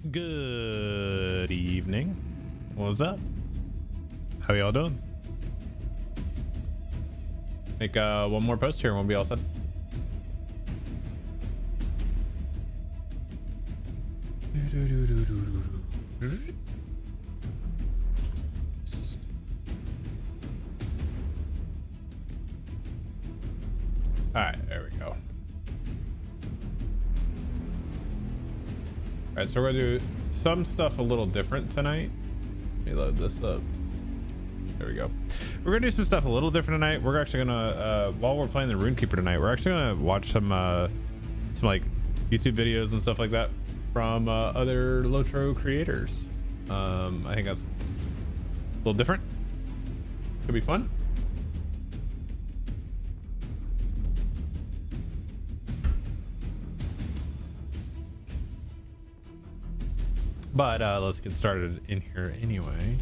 Good evening. What's up? How y'all doing? Make one more post here and we'll be all set. All right, there we go. All right, so we're gonna do some stuff a little different tonight. Let me load this up. There we go. We're gonna do some stuff a little different tonight. We're actually gonna while we're playing the Rune-Keeper tonight, we're actually gonna watch some like YouTube videos and stuff like that from other lotro creators. I think that's a little different. Could be fun. But let's get started in here anyway.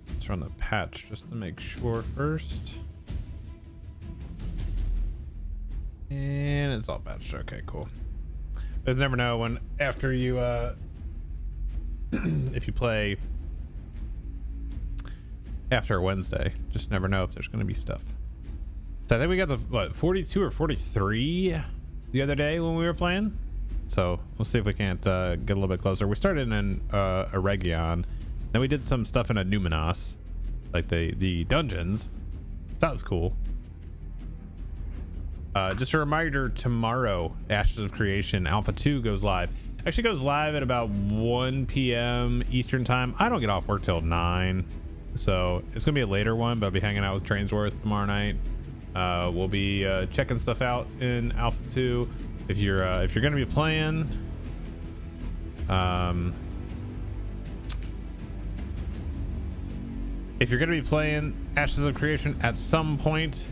Let's run the patch just to make sure first. And it's all patched. Okay, cool. There's never know when after you if you play after Wednesday, just never know if there's going to be stuff. So I think we got the what 42 or 43 the other day when we were playing. So we'll see if we can't get a little bit closer. We started in a Region, then we did some stuff in a Numinos, like the dungeons. That was cool. Just a reminder, tomorrow Ashes of Creation Alpha 2 goes live. Actually goes live at about 1 p.m. Eastern time. I don't get off work till 9, so it's gonna be a later one, but I'll be hanging out with Trainsworth tomorrow night. We'll be checking stuff out in Alpha 2. If you're gonna be playing, if you're gonna be playing Ashes of Creation at some point,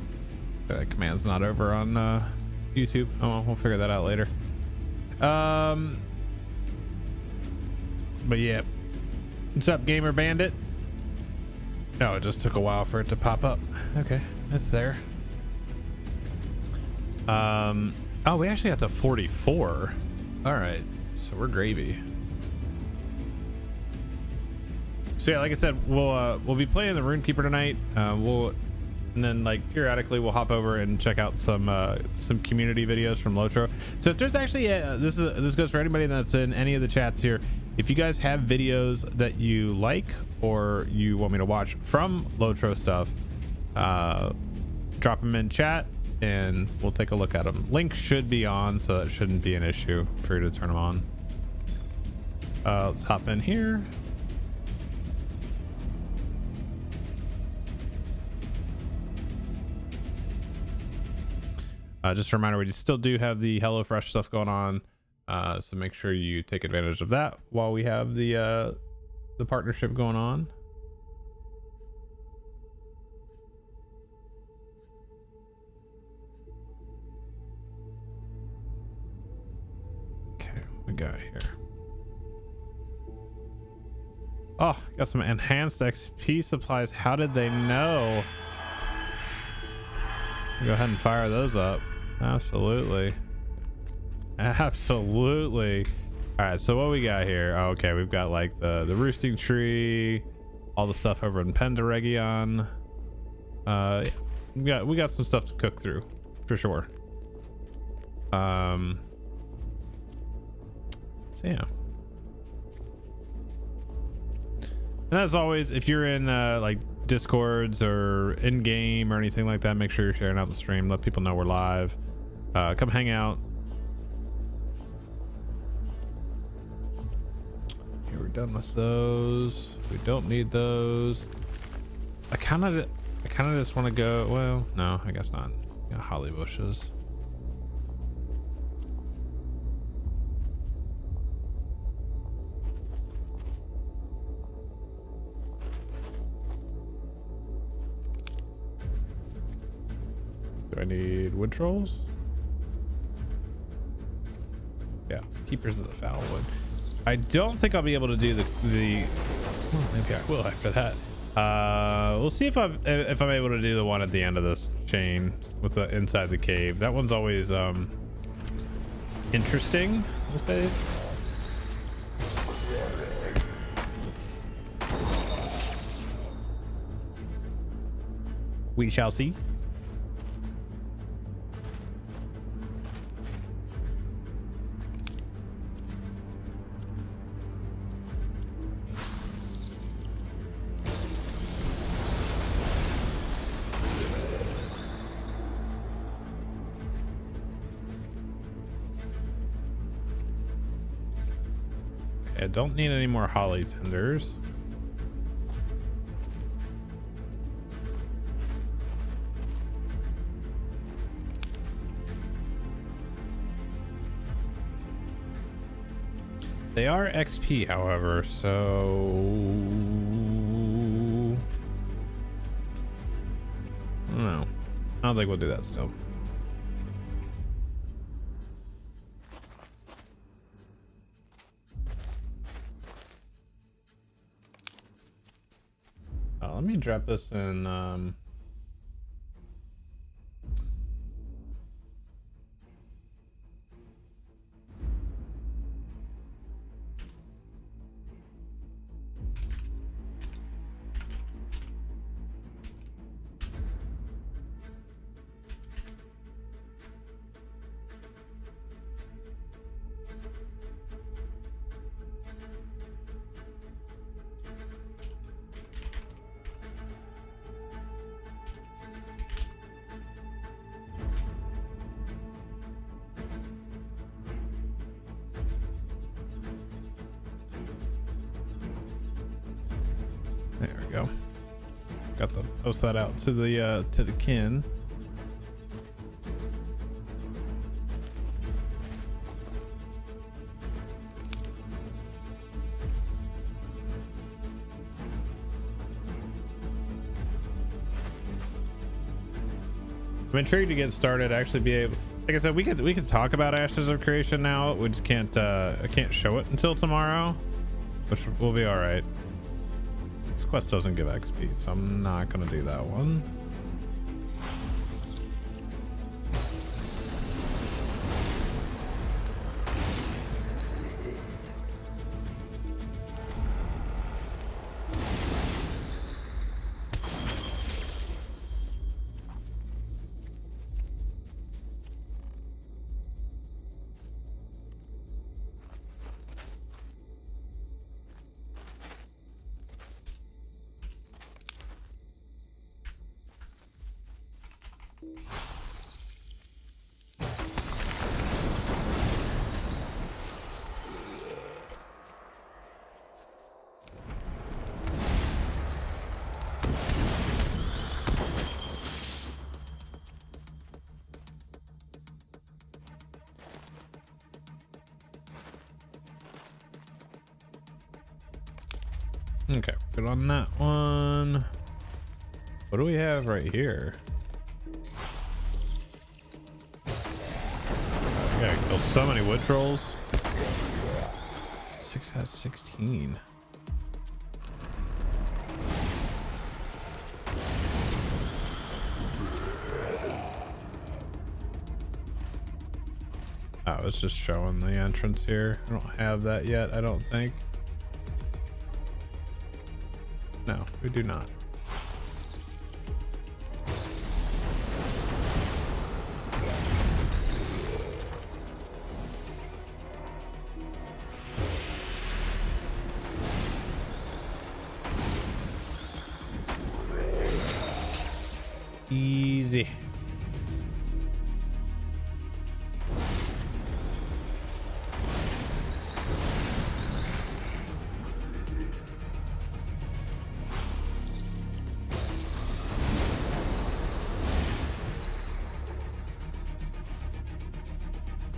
that command's not over on YouTube. Oh, well, we'll figure that out later. But yeah, what's up, Gamer Bandit? No, it just took a while for it to pop up. Okay, it's there. Oh, we actually got to 44. All right, so we're gravy. So yeah, like I said, we'll be playing the Rune-Keeper tonight. And then like periodically we'll hop over and check out some community videos from lotro. So if there's actually this goes for anybody that's in any of the chats here. If you guys have videos that you like or you want me to watch from lotro stuff, drop them in chat and we'll take a look at them. Link should be on, so it shouldn't be an issue for you to turn them on. Let's hop in here. Just a reminder, we still do have the HelloFresh stuff going on, so make sure you take advantage of that while we have the partnership going on. Okay, what we got here? Oh, got some enhanced XP supplies. How did they know? Go ahead and fire those up. Absolutely. Absolutely. All right, so what we got here? Oh, okay, we've got like the roosting tree, all the stuff over in Penderegion. Yeah, we got some stuff to cook through for sure. So yeah. And as always, if you're in like Discords or in game or anything like that, make sure you're sharing out the stream, let people know we're live. Come hang out. Okay, we're done with those. We don't need those. I kind of just want to go, well, no, I guess not. Got holly bushes. Do I need wood trolls? Yeah, keepers of the foul wood. I don't think I'll be able to do the well, maybe I will after that. We'll see if I'm able to do the one at the end of this chain with the inside the cave. That one's always interesting, we'll say. We shall see. I don't need any more holly tenders. They are XP, however, so I don't know. I don't think we'll do that still. Let me drop this in there we go. Got to post that out to the kin. I'm intrigued to get started. Actually, be able, like I said, we could talk about Ashes of Creation now. We just can't. I can't show it until tomorrow, which will be all right. This quest doesn't give XP, so I'm not gonna do that one. Okay, good on that one. What do we have right here? I gotta kill so many wood trolls. 6 has 16. Oh, it's just showing the entrance here. I don't have that yet, I don't think. No, we do not. Easy.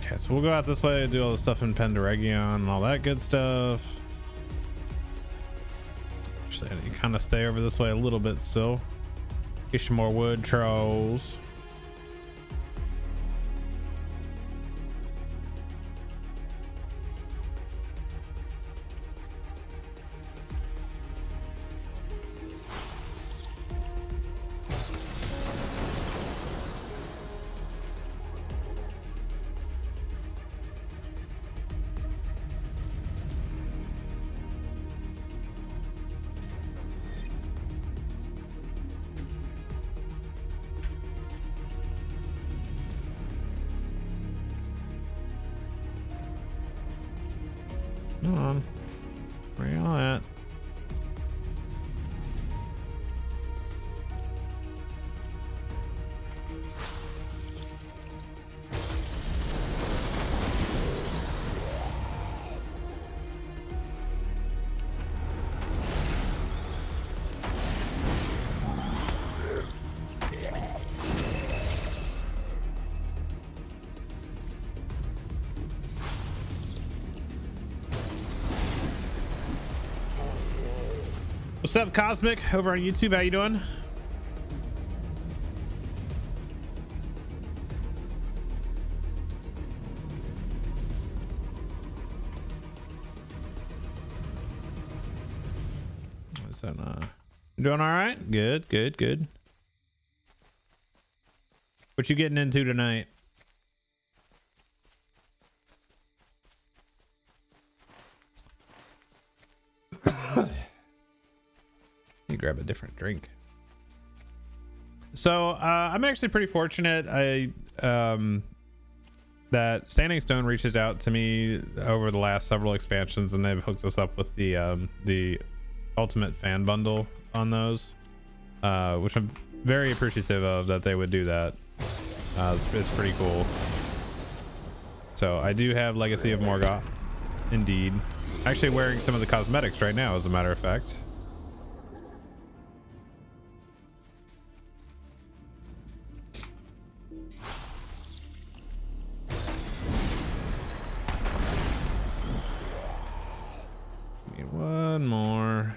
Okay, so we'll go out this way, do all the stuff in Penderegion and all that good stuff. Actually, I need to kind of stay over this way a little bit still. Get some more wood trolls. Come on. Where y'all at? What's up, Cosmic, over on YouTube? How you doing? What's that? Doing all right? Good, good, good. What you getting into tonight? You grab a different drink. So I'm actually pretty fortunate. That Standing Stone reaches out to me over the last several expansions, and they've hooked us up with the ultimate fan bundle on those, which I'm very appreciative of that they would do that. It's pretty cool. So I do have Legacy of Morgoth, indeed. Actually wearing some of the cosmetics right now, as a matter of fact. One more.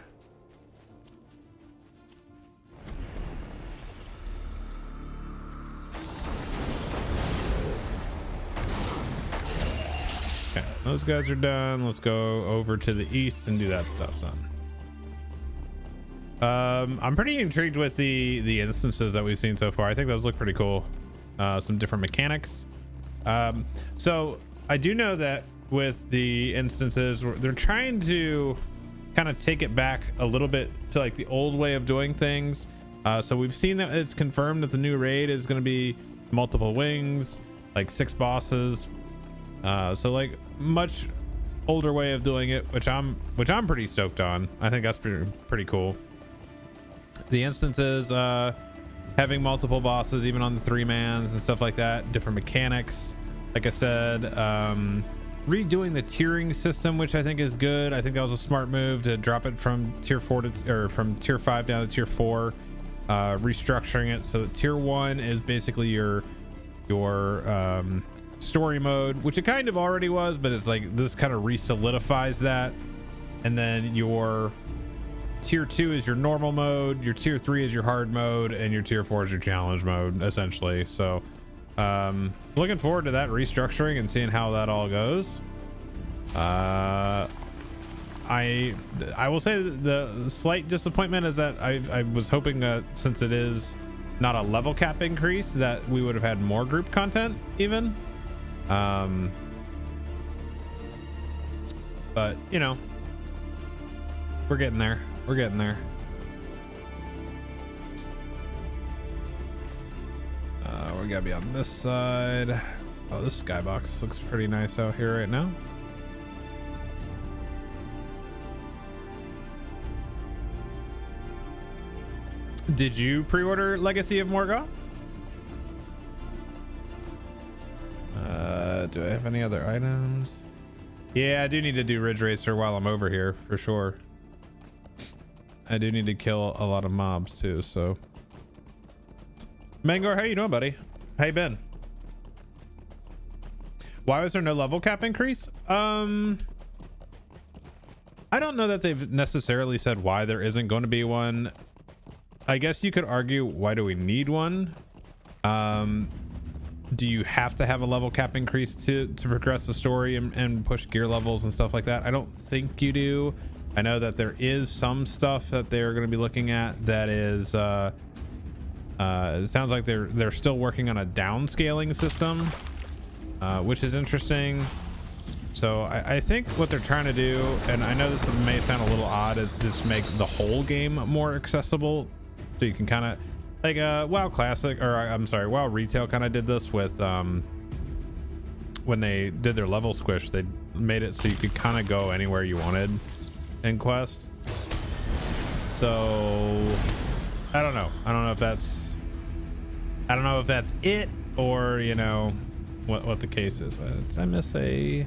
Okay, those guys are done. Let's go over to the east and do that stuff then. I'm pretty intrigued with the instances that we've seen so far. I think those look pretty cool. Some different mechanics. So I do know that with the instances, they're trying to kind of take it back a little bit to like the old way of doing things. So we've seen that it's confirmed that the new raid is going to be multiple wings, like 6 bosses. So like much older way of doing it, which I'm pretty stoked on. I think that's pretty cool. The instances, having multiple bosses even on the 3-mans and stuff like that, different mechanics. Like I said, redoing the tiering system, which I think is good. I think that was a smart move to drop it from tier 4 to, or from tier 5 down to tier 4, restructuring it so that tier 1 is basically your story mode, which it kind of already was, but it's like this kind of re-solidifies that. And then your tier 2 is your normal mode, your tier 3 is your hard mode, and your tier 4 is your challenge mode, essentially. So looking forward to that restructuring and seeing how that all goes. I will say the slight disappointment is that I was hoping that since it is not a level cap increase, that we would have had more group content even. But you know, we're getting there. We're getting there. We gotta be on this side. Oh, this skybox looks pretty nice out here right now. Did you pre-order Legacy of Morgoth? Do I have any other items? Yeah, I do need to do Ridge Racer while I'm over here for sure. I do need to kill a lot of mobs too, so. Mangor, how you doing, buddy? How you been? Why was there no level cap increase? I don't know that they've necessarily said why there isn't going to be one. I guess you could argue, why do we need one? Do you have to have a level cap increase to progress the story and push gear levels and stuff like that? I don't think you do. I know that there is some stuff that they're going to be looking at that is it sounds like they're still working on a downscaling system, which is interesting. So I think what they're trying to do, and I know this may sound a little odd, is just make the whole game more accessible, so you can kind of like WoW Classic, or I'm sorry, WoW Retail kind of did this with when they did their level squish, they made it so you could kind of go anywhere you wanted in quest. So I don't know if that's it, or you know what the case is. Did I miss a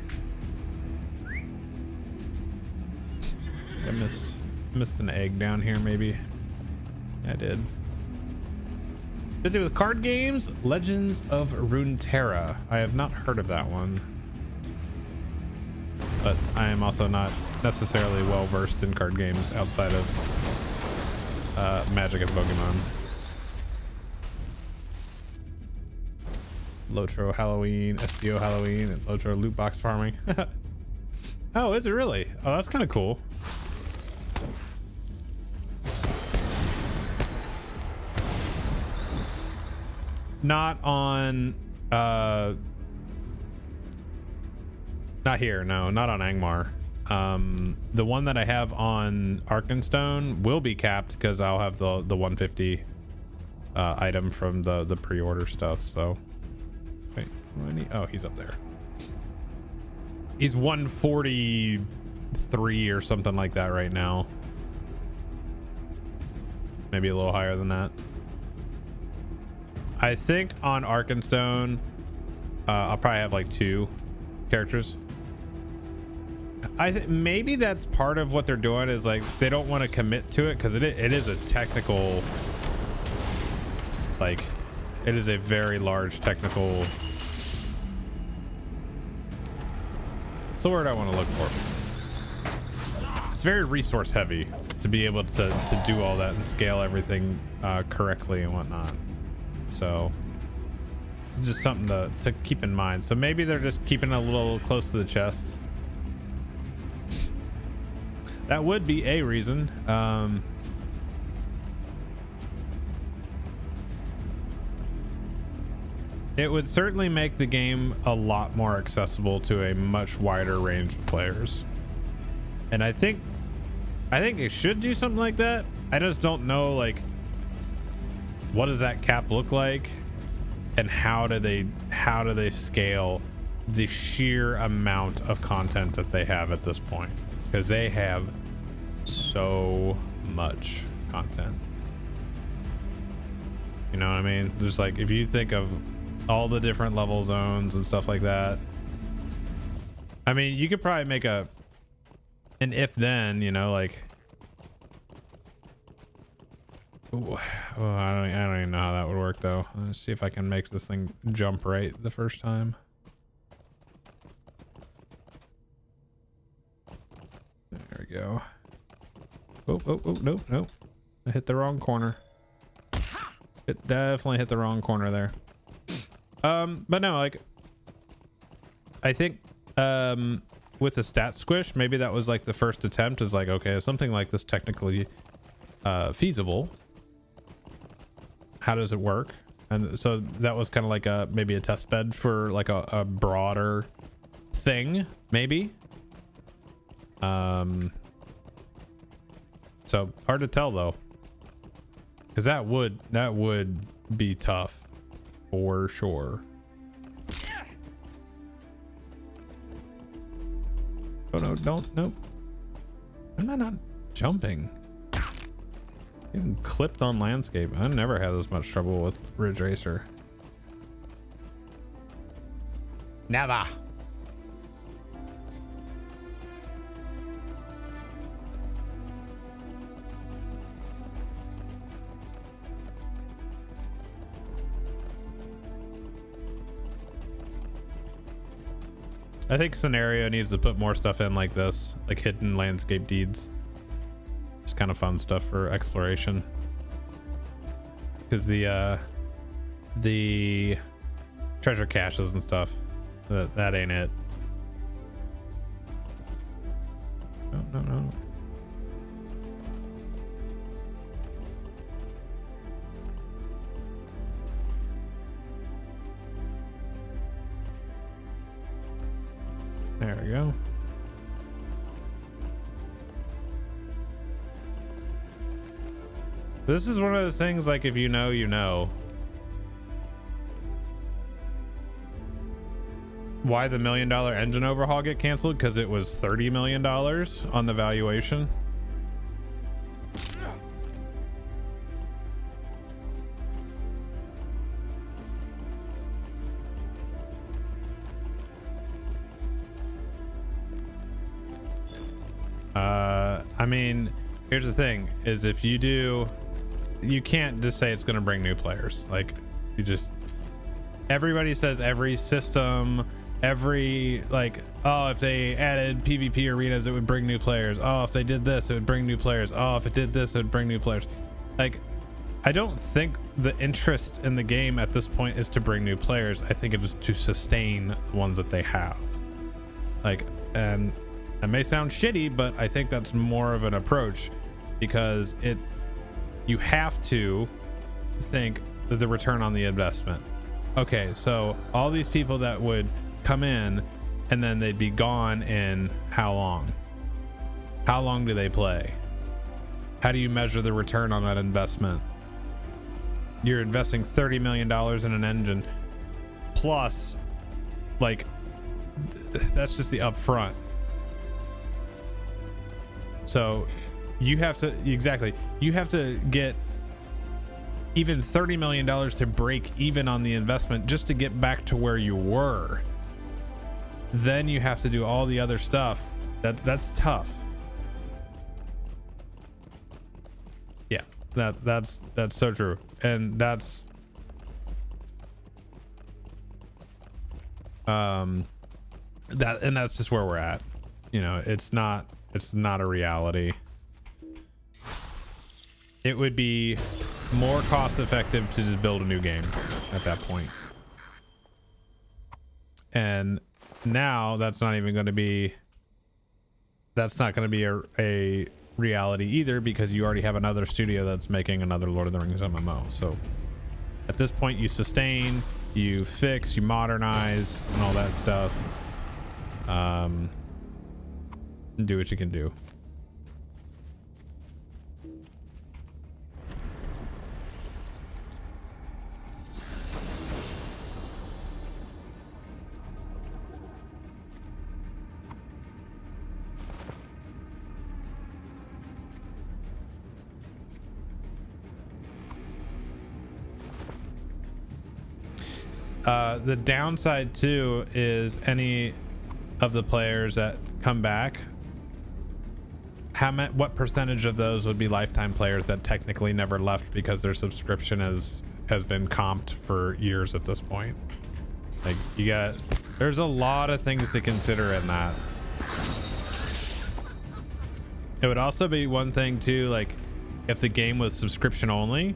I missed an egg down here, maybe. I did. Busy with card games. Legends of Runeterra. I have not heard of that one, but I am also not necessarily well versed in card games outside of Magic and Pokemon. Lotro Halloween, SBO Halloween, and Lotro loot box farming. Oh, is it really? Oh, that's kind of cool. Not on not here, no, not on Angmar. The one that I have on Arkenstone will be capped because I'll have the 150 item from the pre-order stuff. So wait, oh, he's up there. He's 143 or something like that right now, maybe a little higher than that. I think on Arkenstone, I'll probably have like 2 characters. I think maybe that's part of what they're doing, is like they don't want to commit to it because it is a technical, like it is a very large technical. What's the word I want to look for? It's very resource heavy to be able to do all that and scale everything correctly and whatnot. So just something to keep in mind. So maybe they're just keeping it a little close to the chest. That would be a reason. It would certainly make the game a lot more accessible to a much wider range of players. And I think it should do something like that. I just don't know, like, what does that cap look like, and how do they scale the sheer amount of content that they have at this point, because they have so much content. You know what I mean? Just like, if you think of all the different level zones and stuff like that, I mean, you could probably make an if then, you know, like, ooh, oh, I don't even know how that would work though. Let's see if I can make this thing jump right the first time. There we go. Oh, nope. I hit the wrong corner. It definitely hit the wrong corner there. But no, like, I think with the stat squish, maybe that was like the first attempt, is like, okay, is something like this technically feasible? How does it work? And so that was kind of like maybe a test bed for like a broader thing, maybe. So hard to tell though, because that would be tough for sure. Oh no, nope. Am I not jumping? Getting clipped on landscape. I never had this much trouble with Ridge Racer. Never. I think Scenario needs to put more stuff in like this, like hidden landscape deeds. It's kind of fun stuff for exploration, because the treasure caches and stuff, that ain't it. No. There we go. This is one of those things, like, if you know, you know. why the $1 million engine overhaul get canceled? Because it was $30 million on the valuation. I mean, here's the thing is if you do, you can't just say it's going to bring new players. Like you just, everybody says every system, every like, oh, if they added PvP arenas, it would bring new players. Oh, if they did this, it would bring new players. Oh, if it did this, it would bring new players. Like, I don't think the interest in the game at this point is to bring new players. I think it is to sustain the ones that they have. Like, and it may sound shitty, but I think that's more of an approach because you have to think that the return on the investment. Okay, so all these people that would come in and then they'd be gone in how long? How long do they play? How do you measure the return on that investment? You're investing $30 million in an engine plus, like, that's just the upfront. So you have to, exactly, you have to get even $30 million to break even on the investment just to get back to where you were. Then you have to do all the other stuff. That's tough. Yeah, that's so true. And that's that's just where we're at. You know, it's not a reality. It would be more cost effective to just build a new game at that point. And now that's not going to be a reality either, because you already have another studio that's making another Lord of the Rings MMO. So at this point you sustain, you fix, you modernize and all that stuff. Do what you can do. The downside too is any of the players that come back, what percentage of those would be lifetime players that technically never left because their subscription has been comped for years at this point? Like, there's a lot of things to consider in that. It would also be one thing too, like if the game was subscription only,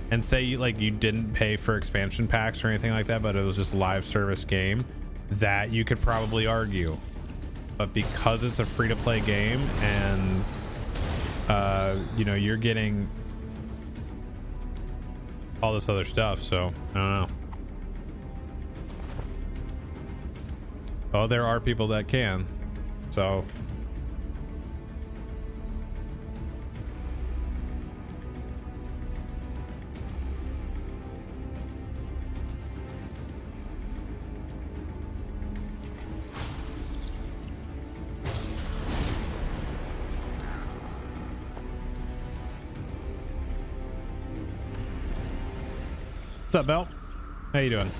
and say you didn't pay for expansion packs or anything like that, but it was just a live service game, that you could probably argue. But because it's a free-to-play game and you know, you're getting all this other stuff, so I don't know. Oh, there are people that can, so what's up, Belt? How you doing?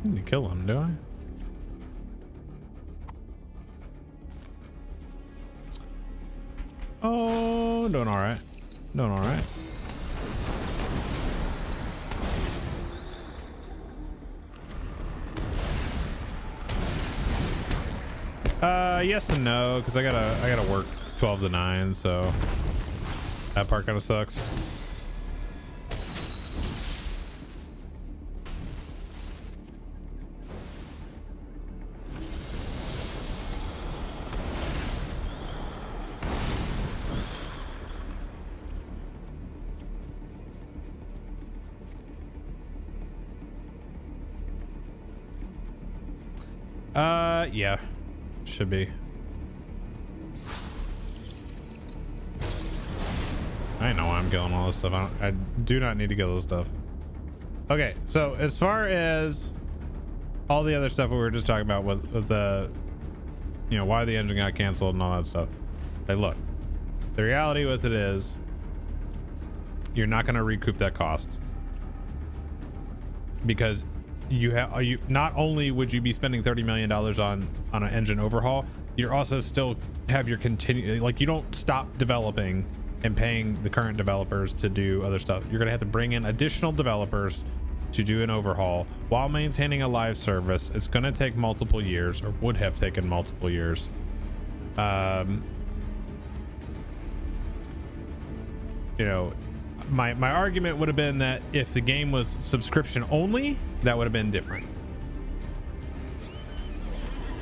I need to kill him, do I? Oh, doing all right. Doing all right. Yes and no, because I gotta work 12 to 9, so that part kind of sucks. Yeah, should be. I know why I'm killing all this stuff. I do not need to kill this stuff. Okay, so as far as all the other stuff we were just talking about with the, you know, why the engine got canceled and all that stuff. Hey, look, the reality with it is you're not going to recoup that cost, because you not only would you be spending $30 million on an engine overhaul, you're also still have your continue, like, you don't stop developing and paying the current developers to do other stuff. You're gonna have to bring in additional developers to do an overhaul while maintaining a live service. It's gonna take multiple years, or would have taken multiple years. You know, my argument would have been that if the game was subscription only, that would have been different.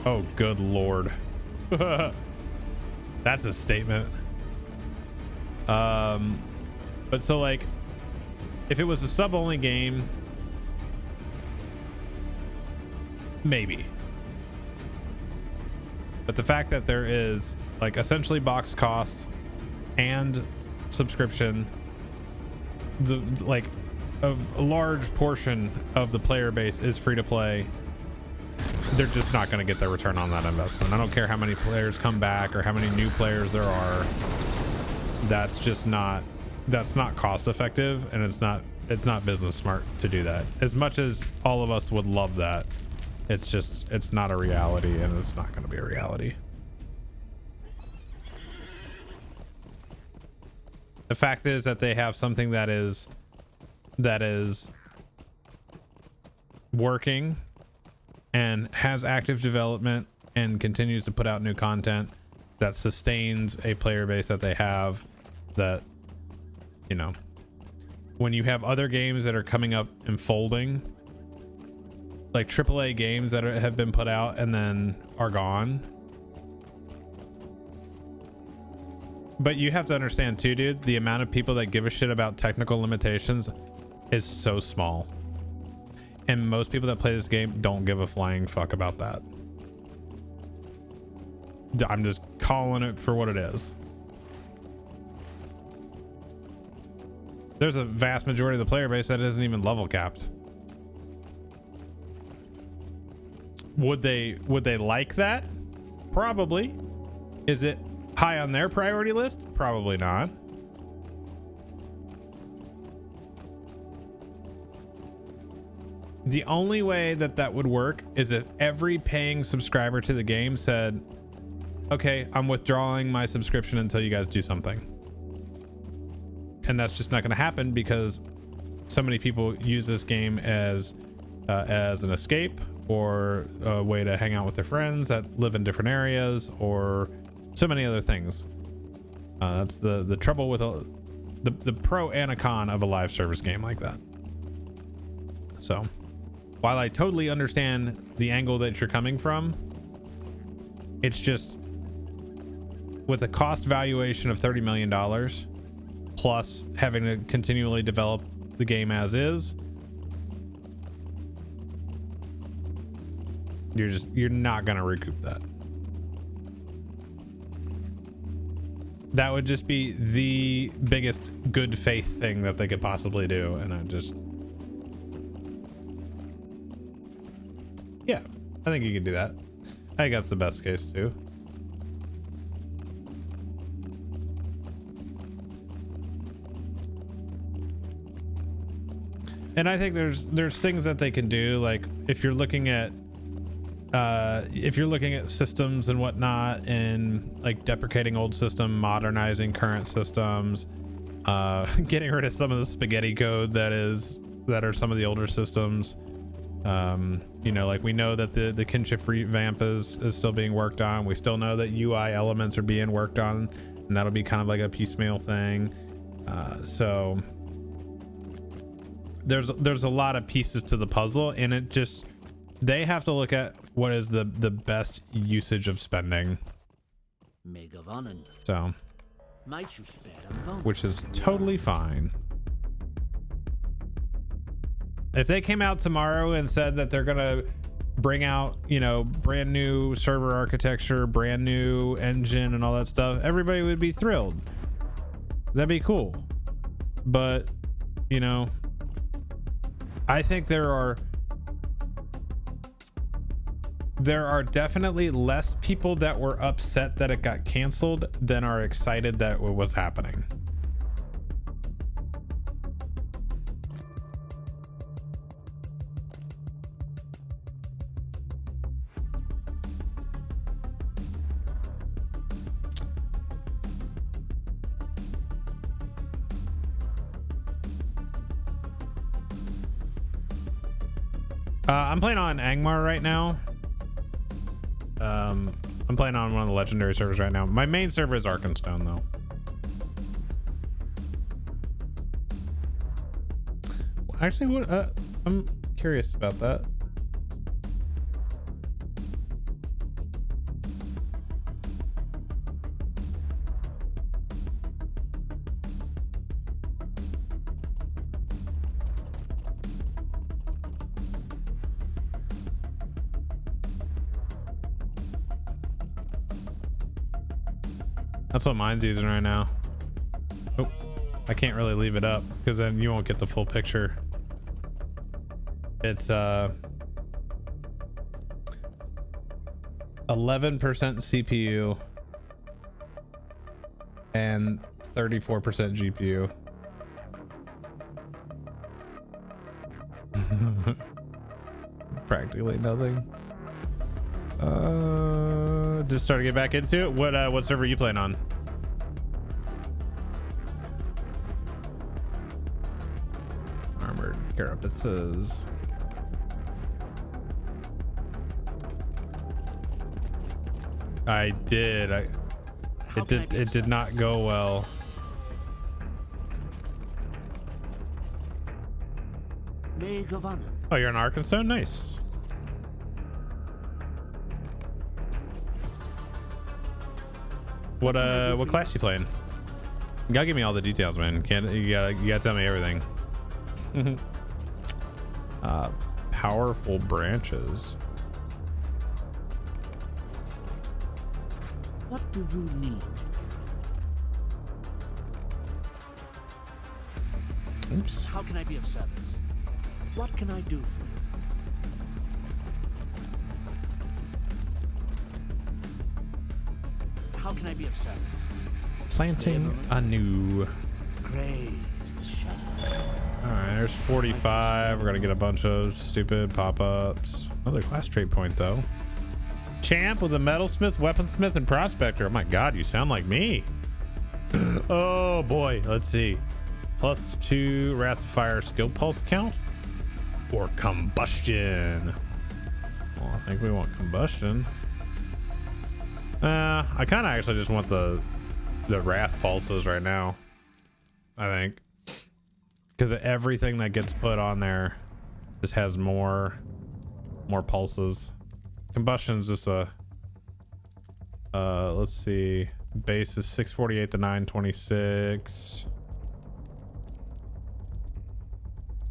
Oh, good Lord. That's a statement. But so, like, if it was a sub only game, maybe. But the fact that there is, like, essentially box cost and subscription, like a large portion of the player base is free to play, they're just not going to get their return on that investment. I don't care how many players come back or how many new players there are. That's just not, that's not cost effective, and it's not business smart to do that. As much as all of us would love that, it's not a reality, and it's not going to be a reality. The fact is that they have something that is working and has active development and continues to put out new content that sustains a player base that they have, that, you know, when you have other games that are coming up and folding, like AAA games that have been put out and then are gone. But you have to understand too, dude, the amount of people that give a shit about technical limitations is so small. And most people that play this game don't give a flying fuck about that. I'm just calling it for what it is. There's a vast majority of the player base that isn't even level capped. Would they like that? Probably. Is it high on their priority list? Probably not. The only way that would work is if every paying subscriber to the game said, okay, I'm withdrawing my subscription until you guys do something. And that's just not going to happen, because so many people use this game as an escape, or a way to hang out with their friends that live in different areas, or so many other things. That's the trouble with the pro and a con of a live service game like that. So while I totally understand the angle that you're coming from, it's just, with a cost valuation of $30 million plus having to continually develop the game as is, you're not going to recoup that. That would just be the biggest good faith thing that they could possibly do. And yeah, I think you could do that. I think that's the best case too. And I think there's things that they can do, like if you're looking at systems and whatnot, and like deprecating old system, modernizing current systems, getting rid of some of the spaghetti code that are some of the older systems. You know, like we know that the kinship revamp is still being worked on. We still know that UI elements are being worked on, and that'll be kind of like a piecemeal thing. So there's a lot of pieces to the puzzle, and it just, they have to look at what is the best usage of spending. So, which is totally fine. If they came out tomorrow and said that they're gonna bring out, you know, brand new server architecture, brand new engine and all that stuff, everybody would be thrilled. that'd be cool. But you know, I think there are definitely less people that were upset that it got canceled than are excited that it was happening. I'm playing on Angmar right now. I'm playing on one of the legendary servers right now. My main server is Arkenstone though. Actually, what? I'm curious about that. That's what mine's using right now. Oh, I can't really leave it up because then you won't get the full picture. It's 11% CPU and 34% GPU. Practically nothing. Just starting to get back into it. What server are you playing on? Armored carapaces. I did. It did not go well. Oh, you're in Arkansas? Nice. What class you playing? You gotta give me all the details, man. You gotta tell me everything. Powerful branches. What do you need? Oops. How can I be of service? What can I do for you? How can I be of service? Planting anew. Praise the shadow. Alright, there's 45. We're gonna get a bunch of stupid pop-ups. Another class trait point though. Champ with a metalsmith, weaponsmith, and prospector. Oh my god, you sound like me. Oh boy, let's see. +2 Wrath of Fire skill pulse count or combustion. Well, I think we want combustion. I kind of actually just want the Wrath pulses right now. I think because everything that gets put on there just has more pulses. Combustion's just a let's see, base is 648 to 926.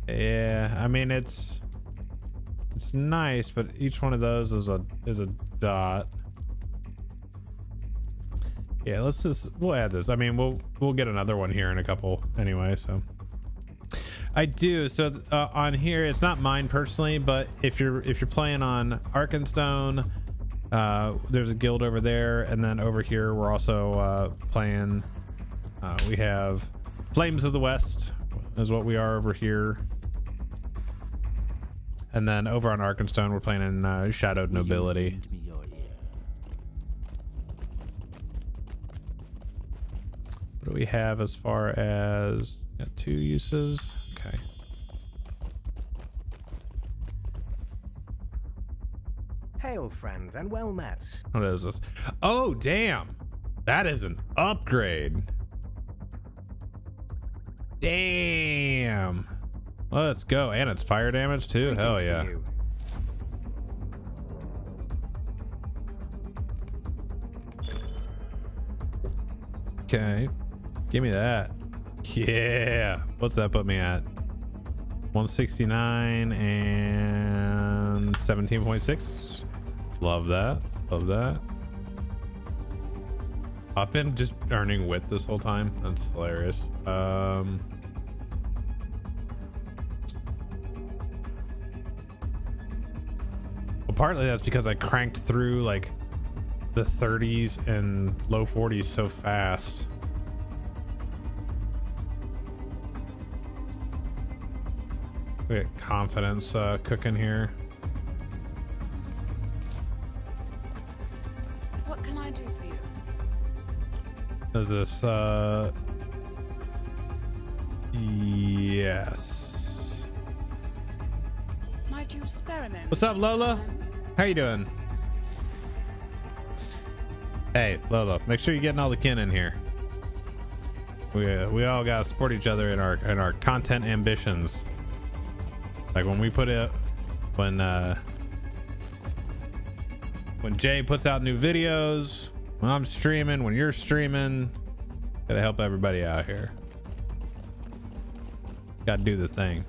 Yeah, I mean it's nice, but each one of those is a dot. Yeah, we'll add this. I mean, we'll get another one here in a couple anyway. So I do. So on here, it's not mine personally, but if you're playing on Arkenstone, there's a guild over there, and then over here we're also playing. We have Flames of the West is what we are over here, and then over on Arkenstone we're playing in Shadowed Nobility. What do we have as far as got 2 uses? Okay. Hail, friend, and well met. What is this? Oh, damn. That is an upgrade. Damn. Let's go. And it's fire damage too. Greetings Hell to yeah. you. Okay. Give me that. Yeah. What's that put me at? 169 and 17.6. Love that. Love that. I've been just earning wit this whole time. That's hilarious. Well, partly that's because I cranked through like the 30s and low 40s so fast. We get confidence cooking here. What can I do for you? Is this yes. Might you spare a moment? What's up, Lola? How you doing? Hey, Lola, make sure you're getting all the kin in here. We all gotta support each other in our content ambitions. Like when we put it, when Jay puts out new videos, when I'm streaming, when you're streaming, gotta help everybody out here. Gotta do the thing.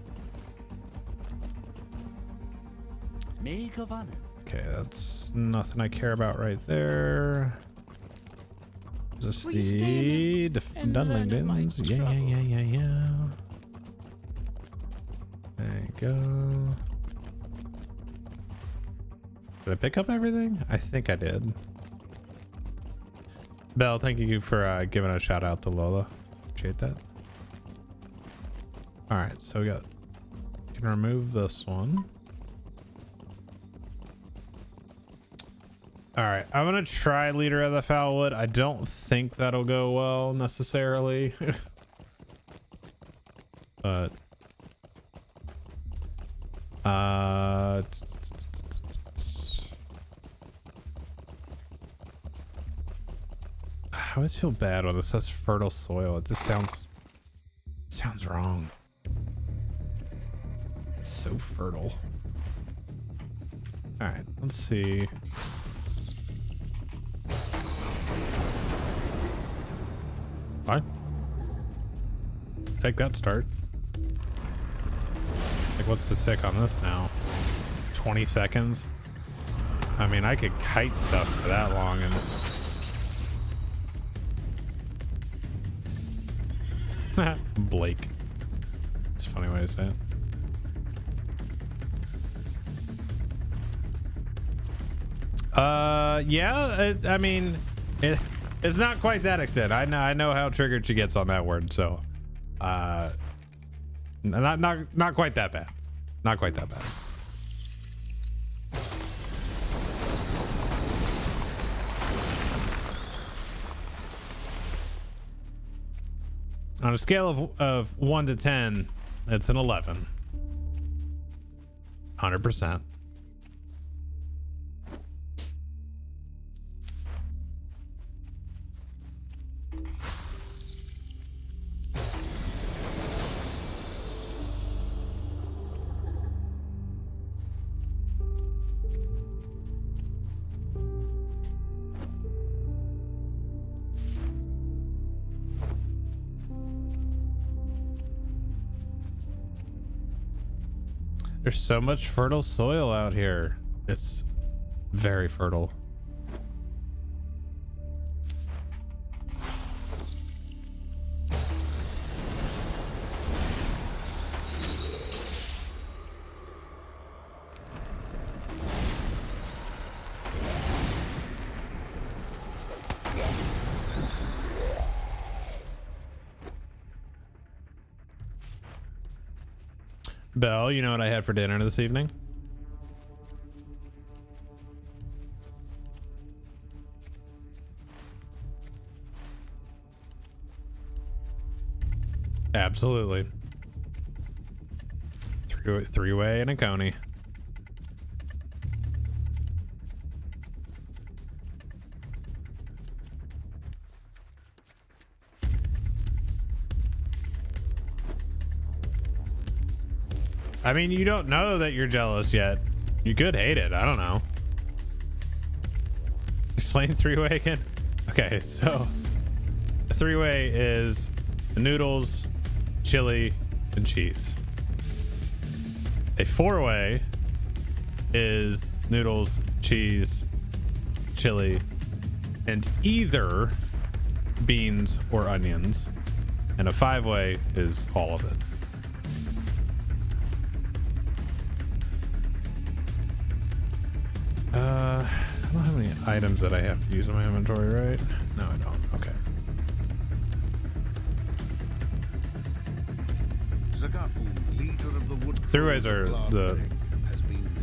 Maid of honor. Okay, that's nothing I care about right there. Is this Will you stay the and Dunling learn of my Dins? Yeah. There you go. Did I pick up everything? I think I did. Belle, thank you for giving a shout out to Lola. Appreciate that. All right, so we got, can remove this one. All right, I'm gonna try Leader of the Foulwood. I don't think that'll go well necessarily. But I always feel bad when it says fertile soil. It just sounds wrong. It's so fertile. All right, let's see. Fine. Take that start. Like, what's the tick on this now? 20 seconds? I mean, I could kite stuff for that long and... Blake. It's a funny way to say it. Yeah, I mean, it's not quite that extent. I know how triggered she gets on that word, so not quite that bad. Not quite that bad. On a scale of 1 to 10, it's an 11. 100%. There's so much fertile soil out here. It's very fertile. Belle, you know what I had for dinner this evening? Absolutely. Three-way and a coney. I mean, you don't know that you're jealous yet. You could hate it. I don't know. Explain three-way again. Okay, so a three-way is noodles, chili, and cheese. A four-way is noodles, cheese, chili, and either beans, or onions. And a 5-way is all of it. I don't have any items that I have to use in my inventory, right? No, I don't. Okay. Throughways are the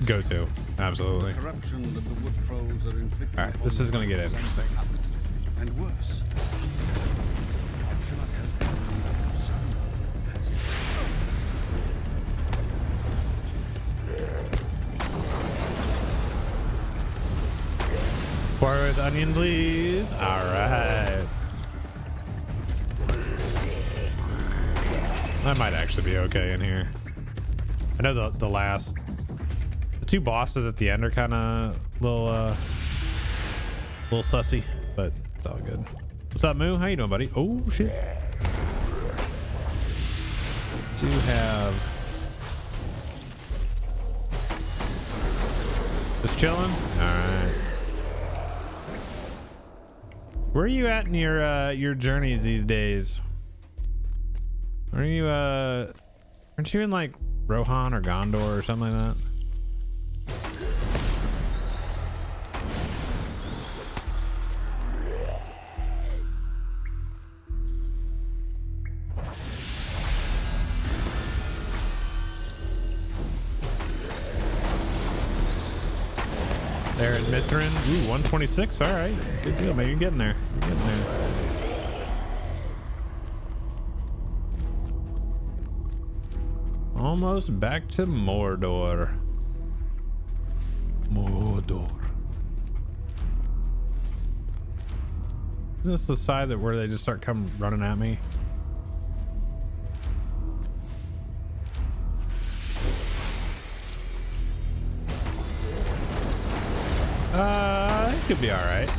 go-to. Absolutely. All right, this is going to get interesting. And worse. I cannot help it. Some has it. Pour with onion, please. All right. I might actually be okay in here. I know the two bosses at the end are kind of little sussy, but it's all good. What's up, Moo? How you doing, buddy? Oh shit. Do have just chilling. All right. Where are you at in your journeys these days? Are you aren't you in like Rohan or Gondor or something like that? There at Mithrin. Ooh, 126. All right, good deal, man. You're getting there. You're getting there. Almost back to Mordor. Mordor. Is this the side that where they just start come running at me? It could be all right.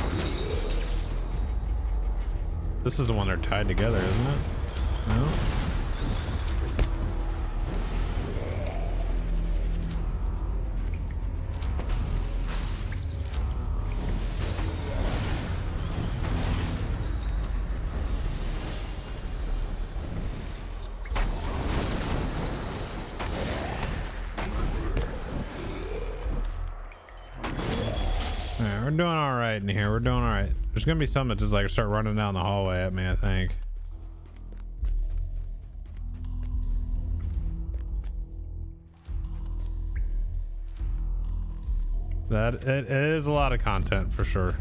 This is the one they're tied together, isn't it? No. We're doing all right in here. We're doing all right. There's gonna be some that just like start running down the hallway at me, I think. That it is a lot of content for sure.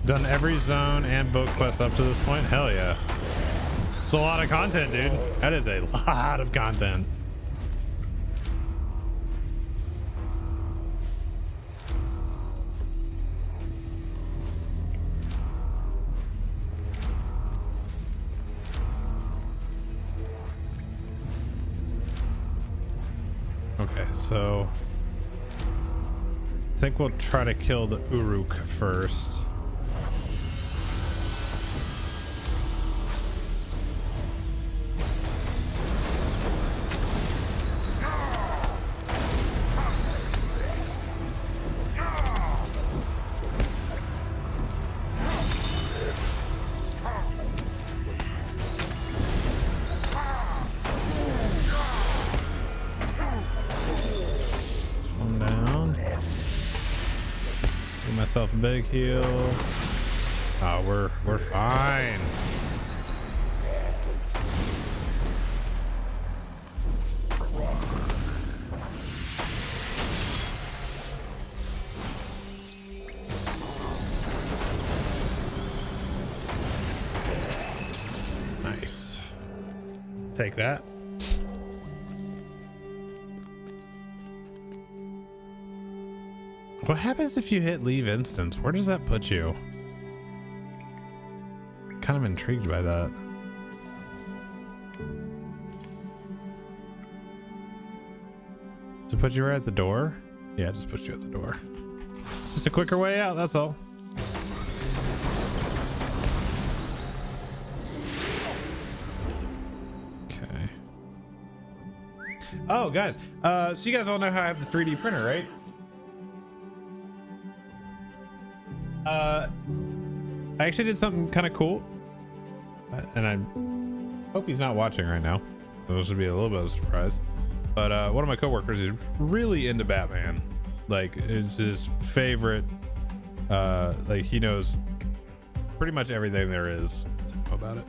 Done every zone and boat quest up to this point. Hell yeah. It's a lot of content, dude. That is a lot of content. Okay, so I think we'll try to kill the Uruk first. A big heal. Oh, we're fine. Nice. Take that. What happens if you hit leave instance? Where does that put you? Kind of intrigued by that. Does it put you right at the door? Yeah, it just puts you at the door. It's just a quicker way out, that's all. Oh, guys, so you guys all know how I have the 3D printer, right? I actually did something kind of cool, and I hope he's not watching right now. This would be a little bit of a surprise. But one of my coworkers is really into Batman. Like, it's his favorite. Like, he knows pretty much everything there is to know about it.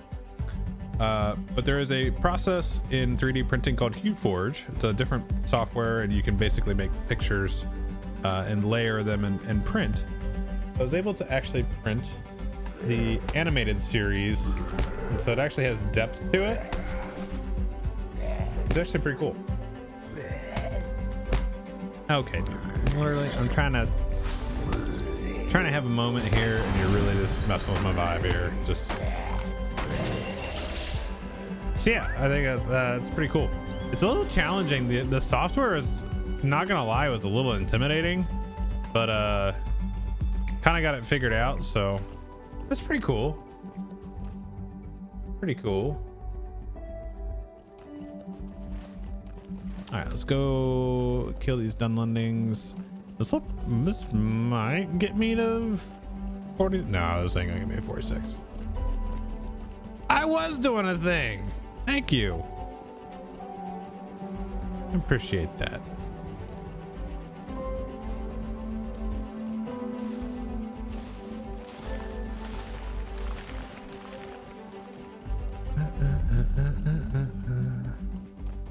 But there is a process in 3D printing called HueForge. It's a different software, and you can basically make pictures and layer them and print. I was able to actually print the animated series, and so it actually has depth to it. It's actually pretty cool. Okay, dude. Literally, I'm trying to have a moment here, and you're really just messing with my vibe here. Just so yeah, I think that's pretty cool. It's a little challenging. The software is, not gonna lie, was a little intimidating, but kind of got it figured out, so that's pretty cool. Pretty cool. All right, let's go kill these Dunlendings. This might get me to 40. No, this ain't gonna get me to 46. I was doing a thing. Thank you. Appreciate that.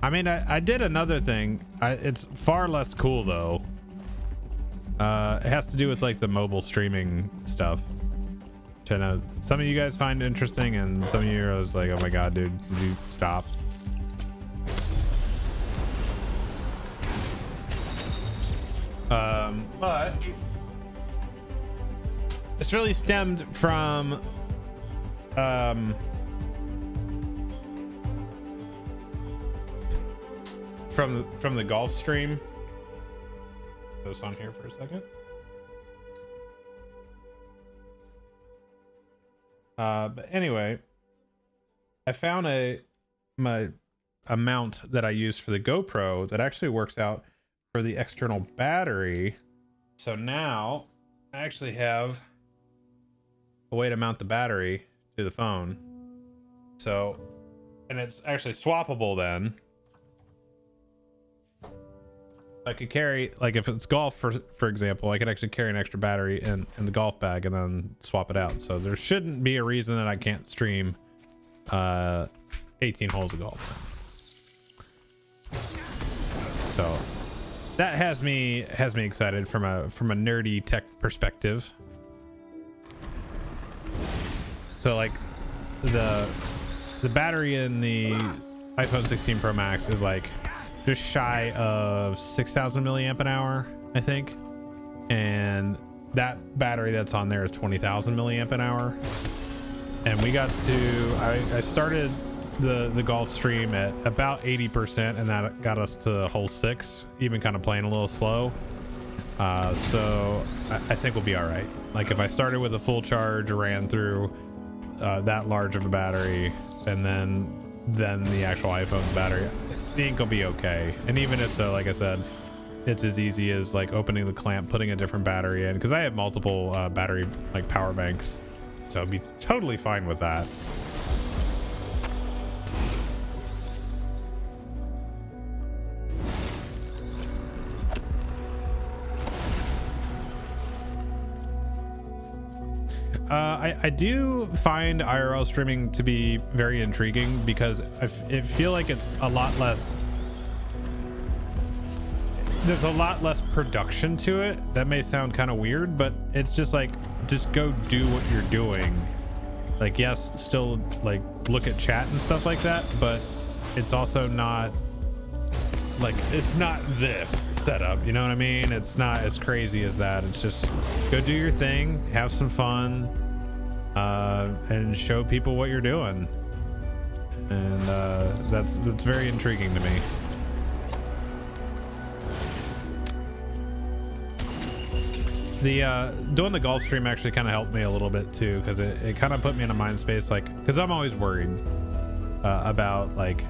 I mean, I did another thing. It's far less cool though. It has to do with like the mobile streaming stuff, which I know some of you guys find interesting, and some of you are like, oh my god, dude, would you stop? But it's really stemmed from the golf stream. Put this on here for a second. But anyway, I found my mount that I use for the GoPro that actually works out for the external battery. So now I actually have a way to mount the battery to the phone. So, and it's actually swappable then. I could carry, like if it's golf for example, I could actually carry an extra battery in the golf bag and then swap it out. So there shouldn't be a reason that I can't stream 18 holes of golf. So that has me excited from a nerdy tech perspective. So like the battery in the iPhone 16 Pro Max is like just shy of 6,000 milliamp an hour, I think, and that battery that's on there is 20,000 milliamp an hour. And we got to I started the golf stream at about 80%, and that got us to hole 6, even kind of playing a little slow. So I think we'll be all right. Like if I started with a full charge, ran through that large of a battery, and then the actual iPhone's battery, I think will be okay. And even if so, like I said, it's as easy as like opening the clamp, putting a different battery in, because I have multiple battery like power banks, so I'll be totally fine with that. I do find IRL streaming to be very intriguing because I feel like it's a lot less. There's a lot less production to it. That may sound kind of weird, but it's just like, just go do what you're doing. Like, yes, still like look at chat and stuff like that, but it's also not like, it's not this setup, you know what I mean? It's not as crazy as that. It's just go do your thing, have some fun, and show people what you're doing. And that's very intriguing to me. The doing the golf stream actually kind of helped me a little bit too, because it kind of put me in a mind space, like, because I'm always worried about like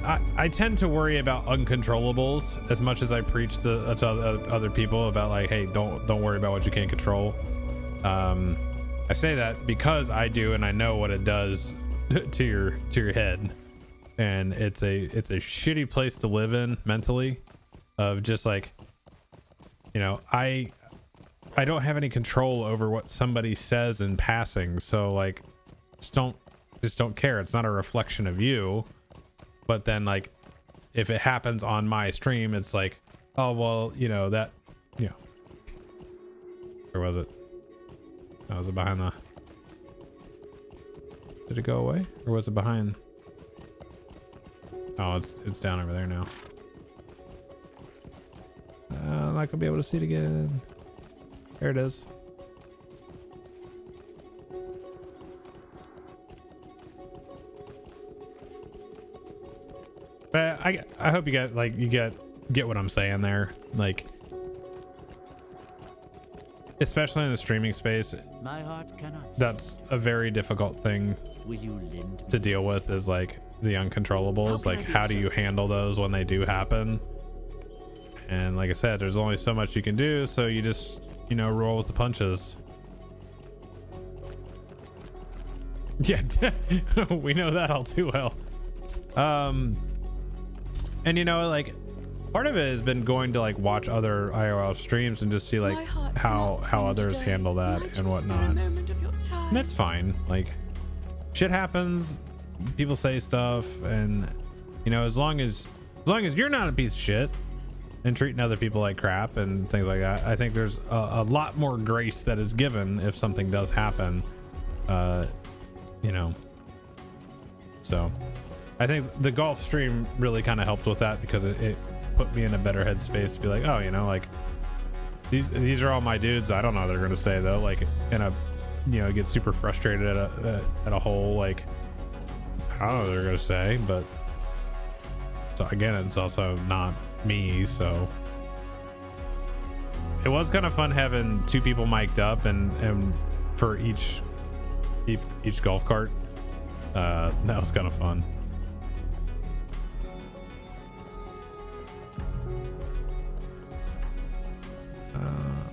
I tend to worry about uncontrollables as much as I preach to other people about like, hey, don't worry about what you can't control. I say that because I do, and I know what it does to your head, and it's a shitty place to live in mentally, of just like, you know, I don't have any control over what somebody says in passing, so like just don't care. It's not a reflection of you. But then like if it happens on my stream, it's like, oh well, you know, that, you know, where was it? Oh, was it behind the, did it go away, or was it behind? Oh, it's down over there now. I'm not gonna be able to see it again. There it is. But I hope you get like, you get what I'm saying there, like especially in the streaming space. My heart cannot. That's a very difficult thing Will you lend to me? deal with, is like the uncontrollables. Like how do you handle those when they do happen? And like I said, there's only so much you can do, so you just, you know, roll with the punches. Yeah, we know that all too well. And you know, like part of it has been going to like watch other IRL streams and just see like how others handle that and whatnot. And that's fine. Like shit happens, people say stuff, and you know, as long as you're not a piece of shit and treating other people like crap and things like that, I think there's a lot more grace that is given if something does happen. You know, so I think the golf stream really kind of helped with that, because it put me in a better headspace to be like, oh, you know, like these are all my dudes. I don't know what they're gonna say though. Like, in a, you know, get super frustrated at a whole, like, I don't know what they're gonna say, but so again, it's also not me, so it was kind of fun having two people mic'd up and for each golf cart. That was kind of fun.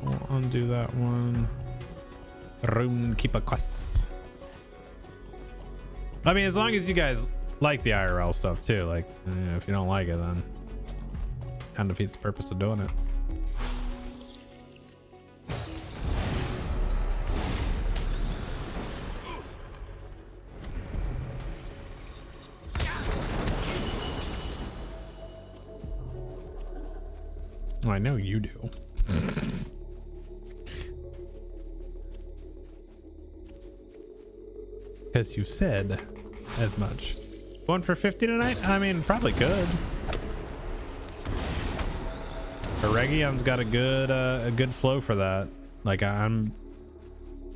We'll undo that one. Rune-Keeper quests. I mean, as long as you guys like the IRL stuff too, like if you don't like it, then kind of defeats the purpose of doing it. Well, I know you do. Because you've said as much. Going for 50 tonight? I mean, probably could. Eregion's got a good flow for that. Like, I'm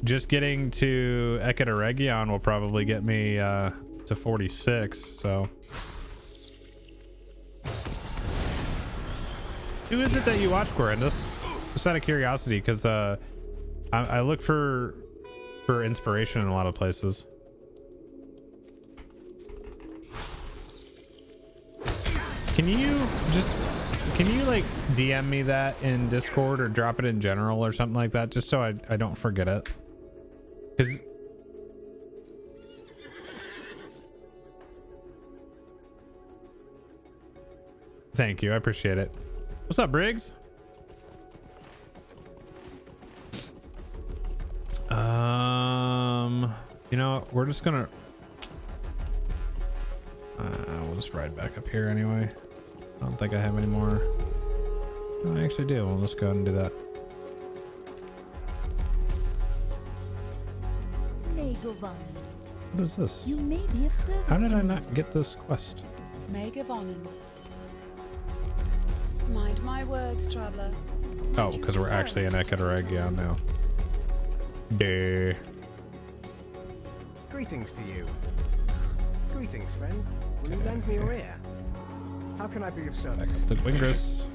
just getting to Eket Eregion will probably get me to 46, so. Who is it that you watch, Corindus? Just out of curiosity, because I look for inspiration in a lot of places. Can you like DM me that in Discord or drop it in general or something like that, just so I don't forget it? Because thank you, I appreciate it. What's up, Briggs? You know, we're just gonna we'll just ride back up here anyway. I don't think I have any more. No, I actually do. Well, let's go ahead and do that. What is this? You may be of service. How did I not get this quest? Megavonin. Mind my words, traveler. Oh, because we're actually in Eket Eregion now. Duh. Greetings to you. Greetings, friend. Will you lend me your ear? How can I be of Back service? up to Gwingris.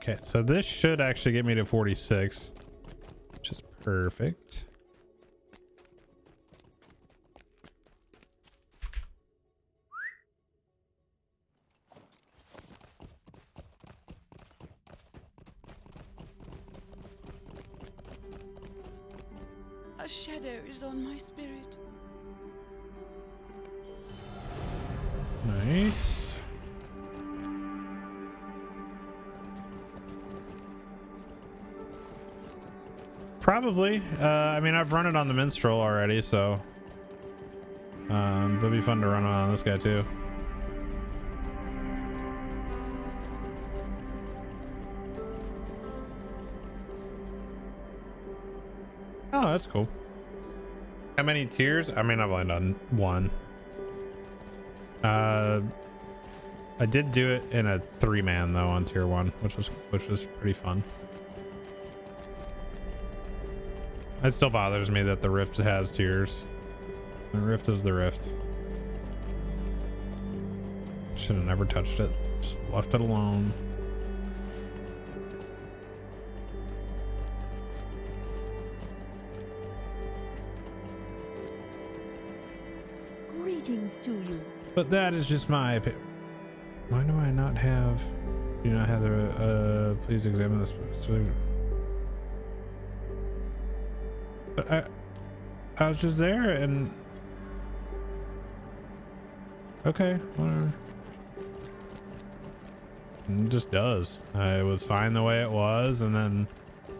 Okay, so this should actually get me to 46, which is perfect. A shadow is on my spirit. Nice. Probably. I mean, I've run it on the minstrel already, so it'll be fun to run it on this guy too. Oh, that's cool. How many tiers? I mean, I've only done one. I did do it in a 3-man though on tier 1, which was pretty fun. It still bothers me that the Rift has tiers. The Rift is the Rift. Should have never touched it. Just left it alone. Greetings to you. But that is just my opinion. Why do I not have? Do not have the? Please examine this. But I was just there and. Okay, whatever. It just does. It was fine the way it was, and then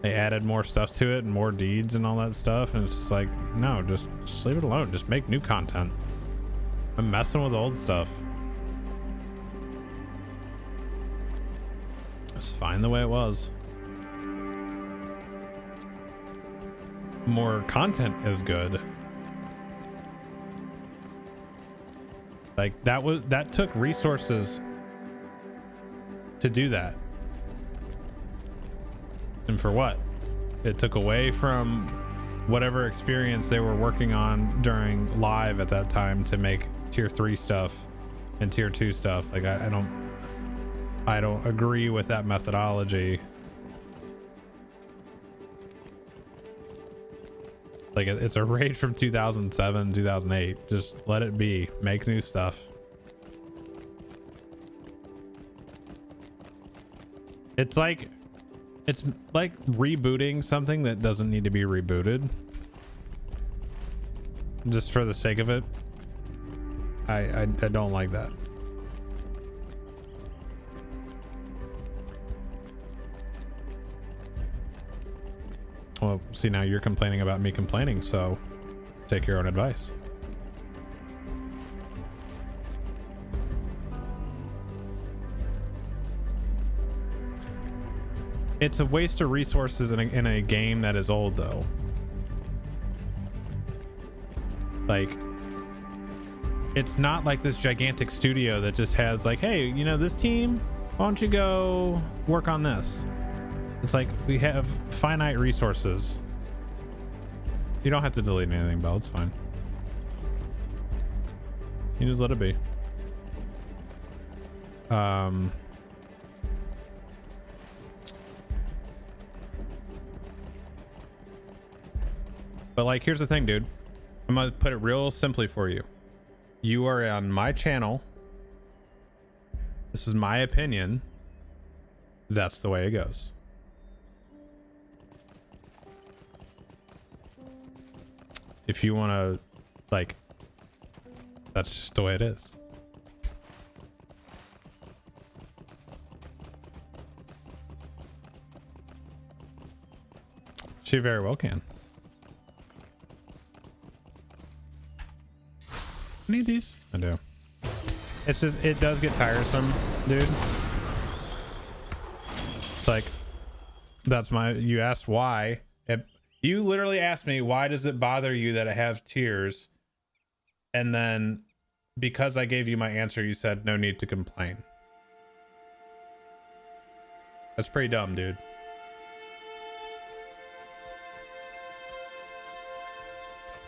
they added more stuff to it and more deeds and all that stuff, and it's just like, no, just leave it alone. Just make new content. I'm messing with old stuff. It's fine the way it was. More content is good. Like that took resources to do that. And for what? It took away from whatever experience they were working on during live at that time to make tier 3 stuff and tier 2 stuff. Like I don't agree with that methodology. Like it's a raid from 2007, 2008. Just let it be. Make new stuff. It's like rebooting something that doesn't need to be rebooted. Just for the sake of it. I don't like that. Well, see, now you're complaining about me complaining, so take your own advice. It's a waste of resources in a game that is old, though. Like, it's not like this gigantic studio that just has like, hey, you know, this team, why don't you go work on this? It's like we have finite resources. You don't have to delete anything, Belle. It's fine. You just let it be. But like, here's the thing, dude. I'm gonna put it real simply for you. You are on my channel. This is my opinion. That's the way it goes. If you want to, like, that's just the way it is. She very well can. I need these. I do. It's just, it does get tiresome, dude. It's like, that's my, you asked why. You literally asked me, why does it bother you that I have tiers? And then because I gave you my answer, you said no need to complain. That's pretty dumb, dude.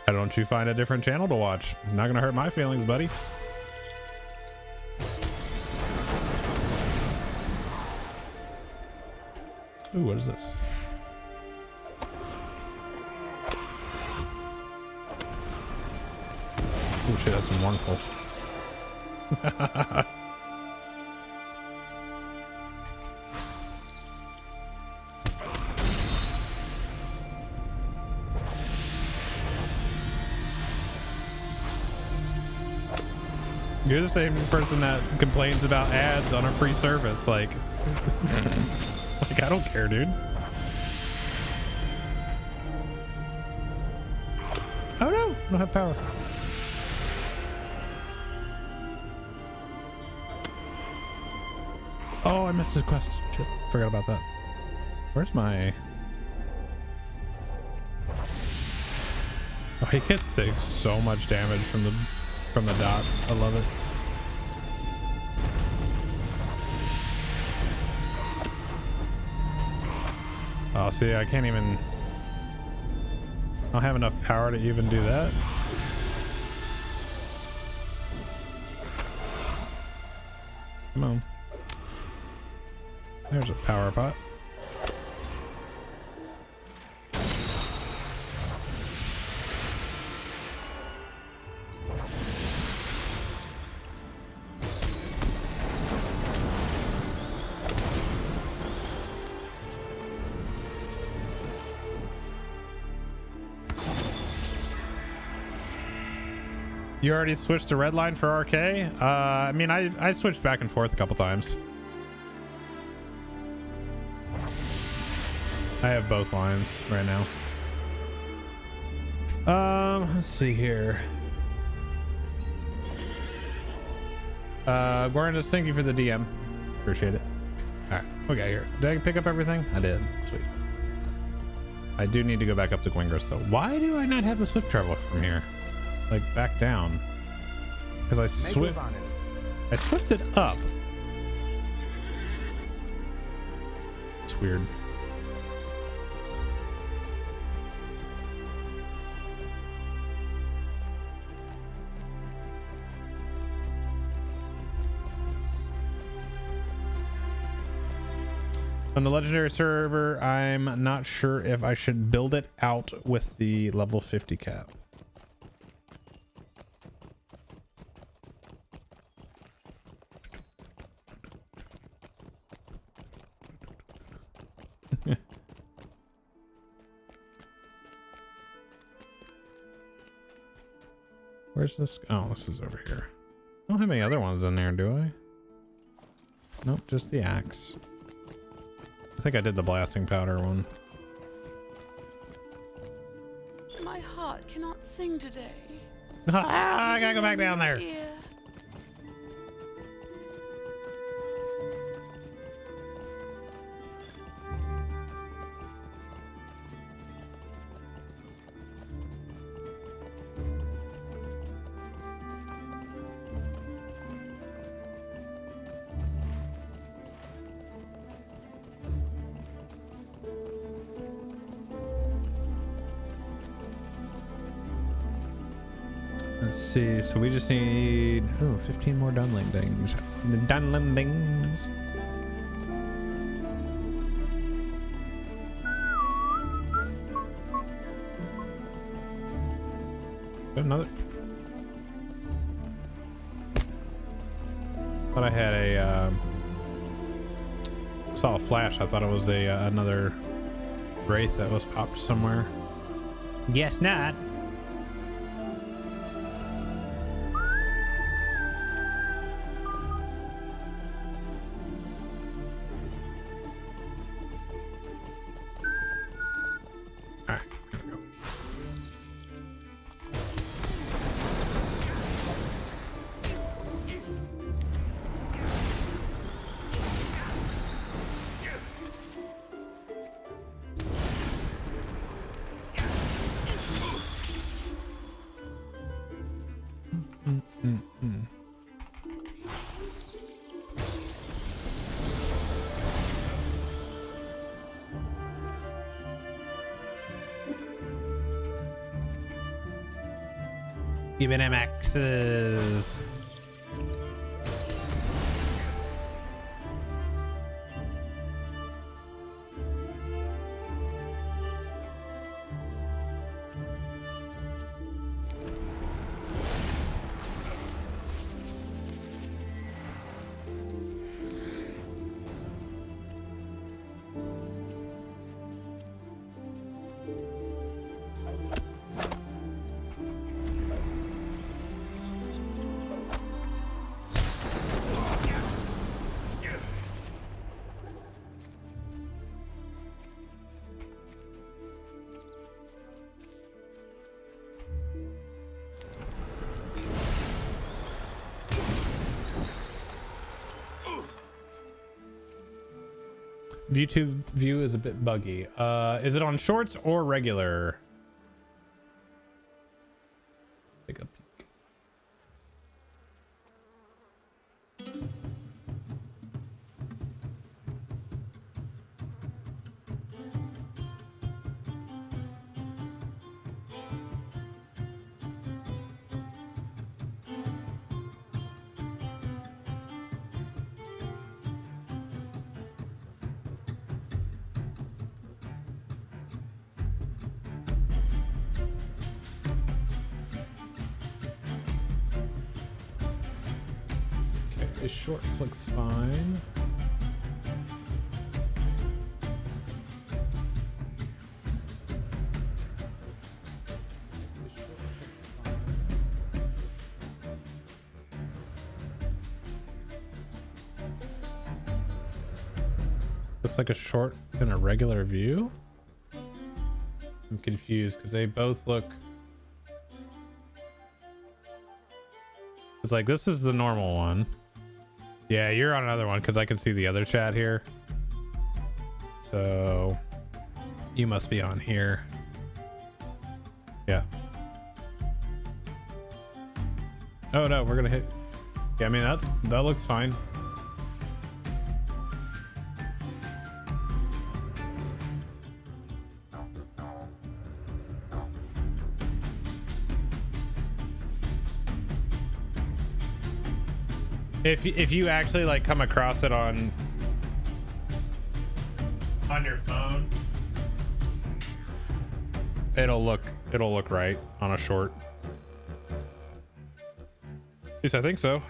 Why don't you find a different channel to watch? Not gonna hurt my feelings, buddy. Ooh, what is this? Oh shit, that's some wonderful. You're the same person that complains about ads on a free service. Like, like I don't care, dude. Oh no, I don't have power. Oh, I missed his quest. Shit, forgot about that. Where's my... Oh, he gets to take so much damage from the dots. I love it. Oh, see, I can't even... I don't have enough power to even do that. Come on. There's a power pot. You already switched to red line for RK? I mean, I switched back and forth a couple times. I have both lines right now. Let's see here. Gordon, thank you for the DM. Appreciate it. All right, okay, here. Did I pick up everything? I did. Sweet. I do need to go back up to Gwingris though. Why do I not have the swift travel from here? Like back down, because I swifted up. It's weird. On the legendary server, I'm not sure if I should build it out with the level 50 cap. Where's this? Oh, this is over here. I don't have any other ones in there, do I? Nope, just the axe. I think I did the blasting powder one. My heart cannot sing today. Ah, I gotta go back down there. Ear. Let's see, so we just need 15 more dunlendings. Dunlendings. Another. Thought I had a saw a flash. I thought it was a another wraith that was popped somewhere. Guess not. Give it axes. YouTube view is a bit buggy. Is it on shorts or regular? Take a peek. Okay, shorts looks fine. Looks like a short and a regular view. I'm confused because they both look. It's like this is the normal one. Yeah, you're on another one because I can see the other chat here. So you must be on here. Yeah. Oh no, we're gonna hit. Yeah, I mean that looks fine. If you actually like come across it on your phone, it'll look right on a short. At least I think so.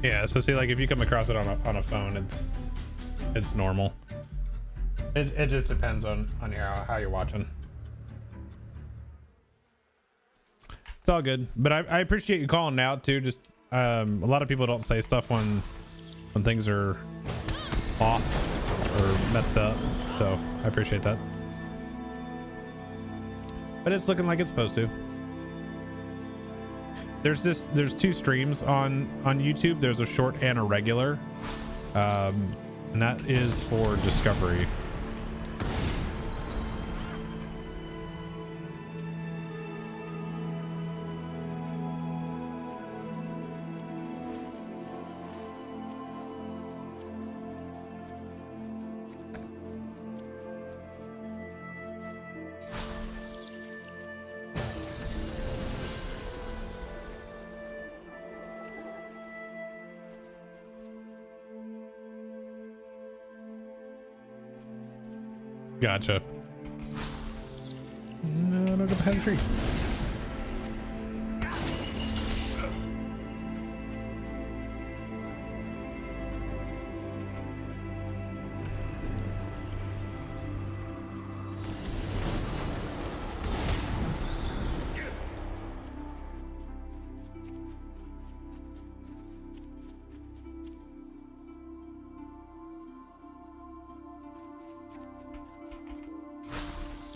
Yeah, so see, like if you come across it on a phone, it's normal. It just depends on how you're watching. It's all good, but I appreciate you calling out too. Just a lot of people don't say stuff when things are off or messed up, so I appreciate that. But it's looking like it's supposed to. There's two streams on YouTube. There's a short and a regular, and that is for discovery. Gotcha. No, don't go behind the tree.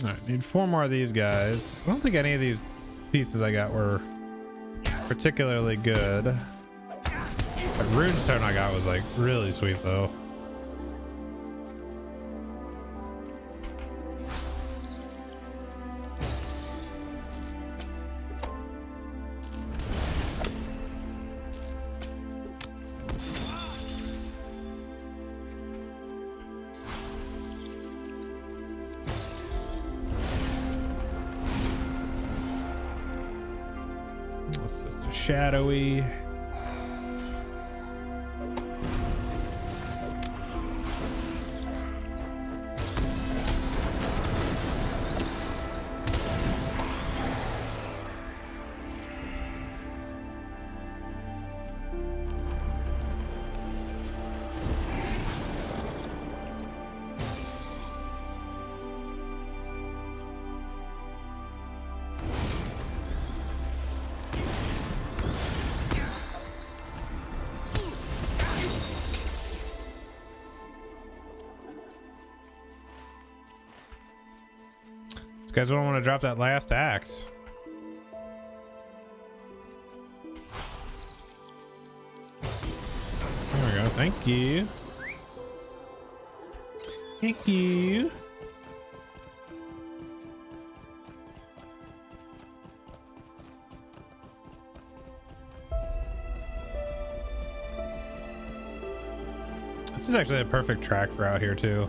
All right, need 4 more of these guys. I don't think any of these pieces I got were particularly good. The runestone I got was like really sweet though. Shadowy. guys don't want to drop that last axe. There we go. Thank you. Thank you. This is actually a perfect track for out here too.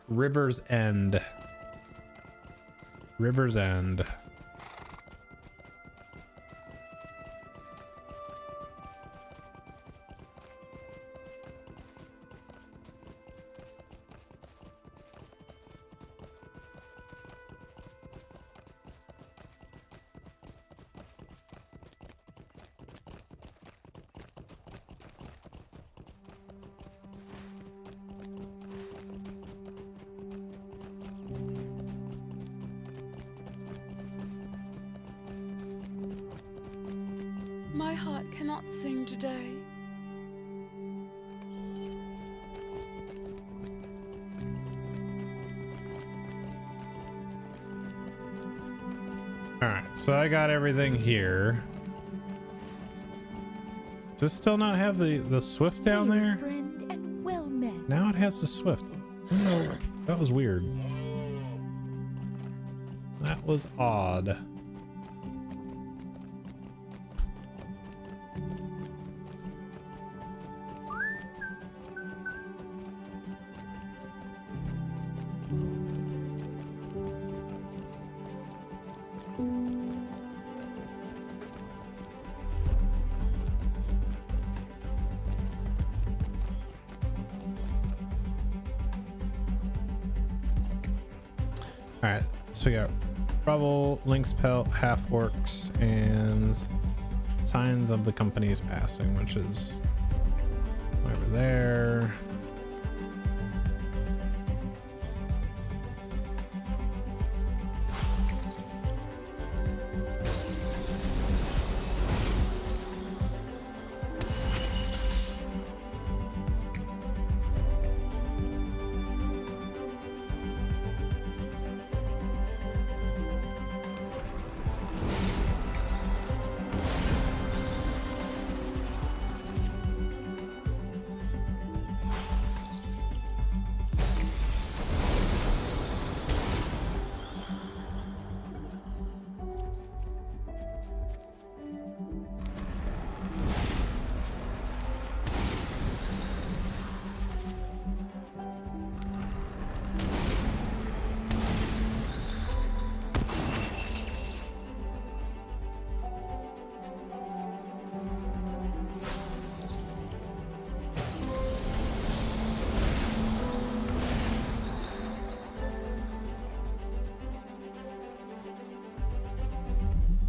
River's End. River's End. My heart cannot sing today. All right, so I got everything here. Does this still not have the swift down there? Friend and well met. Now it has the swift. No, that was weird. That was odd. All right, so we got rubble, lynx pelt, half orcs, and signs of the company's passing, which is over there.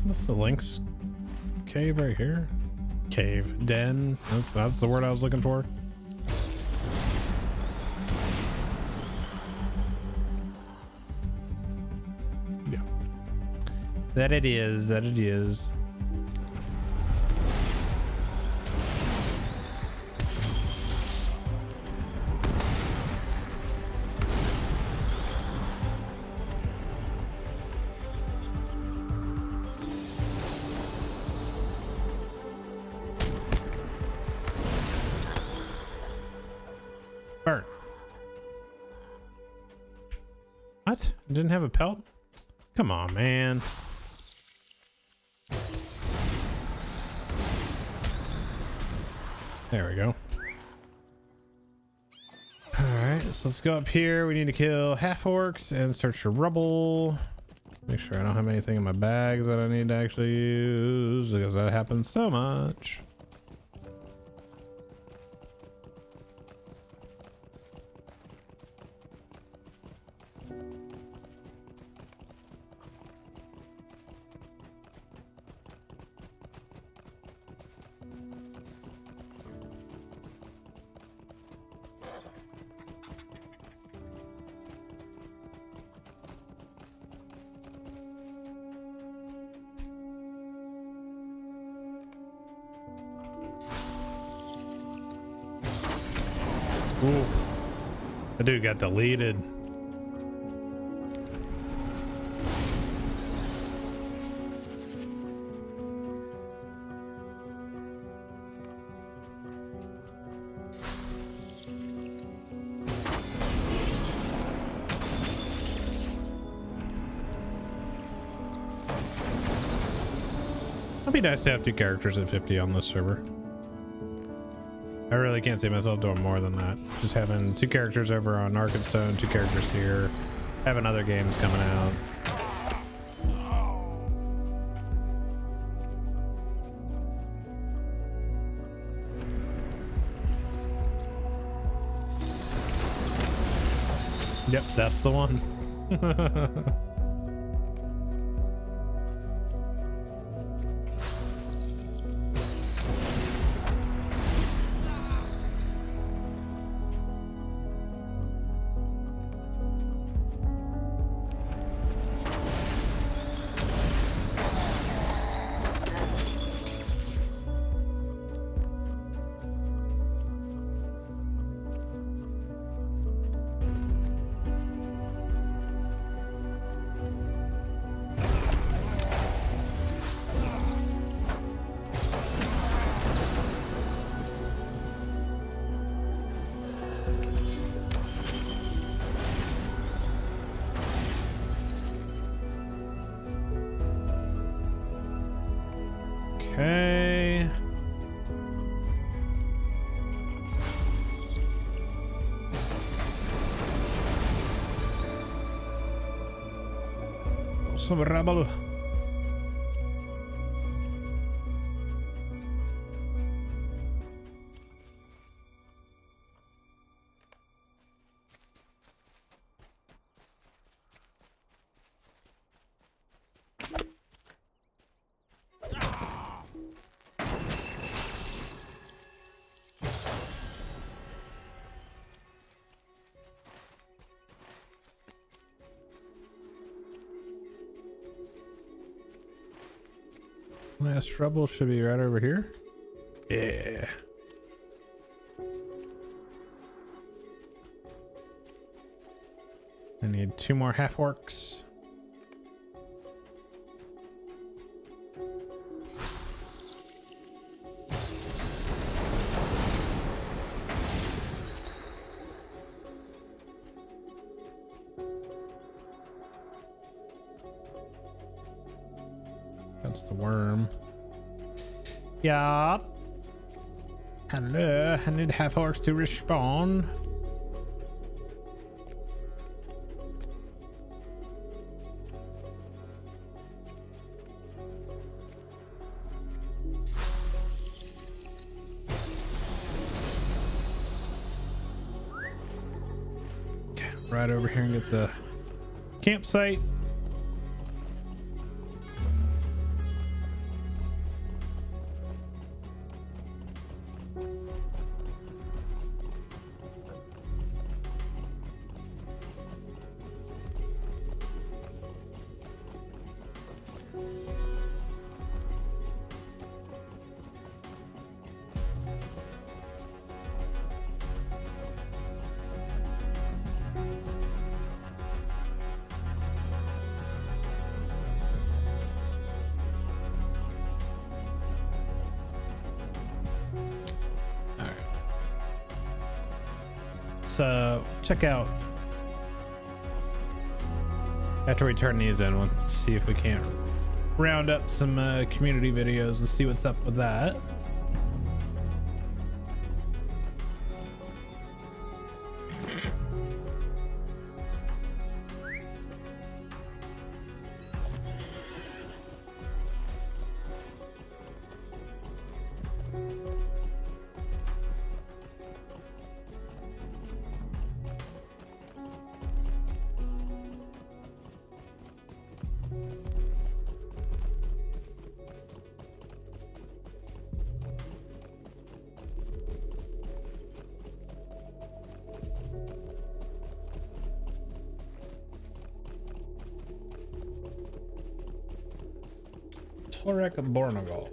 What's the lynx cave right here? Cave den. That's the word I was looking for. Yeah. That it is. That it is. Burn. What? Didn't have a pelt? Come on, man. There we go. All right, so let's go up here. We need to kill half orcs and search for rubble. Make sure I don't have anything in my bags that I need to actually use, because that happens so much. Ooh. That dude got deleted. It'd be nice to have 2 characters at 50 on this server. I really can't see myself doing more than that. Just having 2 characters over on Arkenstone, 2 characters here, having other games coming out. Yep, that's the one. Okay. Some rebel. Last trouble should be right over here. Yeah. I need 2 more half orcs. That's the worm. Yeah. Hello. I need half orcs to respawn. Okay, right over here and get the campsite. Check out after we turn these in. We'll see if we can't round up some community videos and see what's up with that. Rune-Keeper.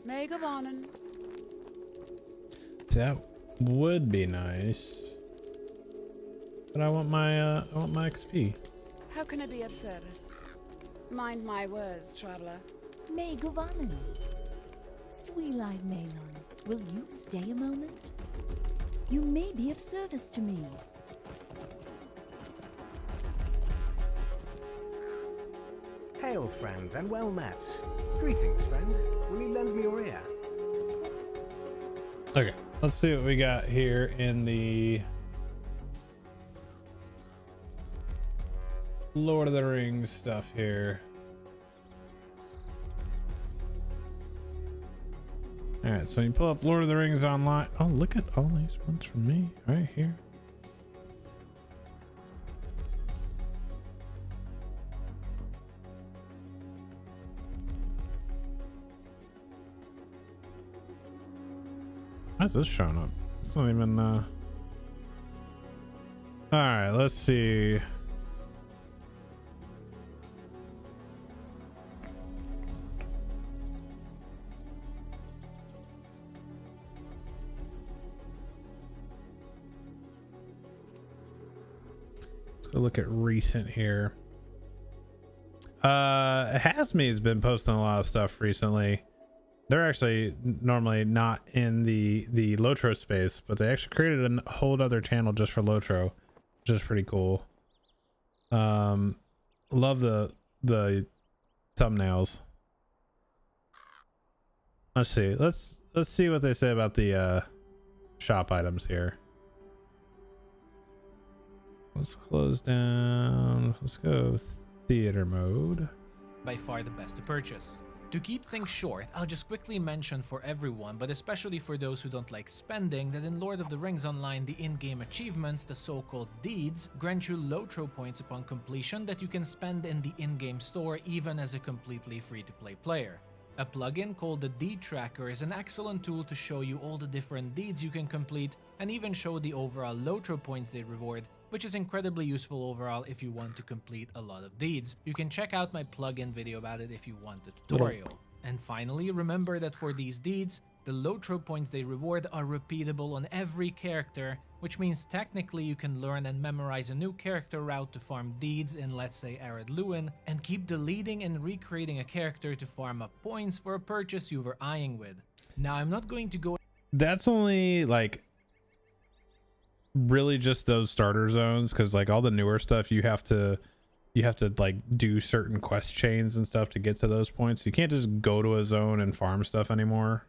Meg of Onan. That would be nice. But I want my XP. How can I be of service? Mind my words, traveler. May Govanen. Sweet-eyed Malon, will you stay a moment? You may be of service to me. Hail, friend, and well met. Greetings, friend. Will you lend me your ear? Okay, let's see what we got here in the Lord of the Rings stuff here. All right, so you pull up Lord of the Rings online. Oh, look at all these ones from me right here. Why is this showing up? It's not even all right, let's see. Let's go look at recent here. Hasme has been posting a lot of stuff recently. They're actually normally not in the lotro space, but they actually created a whole other channel just for lotro, which is pretty cool. Love the thumbnails. Let's see. Let's see what they say about the shop items here. Let's close down. Let's go theater mode. By far the best to purchase. To keep things short, I'll just quickly mention for everyone, but especially for those who don't like spending, that in Lord of the Rings Online, the in-game achievements, the so-called deeds, grant you lotro points upon completion that you can spend in the in-game store even as a completely free-to-play player. A plugin called the Deed Tracker is an excellent tool to show you all the different deeds you can complete and even show the overall lotro points they reward, which is incredibly useful overall if you want to complete a lot of deeds. You can check out my plugin video about it if you want a tutorial. And finally, remember that for these deeds, the lotro points they reward are repeatable on every character, which means technically you can learn and memorize a new character route to farm deeds in, let's say, Arid Luin, and keep deleting and recreating a character to farm up points for a purchase you were eyeing with. Now, I'm not going to go... That's only like really just those starter zones, because like all the newer stuff you have to like do certain quest chains and stuff to get to those points. You can't just go to a zone and farm stuff anymore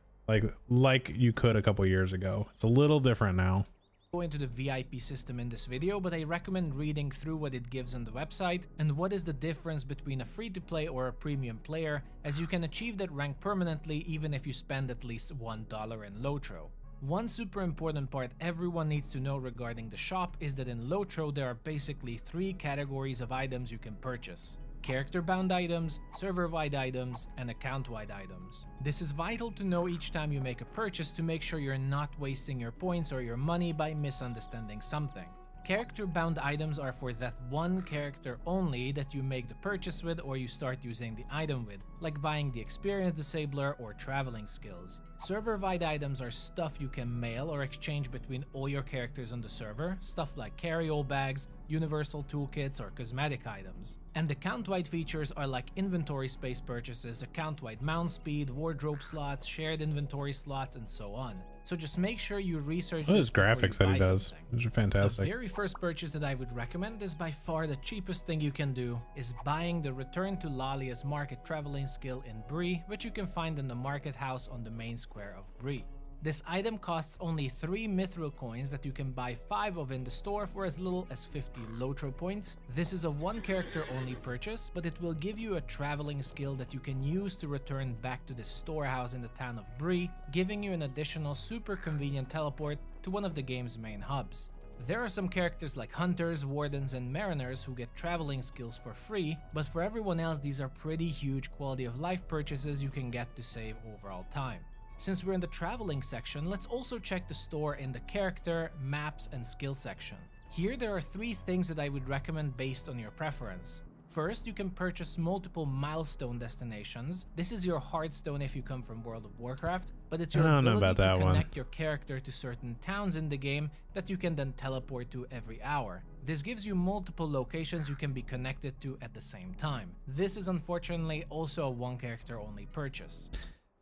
like you could a couple years ago. It's a little different now. Go into the VIP system in this video, but I recommend reading through what it gives on the website and what is the difference between a free-to-play or a premium player, as you can achieve that rank permanently even if you spend at least $1 in lotro. One super important part everyone needs to know regarding the shop is that in lotro there are basically 3 categories of items you can purchase: character-bound items, server-wide items, and account-wide items. This is vital to know each time you make a purchase to make sure you're not wasting your points or your money by misunderstanding something. Character-bound items are for that one character only that you make the purchase with or you start using the item with, like buying the experience disabler or traveling skills. Server-wide items are stuff you can mail or exchange between all your characters on the server, stuff like carry-all bags, universal toolkits, or cosmetic items. And account-wide features are like inventory space purchases, account-wide mount speed, wardrobe slots, shared inventory slots, and so on. So just make sure you research Those graphics that he does, something. those are fantastic. The very first purchase that I would recommend is by far the cheapest thing you can do, is buying the Return to Lalia's Market Traveling skill in Bree, which you can find in the market house on the main square of Bree. This item costs only 3 mithril coins that you can buy 5 of in the store for as little as 50 lotro points. This is a one character only purchase, but it will give you a traveling skill that you can use to return back to the storehouse in the town of Bree, giving you an additional super convenient teleport to one of the game's main hubs. There are some characters like hunters, wardens, and mariners who get traveling skills for free, but for everyone else these are pretty huge quality of life purchases you can get to save overall time. Since we're in the traveling section, let's also check the store in the character, maps, and skill section. Here there are 3 things that I would recommend based on your preference. First, you can purchase multiple milestone destinations. This is your Hearthstone if you come from World of Warcraft, but it's your ability to connect your character to certain towns in the game that you can then teleport to every hour. This gives you multiple locations you can be connected to at the same time. This is unfortunately also a one character only purchase.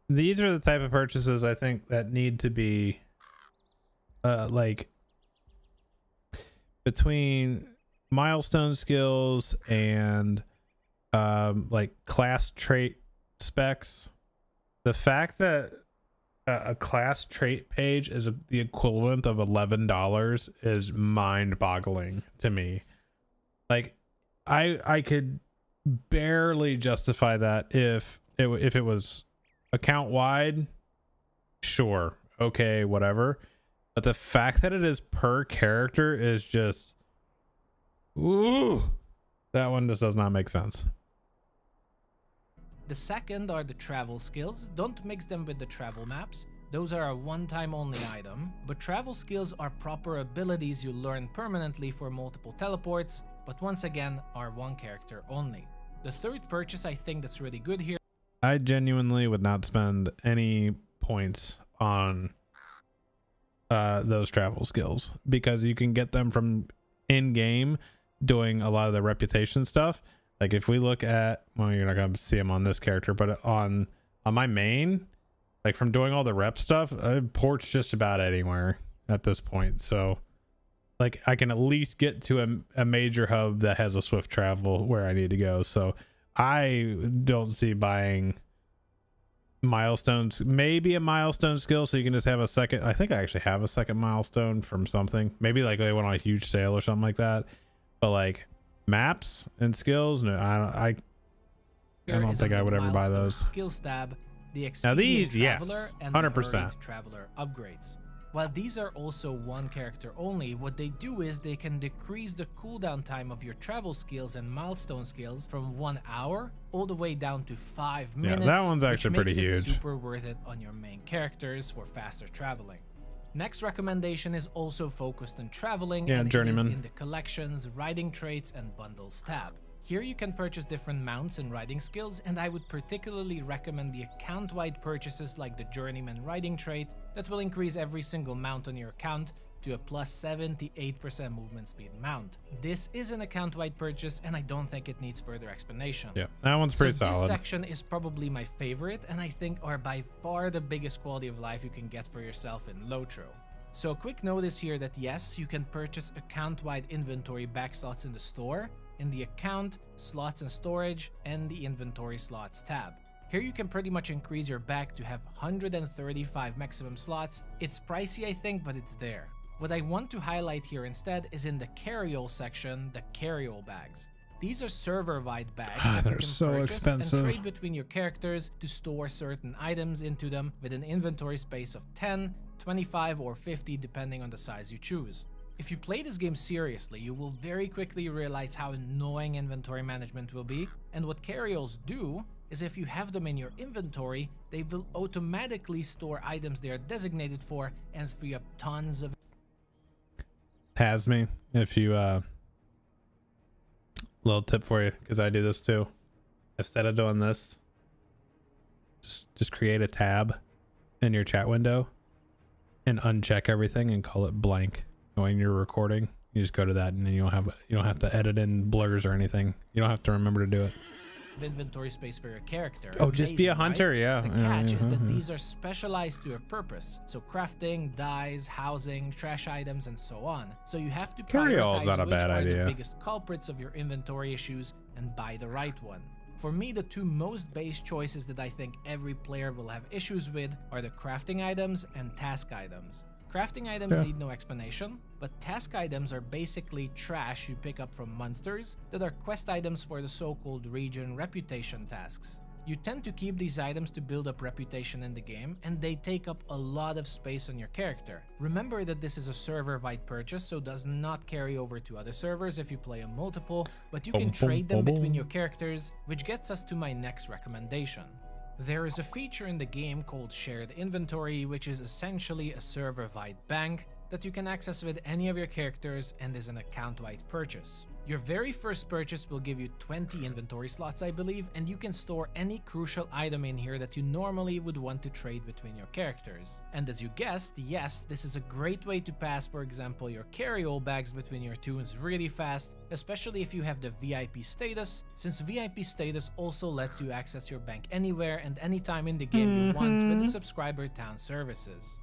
These are the type of purchases I think that need to be like between milestone skills and like class trait specs. The fact that a class trait page is the equivalent of $11 is mind-boggling to me. Like I could barely justify that if it was account wide, sure, okay, whatever, but the fact that it is per character is just, ooh, that one just does not make sense. The second are the travel skills. Don't mix them with the travel maps. Those are a one-time only item, but travel skills are proper abilities you learn permanently for multiple teleports, but once again are one character only. The third purchase I think that's really good here. I genuinely would not spend any points on those travel skills because you can get them from in-game doing a lot of the reputation stuff. Like if we look at, well, you're not gonna see them on this character, but on my main, like from doing all the rep stuff, I porch just about anywhere at this point. So like I can at least get to a major hub that has a swift travel where I need to go. So I don't see buying milestones, maybe a milestone skill so you can just have a second. I think I actually have a second milestone from something, maybe like they went on a huge sale or something like that, but like maps and skills, no, I don't think I would ever buy those. Skills tab, the Expedient now these, Traveler, yes, and 100%. the Hurried Traveler upgrades. While these are also one character only, what they do is they can decrease the cooldown time of your travel skills and milestone skills from 1 hour all the way down to 5 minutes. Yeah, that one's actually which makes pretty it huge. super worth it on your main characters for faster traveling. Next recommendation is also focused on traveling, and Journeyman. it is in the collections, riding traits, and bundles tab. Here you can purchase different mounts and riding skills, and I would particularly recommend the account-wide purchases like the Journeyman riding trait that will increase every single mount on your account to a plus 78% movement speed mount. This is an account-wide purchase, and I don't think it needs further explanation. Yeah, that one's pretty so solid. This section is probably my favorite, and I think are by far the biggest quality of life you can get for yourself in lotro. So a quick notice here that yes, you can purchase account-wide inventory backslots in the store, in the account, slots and storage, and the inventory slots tab. Here you can pretty much increase your bag to have 135 maximum slots. It's pricey I think, but it's there. What I want to highlight here instead is in the carry-all section, the carry-all bags. These are server-wide bags that you they're can so purchase expensive. and trade between your characters to store certain items into them with an inventory space of 10, 25 or 50 depending on the size you choose. If you play this game seriously, you will very quickly realize how annoying inventory management will be, and what carry-alls do is if you have them in your inventory, they will automatically store items they are designated for and free up tons of Has me if you little tip for you, because I do this too. Instead of doing this, just create a tab in your chat window and uncheck everything and call it blank. When you're recording, you just go to that, and then you don't have to edit in blurs or anything. You don't have to remember to do it. inventory space for your character. Oh, just be a hunter, right? yeah. The catch is that these are specialized to a purpose. So crafting, dyes, housing, trash items, and so on. So you have to Carry-all's prioritize not a which bad are idea. the biggest culprits of your inventory issues and buy the right one. For me, the two most base choices that I think every player will have issues with are the crafting items and task items. Crafting items need no explanation, but task items are basically trash you pick up from monsters that are quest items for the so-called region reputation tasks. You tend to keep these items to build up reputation in the game, and they take up a lot of space on your character. Remember that this is a server-wide purchase, so does not carry over to other servers if you play on multiple, but you can trade them between your characters, which gets us to my next recommendation. There is a feature in the game called Shared Inventory, which is essentially a server-wide bank that you can access with any of your characters and is an account-wide purchase. Your very first purchase will give you 20 inventory slots, I believe, and you can store any crucial item in here that you normally would want to trade between your characters. And as you guessed, yes, this is a great way to pass, for example, your carry-all bags between your tunes really fast, especially if you have the VIP status, since VIP status also lets you access your bank anywhere and anytime in the game you want with the subscriber town services.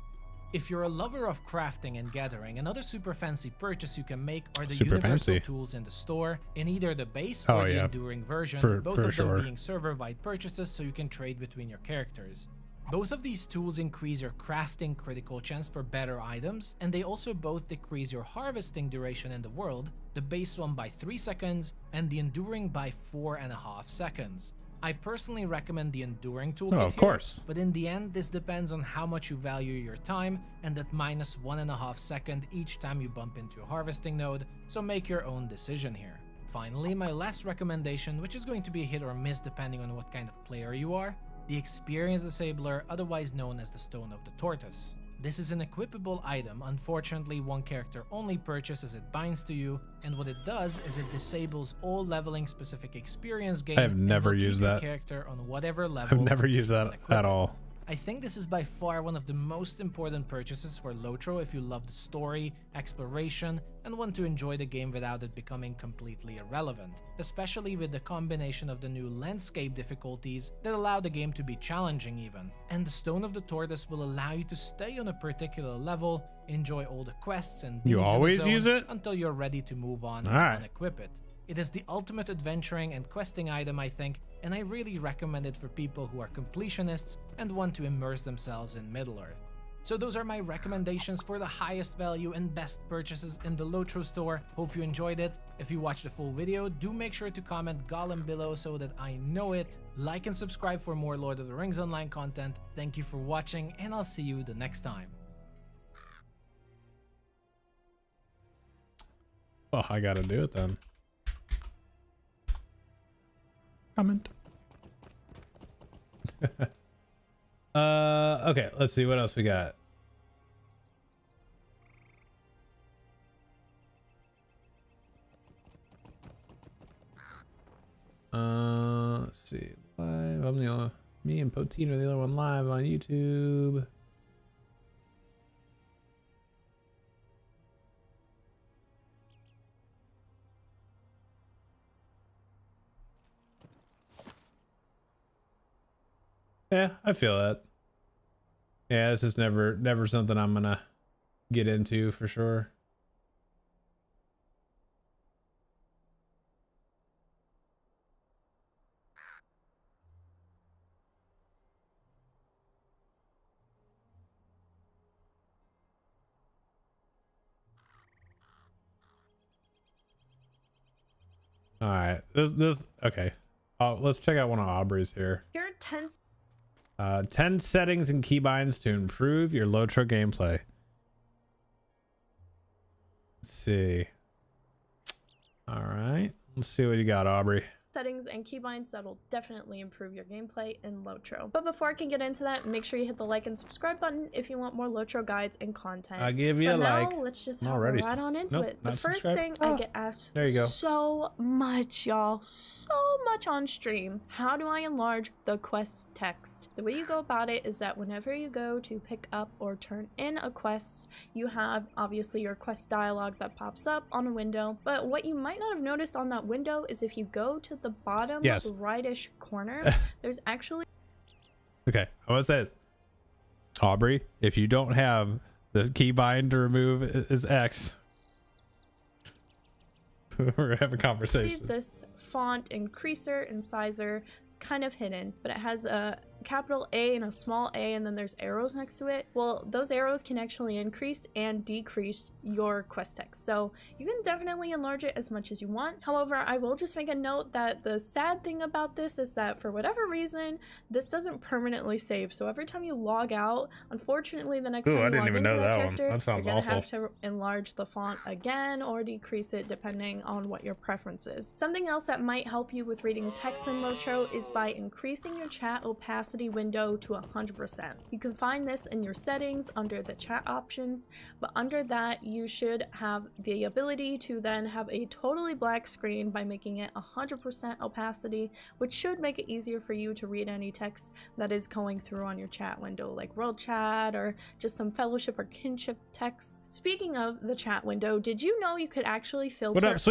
If you're a lover of crafting and gathering, another super fancy purchase you can make are the universal tools in the store, in either the base or the enduring version, both of them being server-wide purchases so you can trade between your characters. Both of these tools increase your crafting critical chance for better items, and they also both decrease your harvesting duration in the world, the base one by 3 seconds and the enduring by 4.5 seconds. I personally recommend the enduring toolkit here, but in the end this depends on how much you value your time, and that minus 1.5 seconds each time you bump into a harvesting node, so make your own decision here. Finally, my last recommendation, which is going to be a hit or miss depending on what kind of player you are, the Experience Disabler, otherwise known as the Stone of the Tortoise. This is an equipable item. Unfortunately, one character only purchase as it binds to you, and what it does is it disables all leveling specific experience gain. I have never used that character on whatever level. I've never used that at all. I think this is by far one of the most important purchases for Lotro if you love the story, exploration, and want to enjoy the game without it becoming completely irrelevant, especially with the combination of the new landscape difficulties that allow the game to be challenging even. And the Stone of the Tortoise will allow you to stay on a particular level, enjoy all the quests and deeds you always use it until you're ready to move on and unequip it. It is the ultimate adventuring and questing item, I think, and I really recommend it for people who are completionists and want to immerse themselves in Middle-earth. So those are my recommendations for the highest value and best purchases in the Lotro store. Hope you enjoyed it. If you watched the full video, do make sure to comment Gollum below so that I know it. Like and subscribe for more Lord of the Rings Online content. Thank you for watching, and I'll see you the next time. Well, I gotta do it then. Comment. Okay, let's see what else we got. Let's see. Live. I'm the only, me and Poteen are the only one live on YouTube. Yeah, I feel that. Yeah, this is never something I'm gonna get into for sure. All right, this okay. Let's check out one of Aubrey's here. Here are 10 settings and keybinds to improve your Lotro gameplay. Let's see. All right, let's see what you got, Aubrey. settings and keybinds that'll definitely improve your gameplay in Lotro. But before I can get into that, make sure you hit the like and subscribe button if you want more Lotro guides and content. I'll give you a like. Now, let's just hop right on into it. The first thing I get asked so much, y'all, so much on stream. How do I enlarge the quest text? The way you go about it is that whenever you go to pick up or turn in a quest, you have obviously your quest dialogue that pops up on a window. But what you might not have noticed on that window is if you go to the bottom rightish corner, there's actually okay, I want to say this, Aubrey, if you don't have the keybind to remove is X, we're gonna have a conversation. this font increaser and sizer. It's kind of hidden, but it has a capital A and a small a, and then there's arrows next to it. Well, those arrows can actually increase and decrease your quest text. So you can definitely enlarge it as much as you want. However, I will just make a note that the sad thing about this is that for whatever reason, this doesn't permanently save. So every time you log out, unfortunately, the next time you log into that character, you're gonna have to enlarge the font again or decrease it depending on what your preference is. Something else that might help you with reading text in Lotro is by increasing your chat opacity window to 100%. You can find this in your settings under the chat options, but under that you should have the ability to then have a totally black screen by making it 100% opacity, which should make it easier for you to read any text that is going through on your chat window, like world chat or just some fellowship or kinship text. Speaking of the chat window, did you know you could actually filter out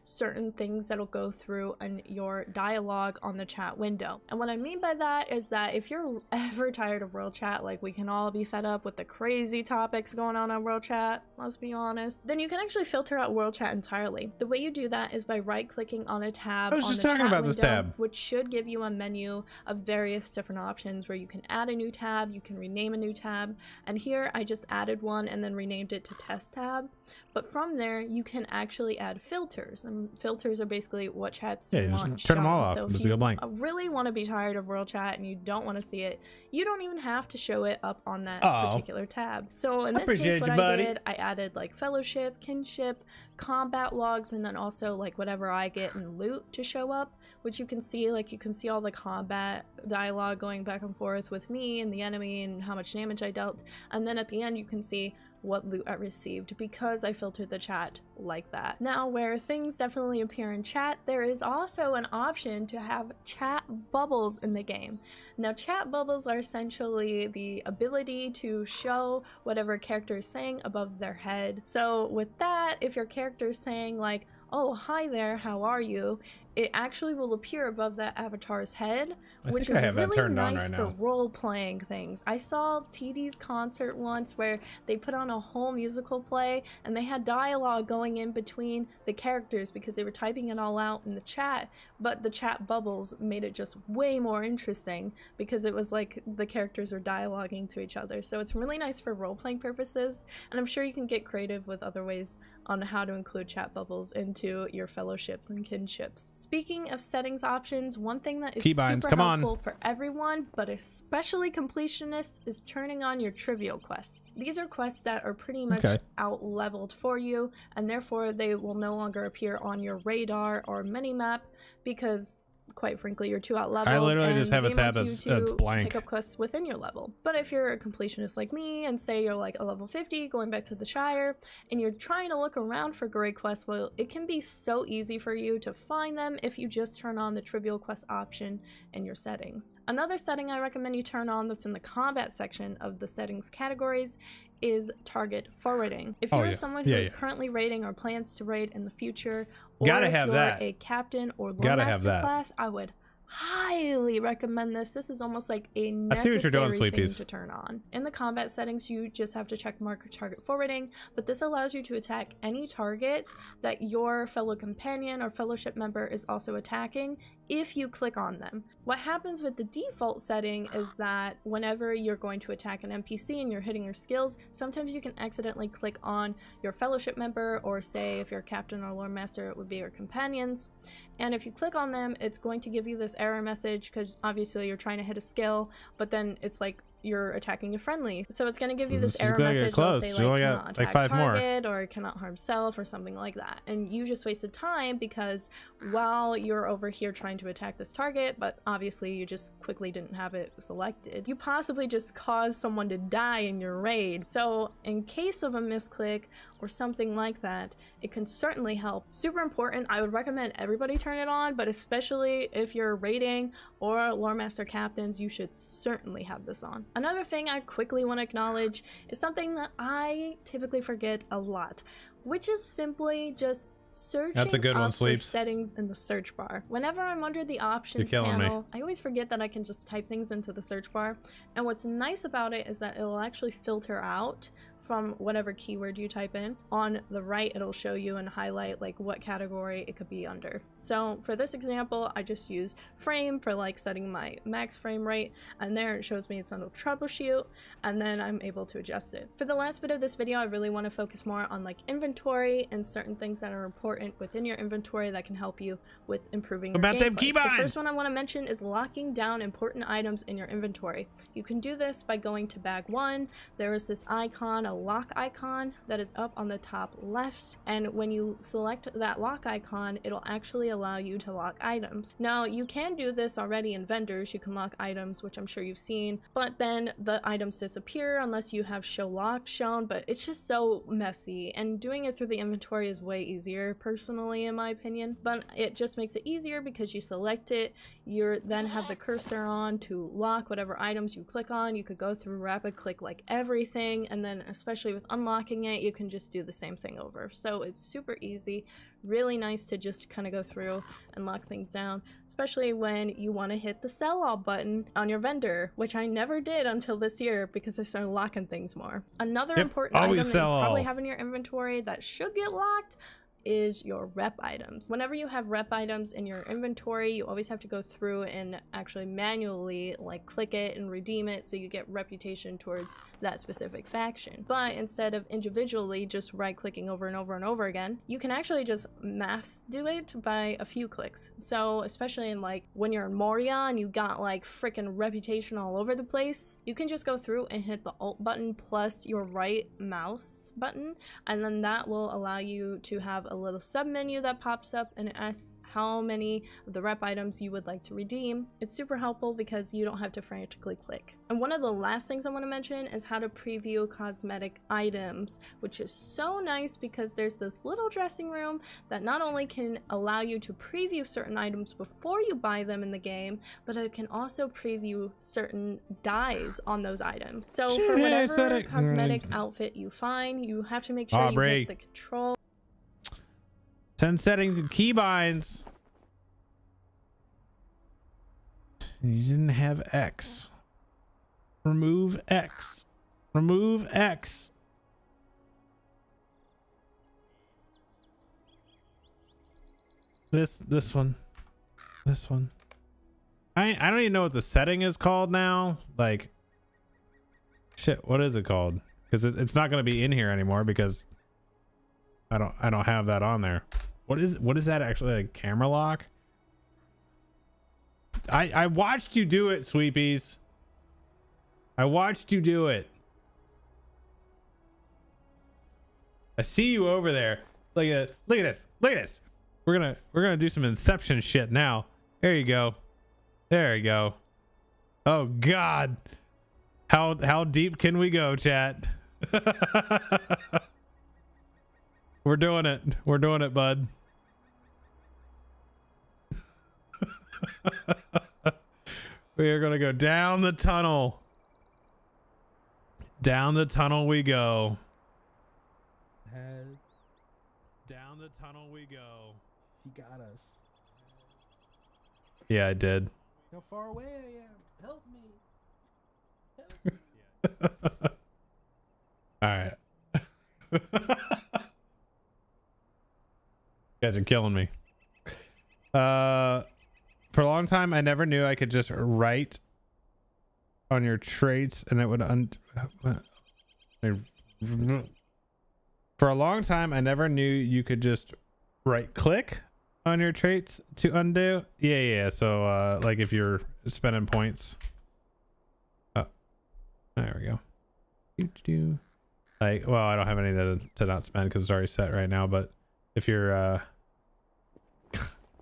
certain things that'll go through in your dialogue on the chat window? And what I mean by that is that if you're ever tired of world chat, like we can all be fed up with the crazy topics going on world chat, let's be honest, then you can actually filter out world chat entirely. The way you do that is by right-clicking on a tab on the chat window, which should give you a menu of various different options where you can add a new tab, you can rename a new tab, and here I just added one and then renamed it to test tab. But from there, you can actually add filters, and filters are basically what chats you want just turn them all off. So if you really want to be tired of world chat and you don't want to see it, you don't even have to show it up on that particular tab. So in this case, what I did, I added like fellowship, kinship, combat logs, and then also like whatever I get in loot to show up, which you can see, like you can see all the combat dialogue going back and forth with me and the enemy and how much damage I dealt. And then at the end, you can see what loot I received because I filtered the chat like that. Now, where things definitely appear in chat, there is also an option to have chat bubbles in the game. Now, chat bubbles are essentially the ability to show whatever character is saying above their head. So with that, if your character is saying like, "Oh, hi there, how are you?" it actually will appear above that avatar's head, which is really nice for role-playing things. I saw TD's concert once where they put on a whole musical play and they had dialogue going in between the characters because they were typing it all out in the chat, but the chat bubbles made it just way more interesting because it was like the characters are dialoguing to each other. So it's really nice for role-playing purposes, and I'm sure you can get creative with other ways on how to include chat bubbles into your fellowships and kinships. Speaking of settings options, one thing that is super helpful for everyone, but especially completionists, is turning on your trivial quests. These are quests that are pretty much out-leveled for you, and therefore they will no longer appear on your radar or minimap because, quite frankly, you're too out-leveled. I literally just have a tab that's blank. Pick up quests within your level. But if you're a completionist like me and say you're like a level 50 going back to the Shire and you're trying to look around for great quests, well, it can be so easy for you to find them if you just turn on the trivial quest option in your settings. Another setting I recommend you turn on that's in the combat section of the settings categories is target forwarding. If you're someone who is currently raiding or plans to raid in the future, or if you're a captain or lore master class, I would highly recommend this. This is almost like a necessary thing to turn on. In the combat settings, you just have to check mark target forwarding, but this allows you to attack any target that your fellow companion or fellowship member is also attacking if you click on them. What happens with the default setting is that whenever you're going to attack an NPC and you're hitting your skills, sometimes you can accidentally click on your fellowship member, or say if you're a captain or lore master, it would be your companions. And if you click on them, it's going to give you this error message because obviously you're trying to hit a skill, but then it's like you're attacking a friendly. So it's going to give you this error message. It'll say like cannot attack target or cannot harm self or something like that. And you just wasted time because while you're over here trying to attack this target, but obviously you just quickly didn't have it selected, you possibly just caused someone to die in your raid. So in case of a misclick or something like that, it can certainly help. Super important. I would recommend everybody turn it on, but especially if you're raiding or lore master captains, you should certainly have this on. Another thing I quickly want to acknowledge is something that I typically forget a lot, which is simply just searching for settings in the search bar. Whenever I'm under the options panel, I always forget that I can just type things into the search bar. And what's nice about it is that it will actually filter out from whatever keyword you type in. On the right, it'll show you and highlight like what category it could be under. So for this example, I just use frame for like setting my max frame rate, and there it shows me it's under troubleshoot, and then I'm able to adjust it. For the last bit of this video, I really want to focus more on like inventory and certain things that are important within your inventory that can help you with improving your gameplay. The first one I want to mention is locking down important items in your inventory. You can do this by going to bag 1. There is this icon, a lock icon, that is up on the top left, and when you select that lock icon, it'll actually allow you to lock items. Now you can do this already in vendors. You can lock items, which I'm sure you've seen, but then the items disappear unless you have show lock shown, but it's just so messy, and doing it through the inventory is way easier personally in my opinion. But it just makes it easier because you select it, you then have the cursor on to lock whatever items you click on. You could go through rapid click like everything, and then especially with unlocking it, you can just do the same thing over. So it's super easy, really nice to just kind of go through and lock things down, especially when you want to hit the sell all button on your vendor, which I never did until this year because I started locking things more. Another important item that you probably have in your inventory that should get locked is your rep items. Whenever you have rep items in your inventory, you always have to go through and actually manually like click it and redeem it so you get reputation towards that specific faction. But instead of individually just right clicking over and over and over again, you can actually just mass do it by a few clicks. So especially in like when you're in Moria and you got like freaking reputation all over the place, you can just go through and hit the alt button plus your right mouse button, and then that will allow you to have a little sub menu that pops up and it asks how many of the rep items you would like to redeem. It's super helpful because you don't have to frantically click. And one of the last things I want to mention is how to preview cosmetic items, which is so nice because there's this little dressing room that not only can allow you to preview certain items before you buy them in the game, but it can also preview certain dyes on those items. So for whatever cosmetic outfit you find, you have to make sure you hit the control 10 settings and keybinds. You didn't have X. Remove X. Remove X. This one. This one. I don't even know what the setting is called now. Like, shit, what is it called? Because it's not going to be in here anymore because I don't have that on there. What is that actually? Like camera lock? I watched you do it, Sweepies. I watched you do it. I see you over there. Look at this. Look at this. We're gonna do some Inception shit now. There you go. There you go. Oh God. How deep can we go, chat? We're doing it. We're doing it, bud. We are going to go down the tunnel. Down the tunnel we go. Down the tunnel we go. He got us. Yeah, I did. How far away I am. Help me. Help me. All right. You guys are killing me. For a long time, I never knew I could just write on your traits and it would For a long time, I never knew you could just right click on your traits to undo. Yeah. So, like if you're spending points. Oh, there we go. Like, well, I don't have any to not spend because it's already set right now. But if you're,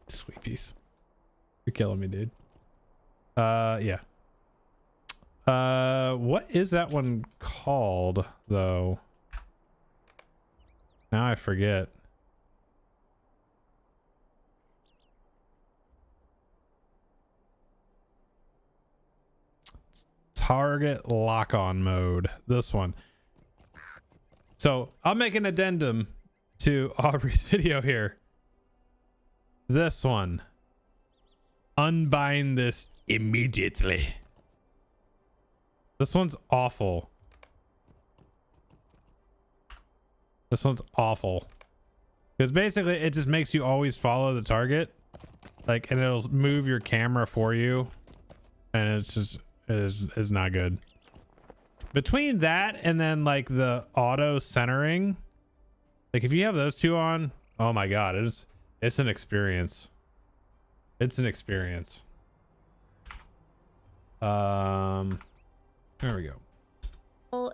sweet piece, you're killing me, dude. Yeah. What is that one called though? Now I forget. Target lock-on mode. This one. So I'll make an addendum to Aubrey's video here. This one. Unbind this immediately. This one's awful. This one's awful. Because basically it just makes you always follow the target. Like, and it'll move your camera for you. And it's just, is not good. Between that and then like the auto centering, like if you have those two on, oh my god, it's an experience. It's an experience. There we go.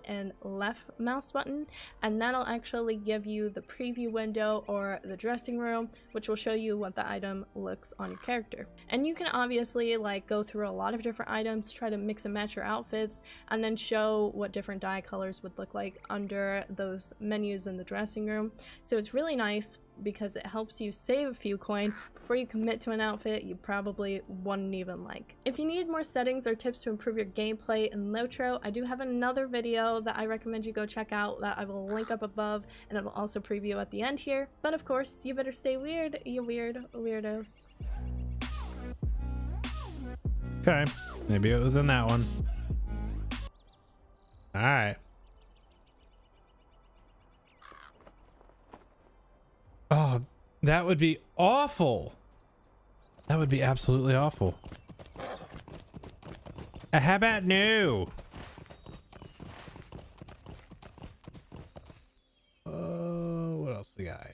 And left mouse button, and that'll actually give you the preview window or the dressing room, which will show you what the item looks on your character. And you can obviously like go through a lot of different items, try to mix and match your outfits, and then show what different dye colors would look like under those menus in the dressing room. So it's really nice because it helps you save a few coin before you commit to an outfit you probably wouldn't even like. If you need more settings or tips to improve your gameplay in Lotro, I do have another video that I recommend you go check out that I will link up above, and I will also preview at the end here. But of course, you better stay weird, you weird weirdos. Okay, maybe it was in that one. All right. Oh, that would be awful. That would be absolutely awful. How about no? What else we got?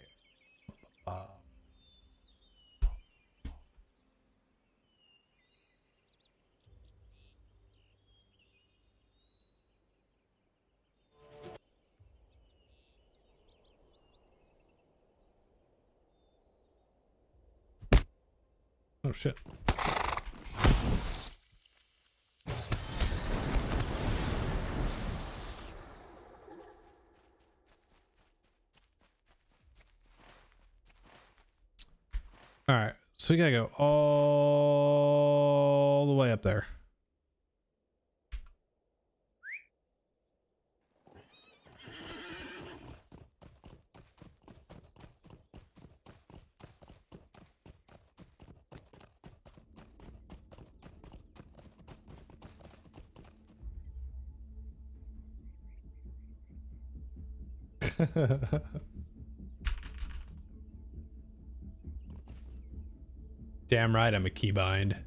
Oh shit. All right, so we gotta go all the way up there. Damn right, I'm a keybind.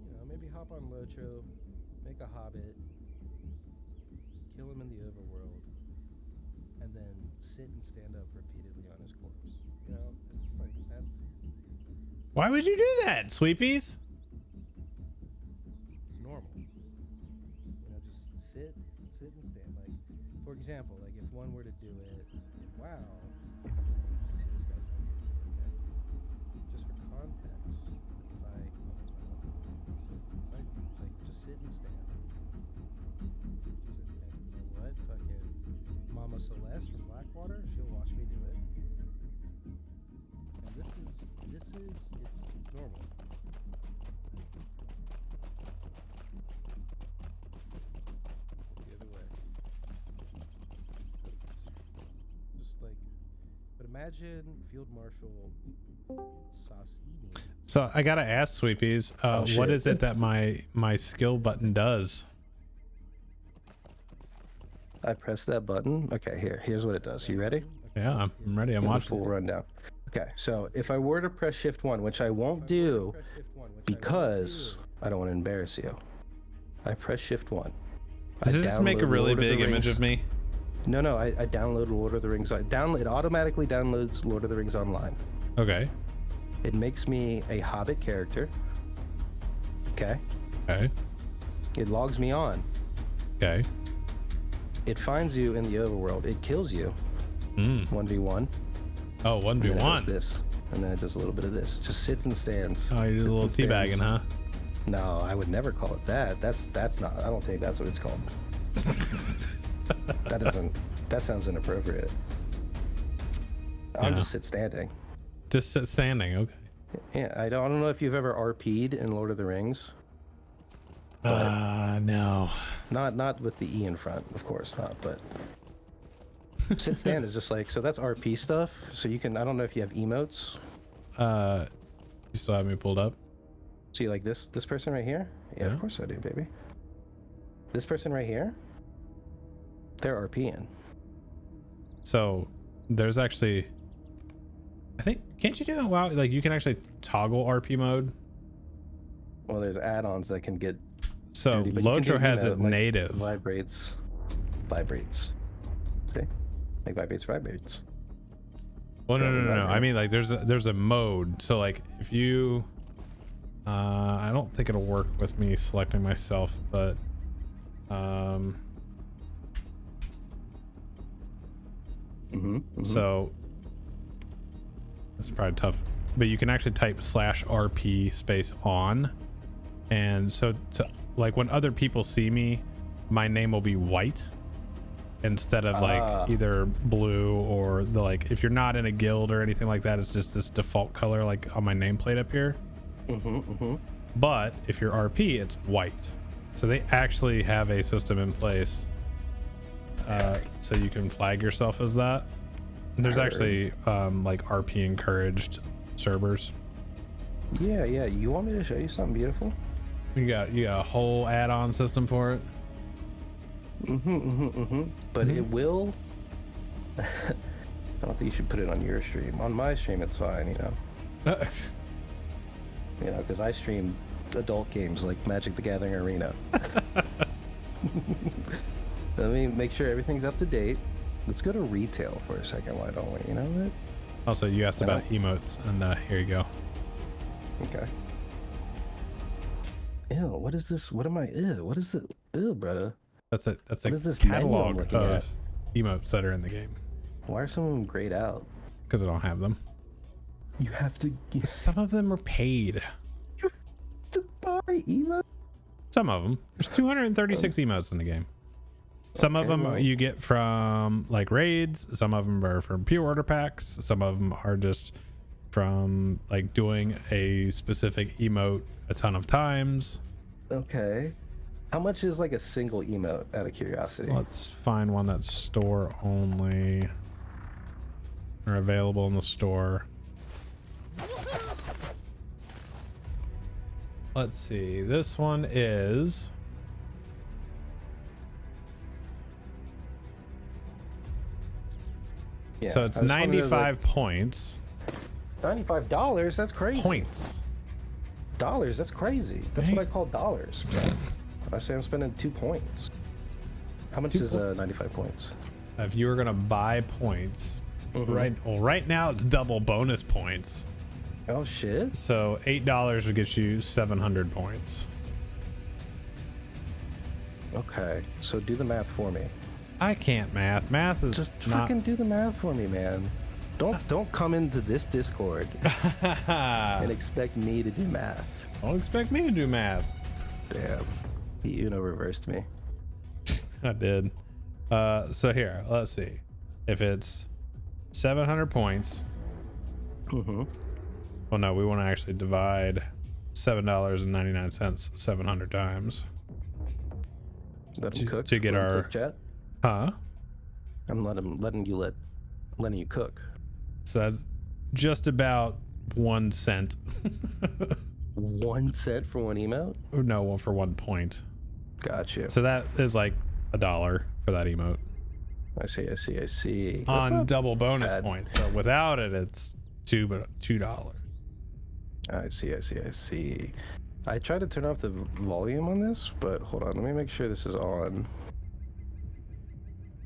You know, maybe hop on Lotro, make a hobbit, kill him in the overworld, and then sit and stand up repeatedly on his corpse. You know, it's just like that's. Why would you do that, Sweepies? It's normal. You know, just sit and stand. Like, for example, like if one were to do it, wow. See this guy's right here. Okay. Just for context, if I like just sit and stand. And you know what? Fucking Mama Celeste from Blackwater, she'll watch me do it. And it's normal. The other way. Just like, but imagine Field Marshal Sasini. So I gotta ask, Sweepies, what is it that my skill button does? I press that button. Okay, here's what it does. You ready? Yeah, I'm ready. I'm watching. Full rundown. Okay, so if I were to press Shift 1, which I won't do because I don't want to embarrass you, I press Shift 1. Does this make a really big image of me? No, I download Lord of the Rings. It automatically downloads Lord of the Rings Online. Okay. It makes me a Hobbit character. Okay. Okay. It logs me on. Okay. It finds you in the overworld. It kills you. 1v1. Oh, 1v1. This, and then it does a little bit of this. Just sits and stands. Oh, you did a little teabagging, huh? No, I would never call it that. That's not. I don't think that's what it's called. That sounds inappropriate. I'm just sit standing. Just sit standing. Okay. Yeah, I don't know if you've ever RP'd in Lord of the Rings. No. Not with the E in front, of course not, but sit stand is just like, so that's RP stuff. So you can, I don't know if you have emotes. You still have me pulled up? See, like this person right here? Yeah, of course I do, baby. This person right here, they're RPing. So there's actually, I think, can't you do it? Wow, like you can actually toggle RP mode. Well, there's add-ons that can get. So dirty, but you can Lotro do, has it like, native. Vibrates. See, like vibrates. Well, no. I mean, like there's a mode. So like if you, I don't think it'll work with me selecting myself, but so it's probably tough. But you can actually type /RP space on, and so like when other people see me, my name will be white instead of like either blue or the, like if you're not in a guild or anything like that, it's just this default color like on my nameplate up here. But if you're RP, it's white. So they actually have a system in place so you can flag yourself as that. And there's actually like RP encouraged servers. Yeah. You want me to show you something beautiful? You got a whole add-on system for it. But it will. I don't think you should put it on your stream. On my stream, it's fine. You know, because I stream adult games like Magic the Gathering Arena. Let me make sure everything's up to date. Let's go to retail for a second. Why don't we? You know what? Also, you asked about emotes, and here you go. Okay. Ew, what is this? What am I? Ew, what is it? Ew, brother. That's a this catalog menu I'm looking of emotes that are in the game. Why are some of them grayed out? Because I don't have them. You have to. Some of them are paid. To buy emotes? Some of them. There's 236 emotes in the game. Some of them you get from like raids. Some of them are from pure order packs. Some of them are just from like doing a specific emote a ton of times. Okay. How much is like a single emote, out of curiosity? Let's find one that's store only or available in the store. Let's see. This one is so it's 95 points. $95? That's crazy. Points. Dollars? That's crazy. That's what I call dollars, bro. I say I'm spending 2 points. How much is 95 points? If you were gonna buy points, right now it's double bonus points. Oh shit! So $8 would get you 700 points. Okay, so do the math for me. I can't math. Math is just not... fucking do the math for me, man. Don't come into this Discord and expect me to do math. Don't expect me to do math. Damn. He reversed me. I did. So here, let's see. If it's 700 points. Well, no, we want to actually divide $7.99 700 times. Let him cook to get our cook, chat. Huh? I'm letting you cook. So that's just about 1 cent. 1 cent for one emote? No, one for 1 point. Gotcha. So that is like $1 for that emote. I see. On double bonus points. So without it, it's $2. I see. I tried to turn off the volume on this, but hold on. Let me make sure this is on.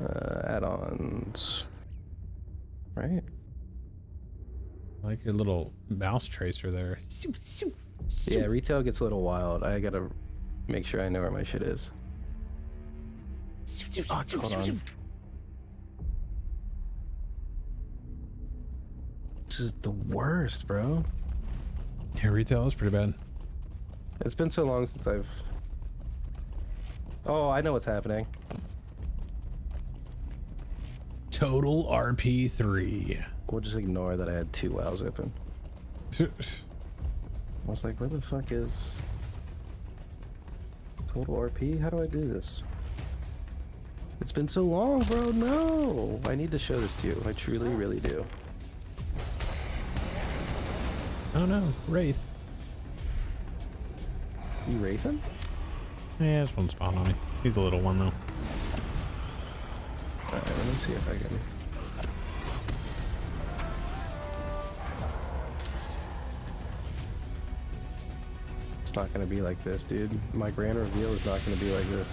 Add-ons. Right? I like your little mouse tracer there. Yeah, retail gets a little wild. I gotta make sure I know where my shit is. Hold on. This is the worst, bro. Yeah, retail is pretty bad. It's been so long since I've... Oh, I know what's happening. Total RP3. We'll just ignore that I had 2 WoWs open. I was like, where the fuck is... Total RP? How do I do this? It's been so long, bro. No! I need to show this to you. I truly, really do. Oh no, Wraith. You Wraithing? Yeah, this one spawned on me. He's a little one though. Alright, let me see if I can. It's not gonna be like this, dude. My grand reveal is not gonna be like this.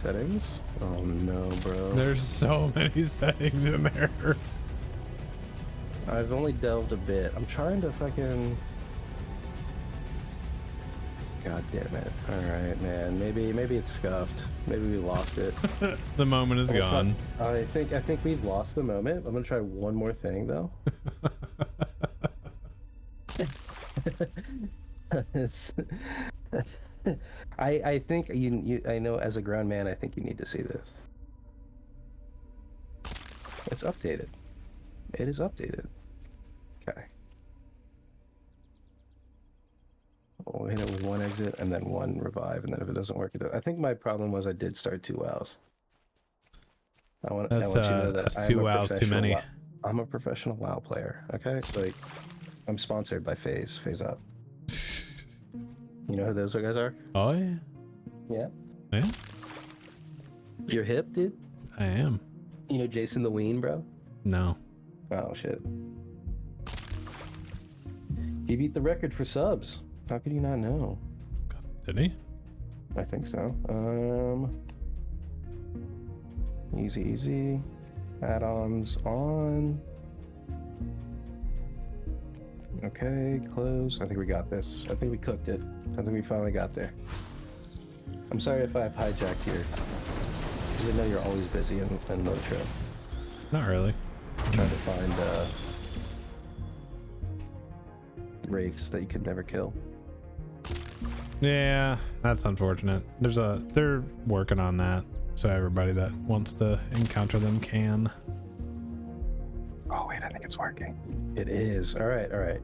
Settings? Oh no, bro. There's so many settings in there. I've only delved a bit. I'm trying to fucking... God damn it. Alright, man. Maybe it's scuffed. Maybe we lost it. The moment is gone. I think we've lost the moment. I'm gonna try one more thing though. I think I know as a grown man I think you need to see this. It's updated. It is updated. Okay. We'll hit it with one exit and then one revive, and then if it doesn't work, I think my problem was I did start 2 wows. I want you to know that that's 2 wows too many. I'm a professional WoW player. Okay, so like, I'm sponsored by Phase Up. You know who those guys are? Oh yeah. Yeah. Yeah. You're hip, dude. I am. You know Jason the Ween, bro? No. Oh shit. He beat the record for subs. How could you not know? Did he? I think so. Easy. Add-ons on. Okay, close. I think we got this. I think we cooked it. I think we finally got there. I'm sorry if I've hijacked here. Because I know you're always busy in lotro. Not really. Trying to find wraiths that you could never kill. Yeah, that's unfortunate. They're working on that, so everybody that wants to encounter them can. Oh wait, I think it's working. It is. All right.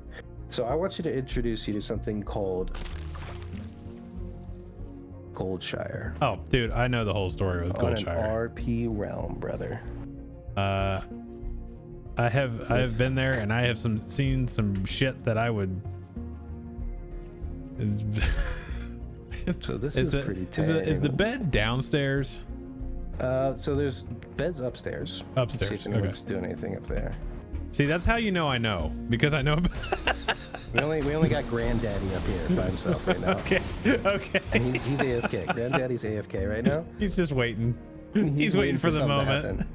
So I want you to introduce you to something called Goldshire. Oh, dude, I know the whole story with Goldshire. On an RP realm, brother. I've been there, and I have seen some shit that I would. So this is pretty tame. Is the bed downstairs? So there's beds upstairs. Upstairs. See if anyone's doing anything up there. See, that's how you know I know, because I know. we only got Granddaddy up here by himself right now. Okay. And he's AFK. Granddaddy's AFK right now. He's just waiting. He's waiting for the moment.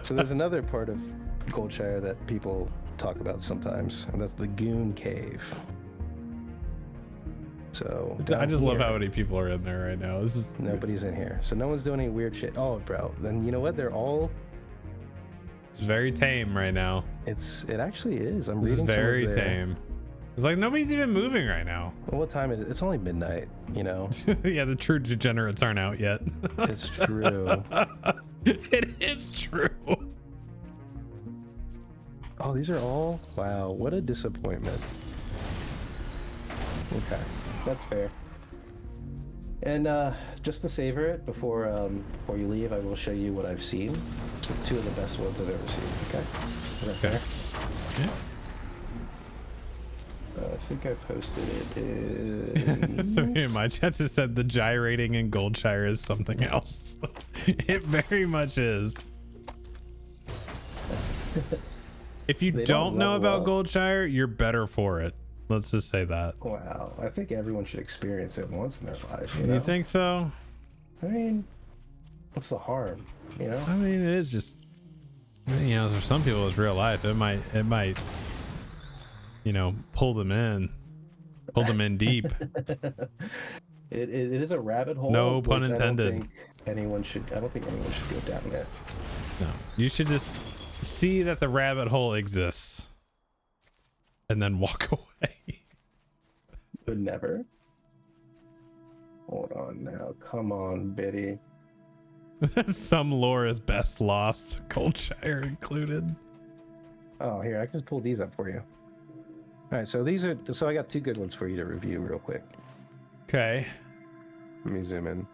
So there's another part of Goldshire that people talk about sometimes, and that's the Goon Cave. So I just love how many people are in there right now. Nobody's in here, so no one's doing any weird shit. Oh, bro, then you know what? It's very tame right now. It actually is. I'm It's reading. Very tame. It's like nobody's even moving right now. Well, what time is it? It's only midnight. You know. Yeah, the true degenerates aren't out yet. It's true. It is true. Oh, these are all. Wow, what a disappointment. Okay. That's fair. And just to savor it before you leave, I will show you what I've seen. 2 of the best ones I've ever seen. Okay. Is that fair? Yeah. I think I posted it in... So in my chat it said the gyrating in Goldshire is something else. It very much is. If you don't know about Goldshire, you're better for it. Let's just say that. Wow, I think everyone should experience it once in their life. You know? You think so? I mean, what's the harm? You know? I mean, it is just, you know, for some people it's real life. It might, you know, pull them in deep. It is a rabbit hole. No pun intended. I don't think anyone should go down there. No, you should just see that the rabbit hole exists and then walk away. But never. Hold on now. Come on, Biddy. Some lore is best lost, Goldshire included. Oh, here, I can just pull these up for you. All right, so I got 2 good ones for you to review real quick. Okay. Let me zoom in.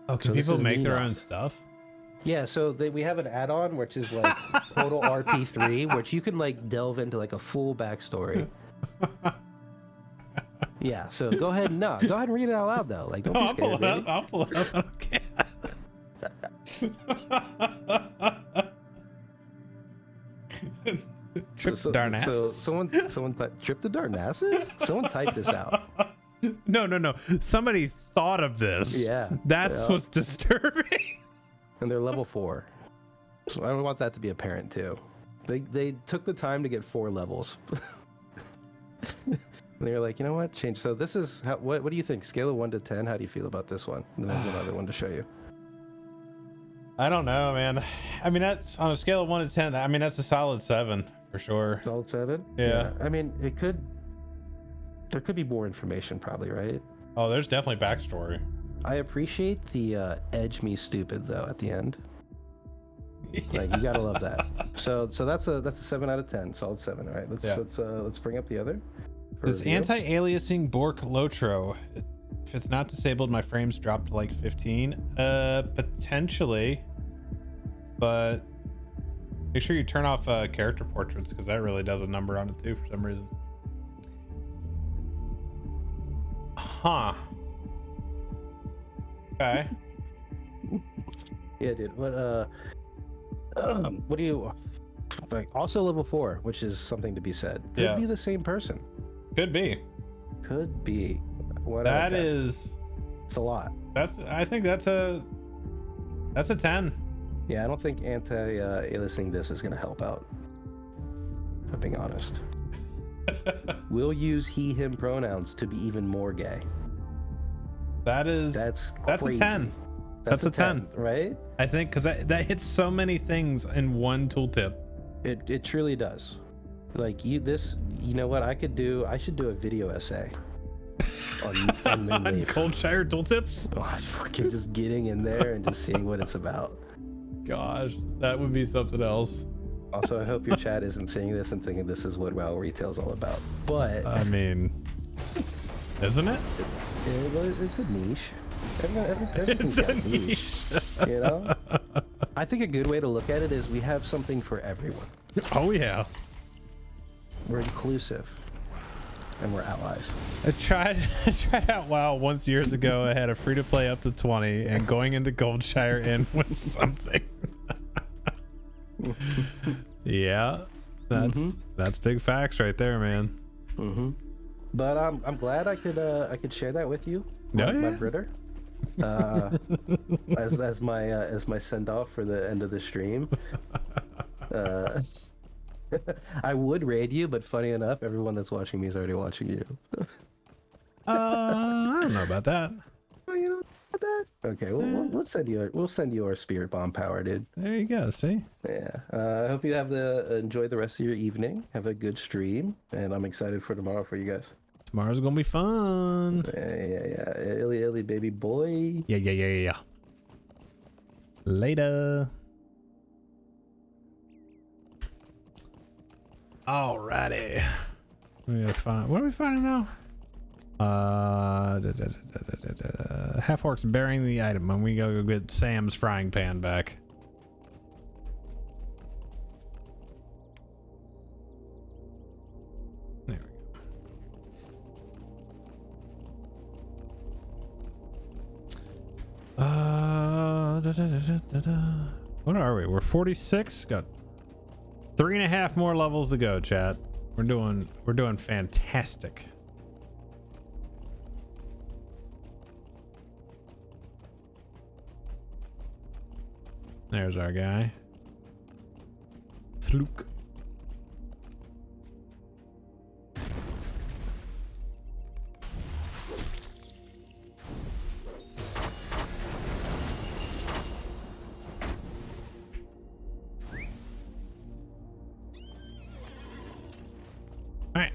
Oh, can people make their own stuff? Yeah, so we have an add-on which is like Total RP3, which you can like delve into like a full backstory. Yeah, so go ahead and read it out loud though. Like, don't be scared, baby. I'll pull it up. Okay. Trip Darnassus. So someone Trip the Darnassus? Someone typed this out. No. Somebody thought of this. Yeah. That's what's disturbing. And they're level 4. So I want that to be apparent too. They took the time to get 4 levels. They were like, you know what? Change. So this is what do you think? Scale of 1 to 10. How do you feel about this one? And then I have another one to show you. I don't know, man. I mean, that's on a scale of 1 to 10. I mean, that's a solid 7 for sure. Solid 7. Yeah. I mean, there could be more information, probably, right? Oh, there's definitely backstory. I appreciate the edge me stupid though at the end. Like, you gotta love that. So that's a 7 out of 10. Solid 7. All right. Let's bring up the other. This anti-aliasing Bork Lotro. If it's not disabled, my frames drop to like 15. Potentially, but make sure you turn off character portraits, because that really does a number on it too for some reason. Huh. Okay. Yeah, dude. What do you like? Also level 4, which is something to be said. Could be the same person. Could be. That is. It's a lot. I think that's a 10. Yeah, I don't think anti-aliasing this is gonna help out, if I'm being honest. We'll use he/him pronouns to be even more gay. That's crazy. A 10. That's a 10, right? I think, because that hits so many things in one tooltip. It truly does. Like, you know what I should do a video essay on Coldshire tooltips. Fucking just getting in there and just seeing what it's about. Gosh, that would be something else. Also, I hope your chat isn't seeing this and thinking this is what WoW Retail's all about. But I mean, isn't it? It's a niche. Everything's got a niche. You know? I think a good way to look at it is we have something for everyone. Oh yeah. We're inclusive. And we're allies. I tried out WoW once years ago. I had a free to play up to 20, and going into Goldshire Inn was something. Yeah, that's big facts right there, man. But I'm glad I could share that with you, my brother. As my send off for the end of the stream. I would raid you, but funny enough, everyone that's watching me is already watching you. I don't know about that. You know about that? Okay, we'll send you our spirit bomb power, dude. There you go. See? Yeah. I hope you enjoy the rest of your evening. Have a good stream, and I'm excited for tomorrow for you guys. Tomorrow's gonna be fun. Yeah. Illy, baby boy. Yeah. Later. Alrighty. We gotta find. What are we finding now? Half orcs bearing the item, and we go get Sam's frying pan back. There we go. What are we? We're 46. Got 3.5 more levels to go, chat. We're doing fantastic. There's our guy. Thlook. Alright.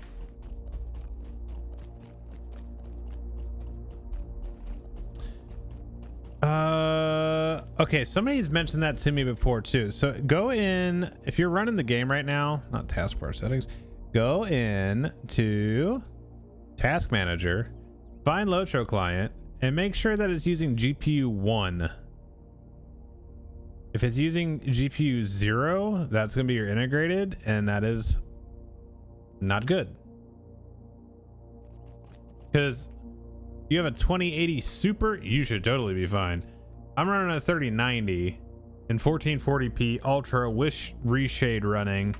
Okay, somebody's mentioned that to me before too. So go in, if you're running the game right now, not taskbar settings, go in to task manager, find Lotro client, and make sure that it's using GPU 1. If it's using GPU 0, that's going to be your integrated, and that is not good. Because you have a 2080 Super, you should totally be fine. I'm running a 3090 in 1440p Ultra with reshade running,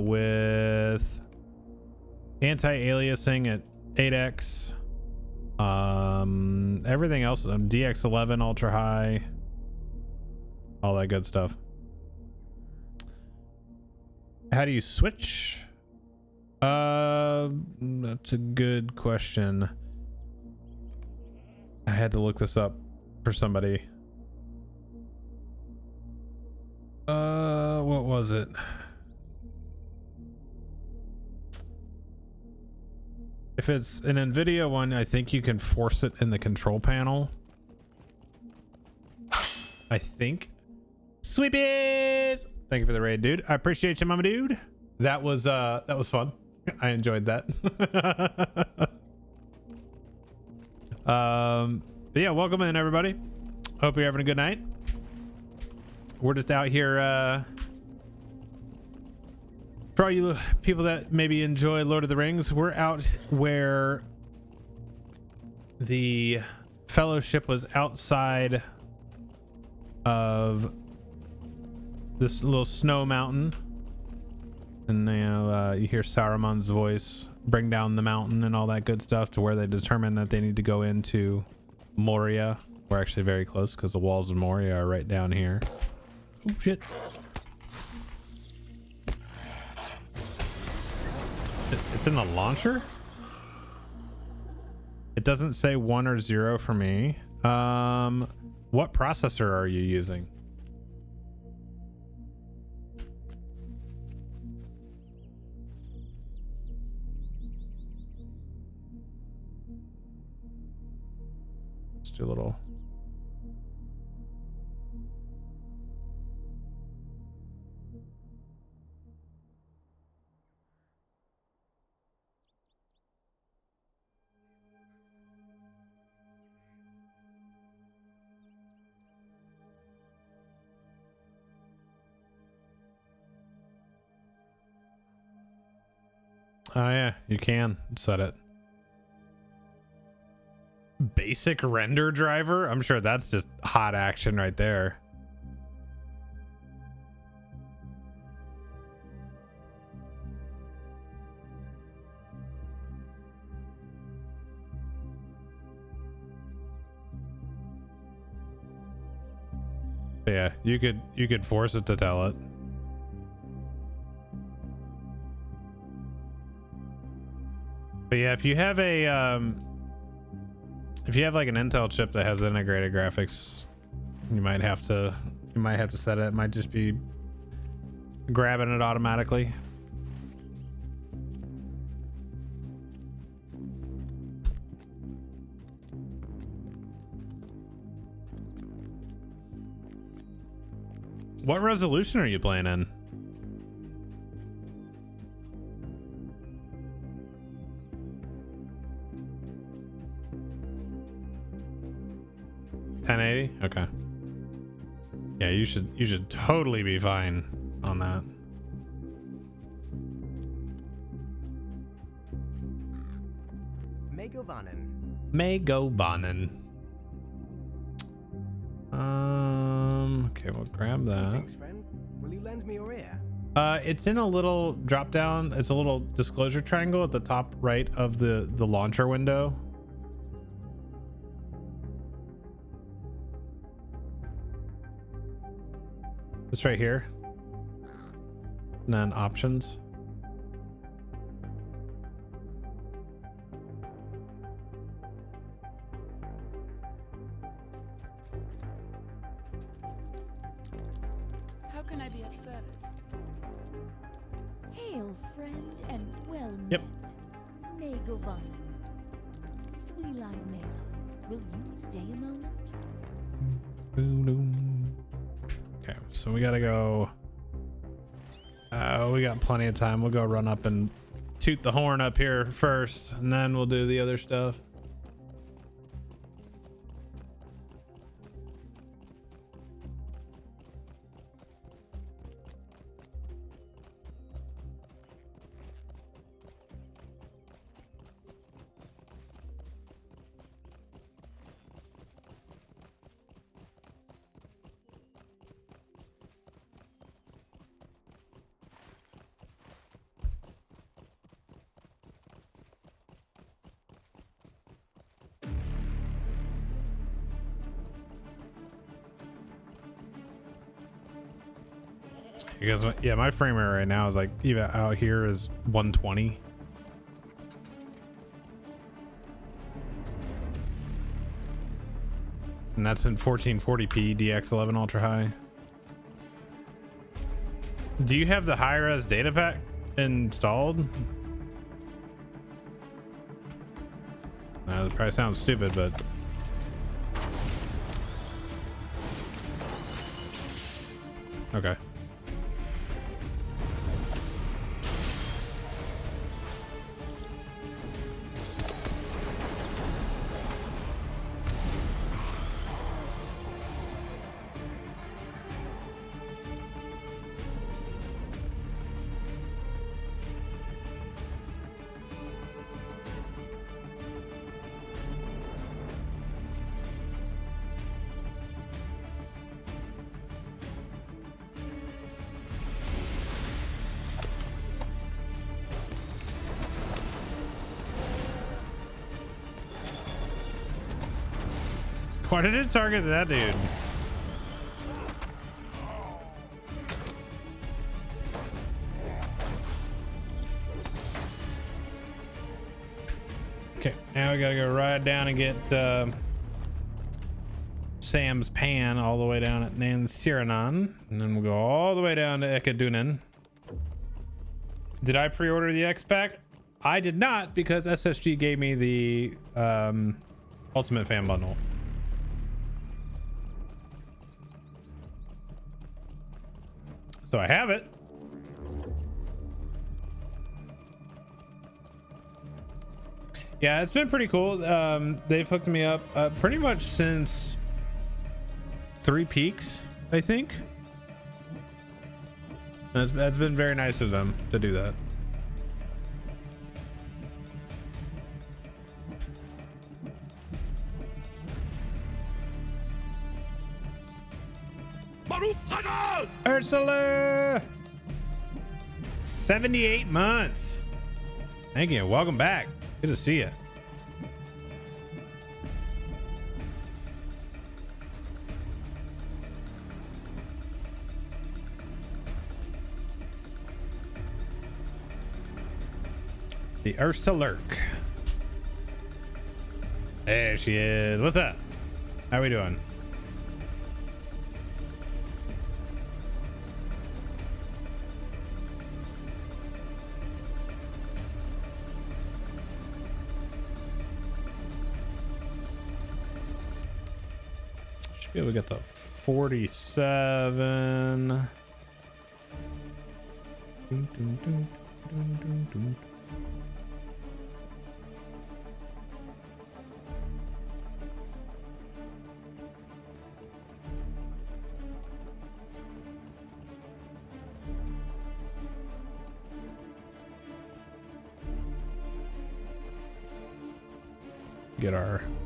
with anti-aliasing at 8x, everything else, DX11 ultra high, all that good stuff. How do you switch? That's a good question. I had to look this up for somebody. What was it? If it's an NVIDIA one, I think you can force it in the control panel. I think. Sweepies! Thank you for the raid, dude. I appreciate you, mama dude. That was fun. I enjoyed that. But yeah, welcome in everybody. Hope you're having a good night. We're just out here, for all you people that maybe enjoy Lord of the Rings, we're out where the Fellowship was outside of this little snow mountain, and you know, you hear Saruman's voice bring down the mountain and all that good stuff, to where they determine that they need to go into Moria. We're actually very close because the walls of Moria are right down here. Oh shit. It's in the launcher? It doesn't say 1 or 0 for me. What processor are you using? Let's do a little. Oh yeah, you can set it. Basic render driver? I'm sure that's just hot action right there. Yeah, you could force it to tell it. But yeah, if you have a like an Intel chip that has integrated graphics, you might have to set it. It might just be grabbing it automatically. What resolution are you playing in? Okay. Yeah, you should totally be fine on that. Megovanen. Okay, we'll grab that. Greetings, friend. Will you lend me your ear? It's in a little drop down. It's a little disclosure triangle at the top right of the launcher window. This right here, and then options. How can I be of service? Hail, friend, and well met. Yep. Megovanen. Sweet-eyed male, will you stay a moment? Okay, so we gotta go. We got plenty of time. We'll go run up and toot the horn up here first, and then we'll do the other stuff. You guys, yeah, my frame rate right now is like even out here is 120. And that's in 1440p DX11 ultra high. Do you have the high res data pack installed? That probably sounds stupid, but okay. Why did it target that dude? Okay, now we gotta go right down and get Sam's pan all the way down at Nansiranan, and then we'll go all the way down to Ekadunin. Did I pre-order the X-Pack? I did not, because SSG gave me the Ultimate Fan Bundle. So I have it. Yeah, it's been pretty cool. They've hooked me up pretty much since 3 Peaks, I think. That's been very nice of them to do that. Ursula! 78 months. Thank you. Welcome back. Good to see you. The Ursulurk. There she is. What's up? How we doing? Yeah, we got the 47. Dun, dun, dun, dun, dun, dun.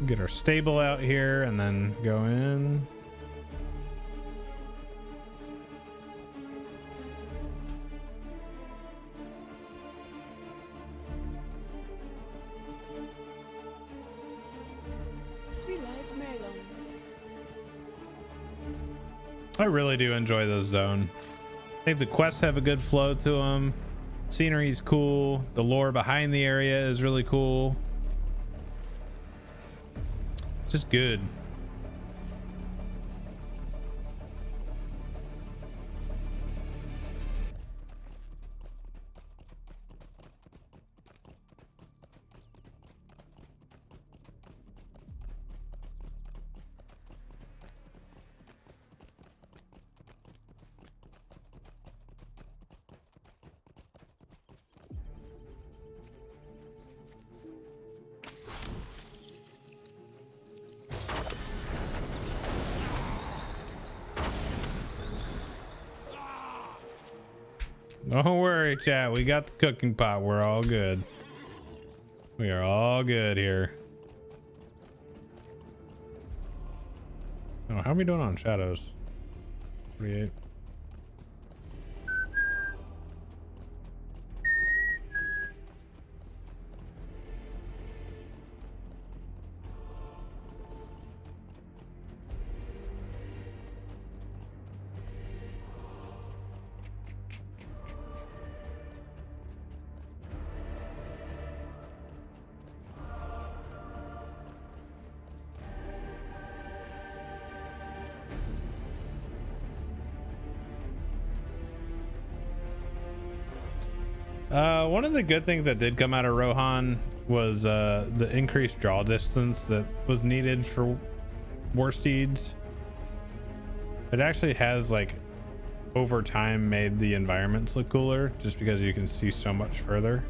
Get our stable out here and then go in. Sweet light melon. I really do enjoy this zone. I think the quests have a good flow to them. Scenery's cool. The lore behind the area is really cool. Just good. Don't worry, chat. We got the cooking pot. We're all good. We are all good here. Oh, how are we doing on shadows? 48. One of the good things that did come out of Rohan was the increased draw distance that was needed for war steeds. It actually has like over time made the environments look cooler just because you can see so much further.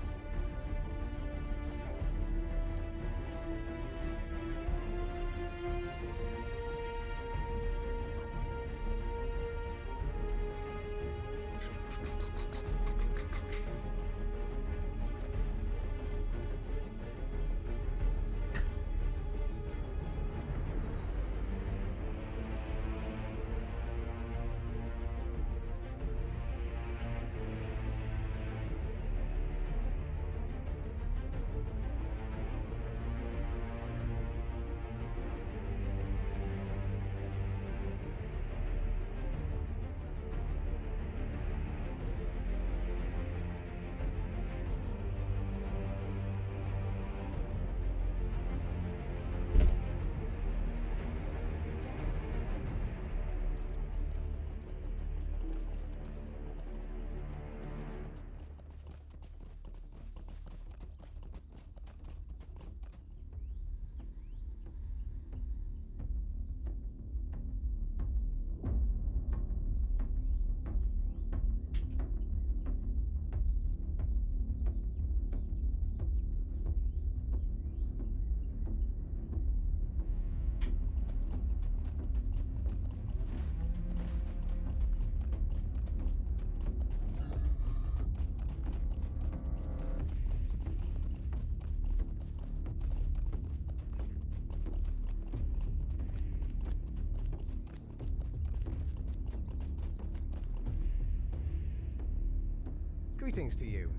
Greetings to you.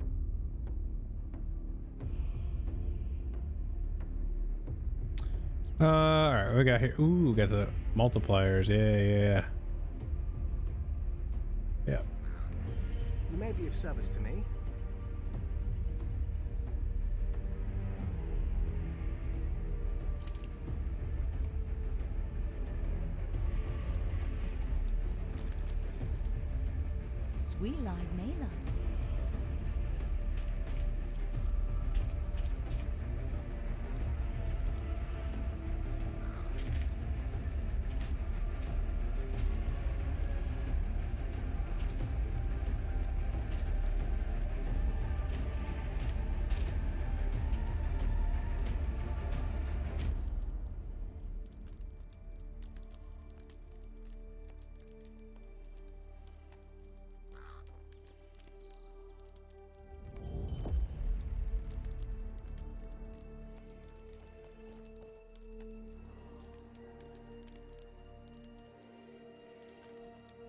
All right, we got here. Ooh, we got the multipliers. Yeah. You may be of service to me. Sweet-eyed Mela.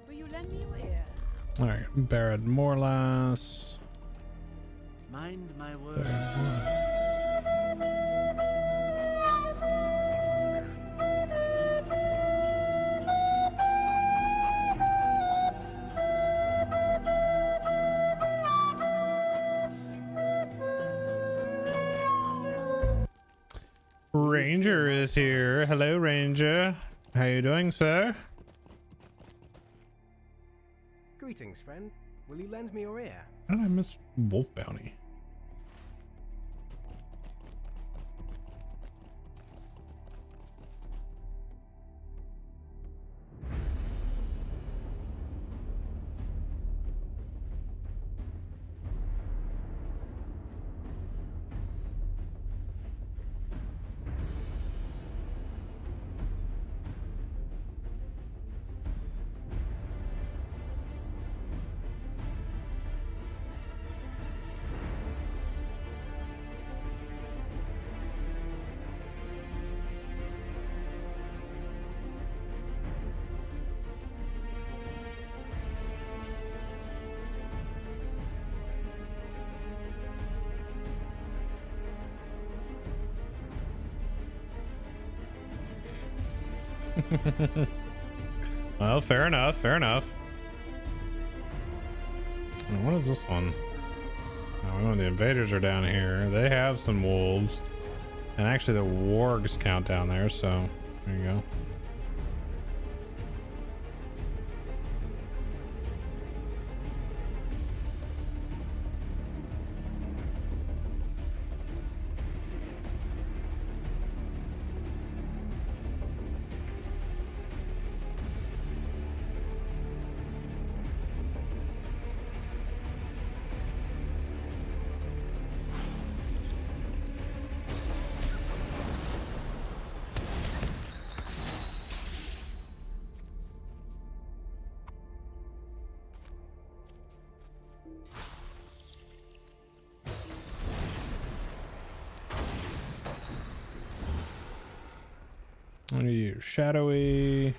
Will you lend me your ear? All right, Barad Morlas. Mind my words. Ranger is here. Hello, Ranger. How you doing, sir? Greetings, friend. Will you lend me your ear? How did I miss Wolf Bounty? Well, fair enough. What is this one? Oh, the invaders are down here. They have some wolves, and actually the wargs count down there, so there you go. shadowy.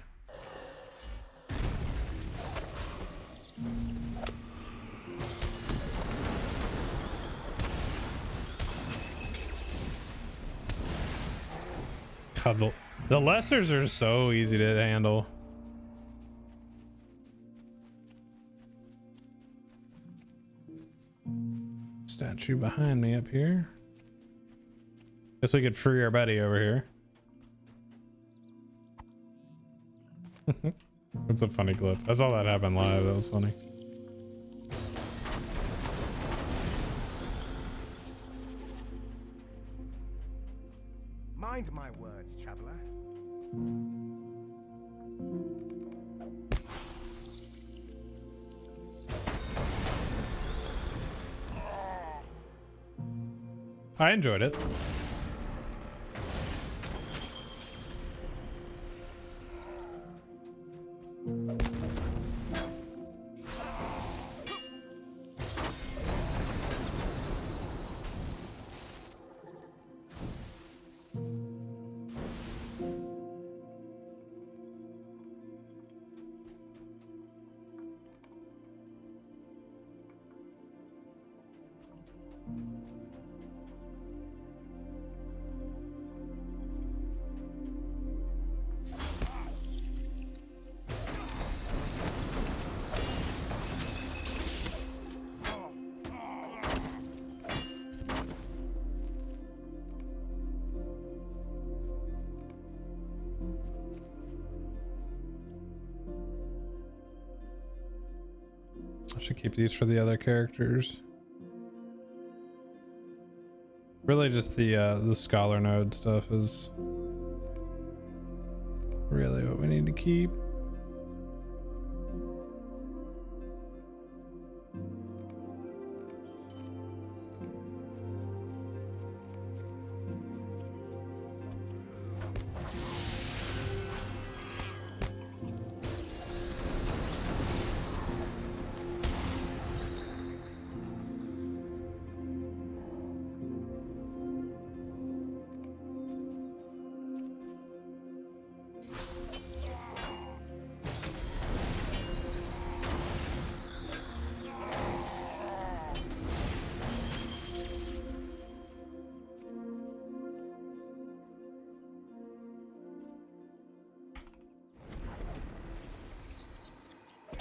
God, the lessers are so easy to handle. Statue behind me up here. Guess we could free our buddy over here. That's a funny clip. I saw that happen live. That was funny. Mind my words, traveler. I enjoyed it. I should keep these for the other characters. Really just the scholar node stuff is really what we need to keep.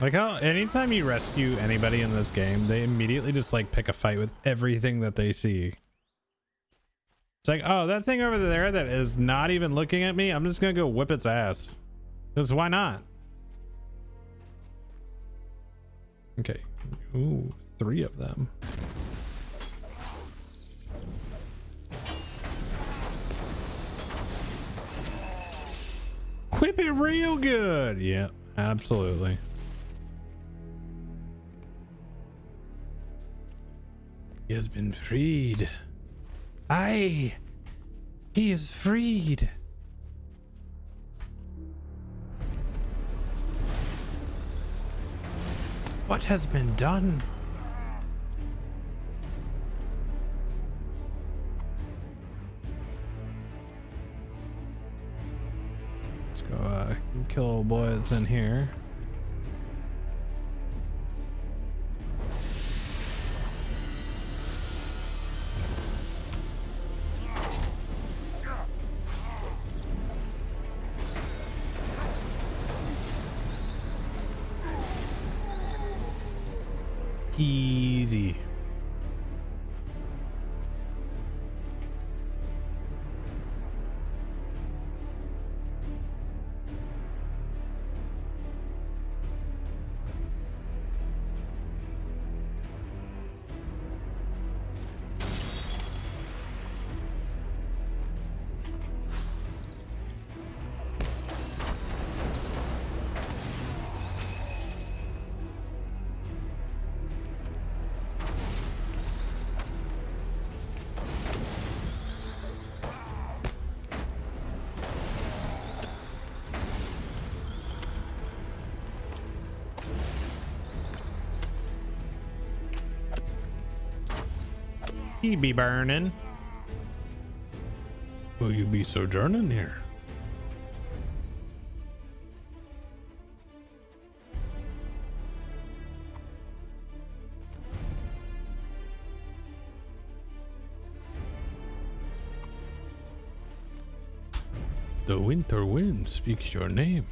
Like how anytime you rescue anybody in this game, they immediately just like pick a fight with everything that they see. It's like, oh, that thing over there that is not even looking at me, I'm just gonna go whip its ass. Because why not? Okay. Ooh, 3 of them. Whip it real good. Yeah, absolutely. He has been freed. Aye, he is freed. What has been done? Let's go kill old boy that's in here. Easy. He be burning. Will you be sojourning here? The winter wind speaks your name.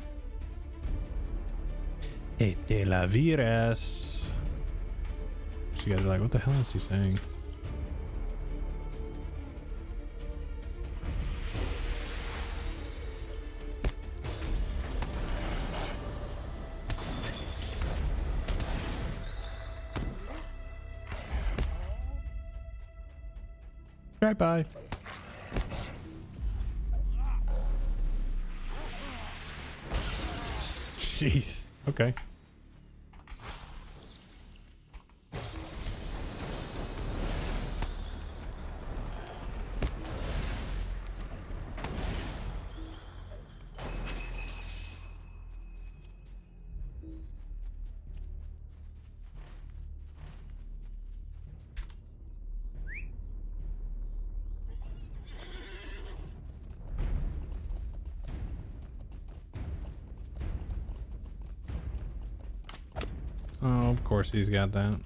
Et de la virus. So you guys are like, what the hell is he saying? Right, bye. Jeez. Okay. Oh, of course he's got that.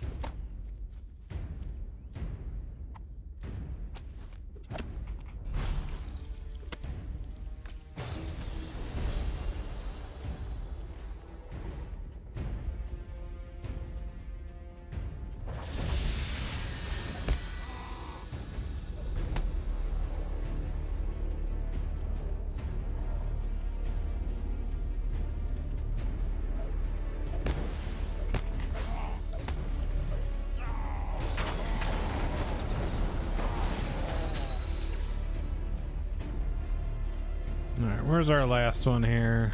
All right, where's our last one here?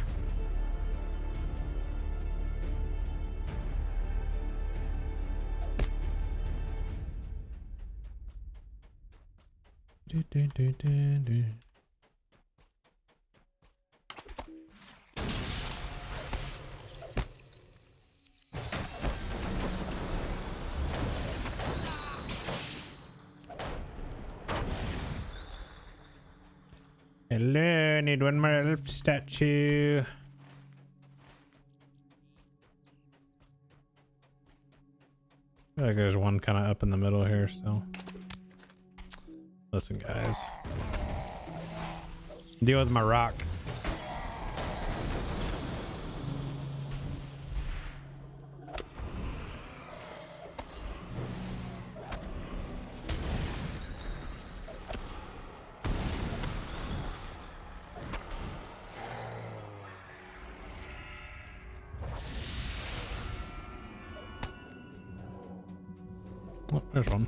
Do, do, do, do, do. Hello, need one more elf statue. I feel like there's one kind of up in the middle here still. Listen, guys. Deal with my rock. Oh, there's one.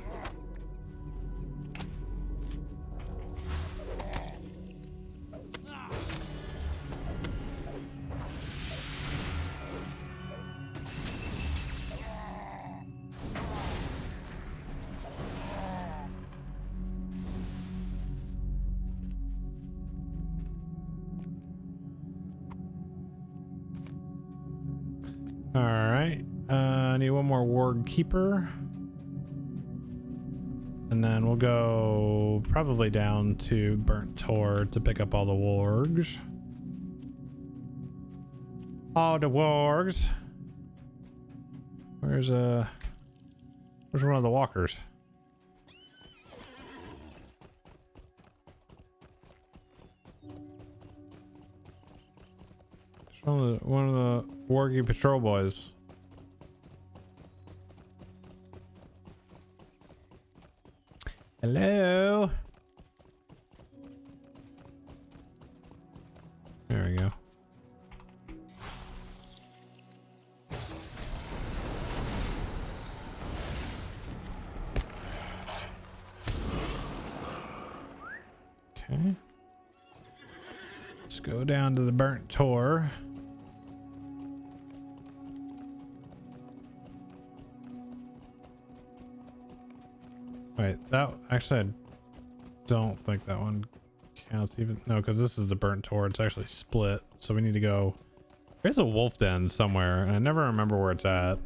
All right. I need one more Rune-Keeper. And then we'll go probably down to Burnt Tor to pick up all the wargs. All the wargs. Where's one of the walkers? One of the wargy patrol boys. Hello. There we go. Okay. Let's go down to the Burnt Tor. Wait, that actually I don't think that one counts even. No, because this is the Burnt Tor. It's actually split. So we need to go. There's a wolf den somewhere, and I never remember where it's at.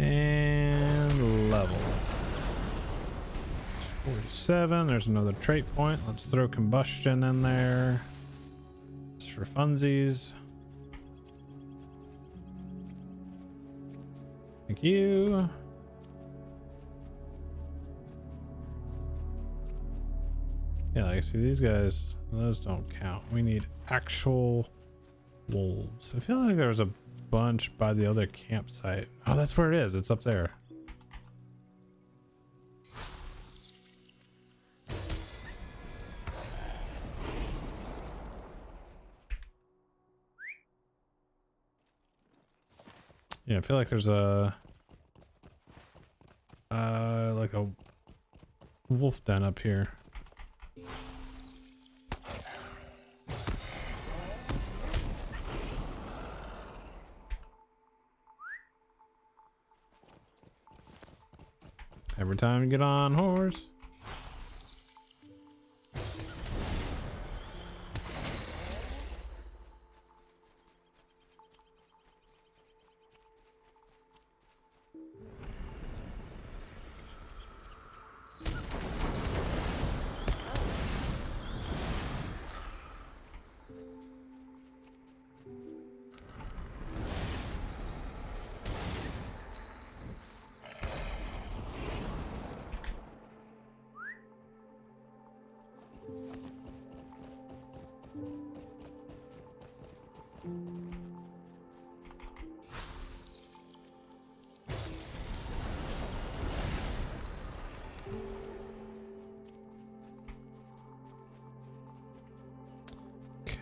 And level. 47. There's another trait point. Let's throw combustion in there. Just for funsies. Thank you. Yeah, like, see, these guys, those don't count. We need actual wolves. I feel like there was a bunch by the other campsite. Oh, that's where it is. It's up there. Yeah, I feel like there's a like a wolf den up here. Every time you get on horse.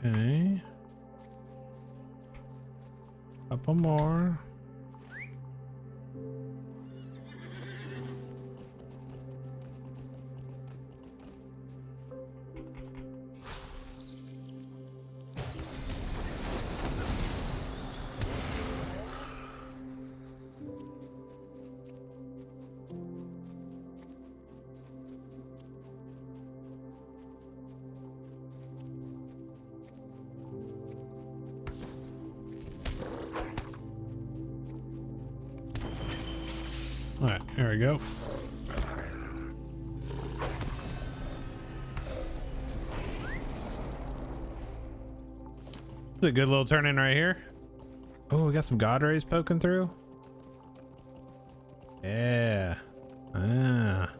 Okay. Couple more. All right, there we go. It's a good little turn in right here. Oh, we got some god rays poking through. Yeah. Ah.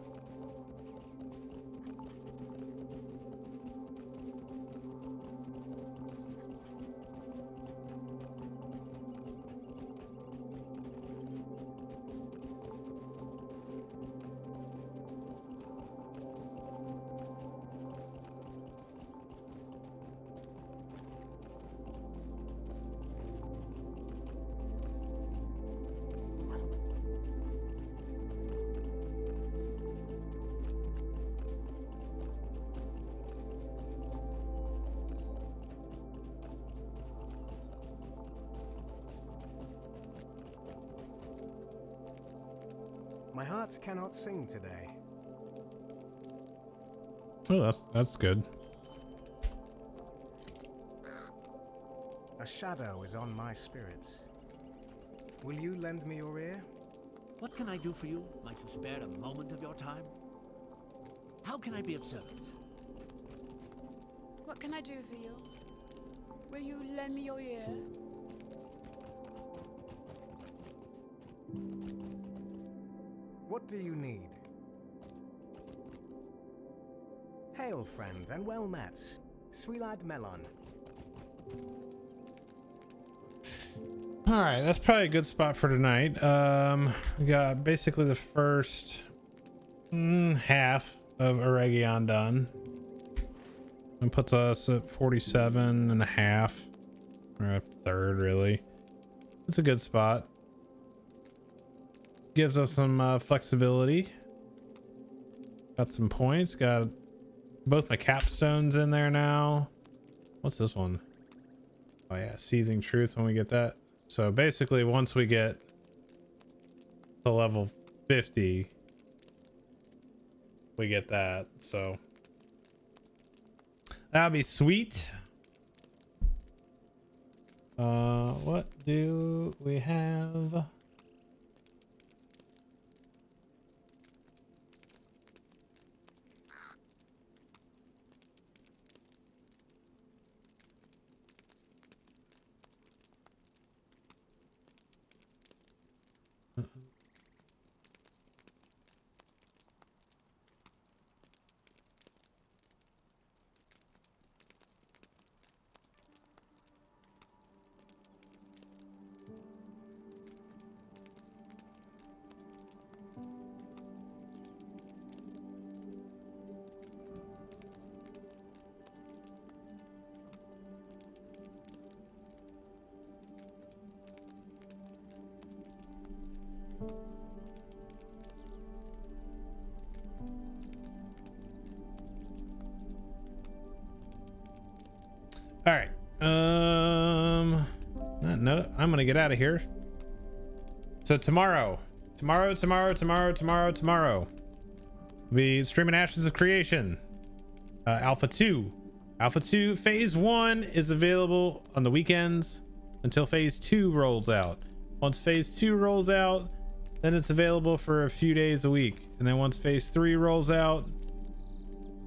My heart cannot sing today. Oh, that's good. A shadow is on my spirit. Will you lend me your ear? What can I do for you? Might you spare a moment of your time? How can I be of service? What can I do for you? Will you lend me your ear? What do you need? Hail, friend, and well met. Swelad Melon. All right, that's probably a good spot for tonight. We got basically the first half of Eregion done. And puts us at 47 and a half, or a third really. It's a good spot. Gives us some flexibility. Got some points. Got both my capstones in there now. What's this one? Oh yeah, Seething Truth when we get that. So basically once we get to level 50, we get that. So that'll be sweet. What do we have? All right. No, I'm gonna get out of here. So tomorrow, we'll be streaming Ashes of Creation, Alpha 2. Alpha 2 Phase 1 is available on the weekends until Phase 2 rolls out. Once Phase 2 rolls out, then it's available for a few days a week. And then once Phase 3 rolls out,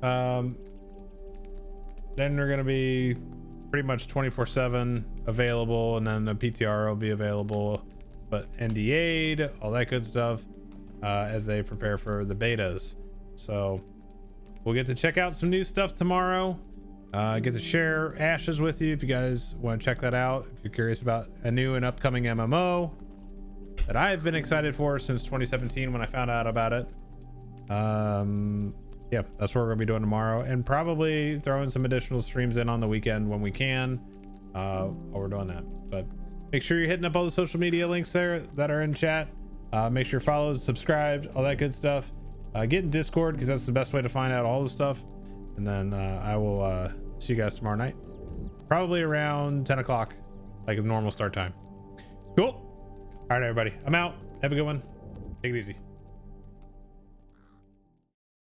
then they're gonna be pretty much 24/7 available, and then the PTR will be available, but NDA'd, all that good stuff, as they prepare for the betas. So we'll get to check out some new stuff tomorrow. Get to share Ashes with you if you guys want to check that out. If you're curious about a new and upcoming MMO that I've been excited for since 2017 when I found out about it. Yeah, that's what we're gonna be doing tomorrow, and probably throwing some additional streams in on the weekend when we can, while we're doing that. But make sure you're hitting up all the social media links there that are in chat. Make sure you're followed, subscribed, all that good stuff. Get in Discord, because that's the best way to find out all the stuff. And then I will see you guys tomorrow night, probably around 10 o'clock, like a normal start time. Cool. All right, everybody, I'm out. Have a good one. Take it easy.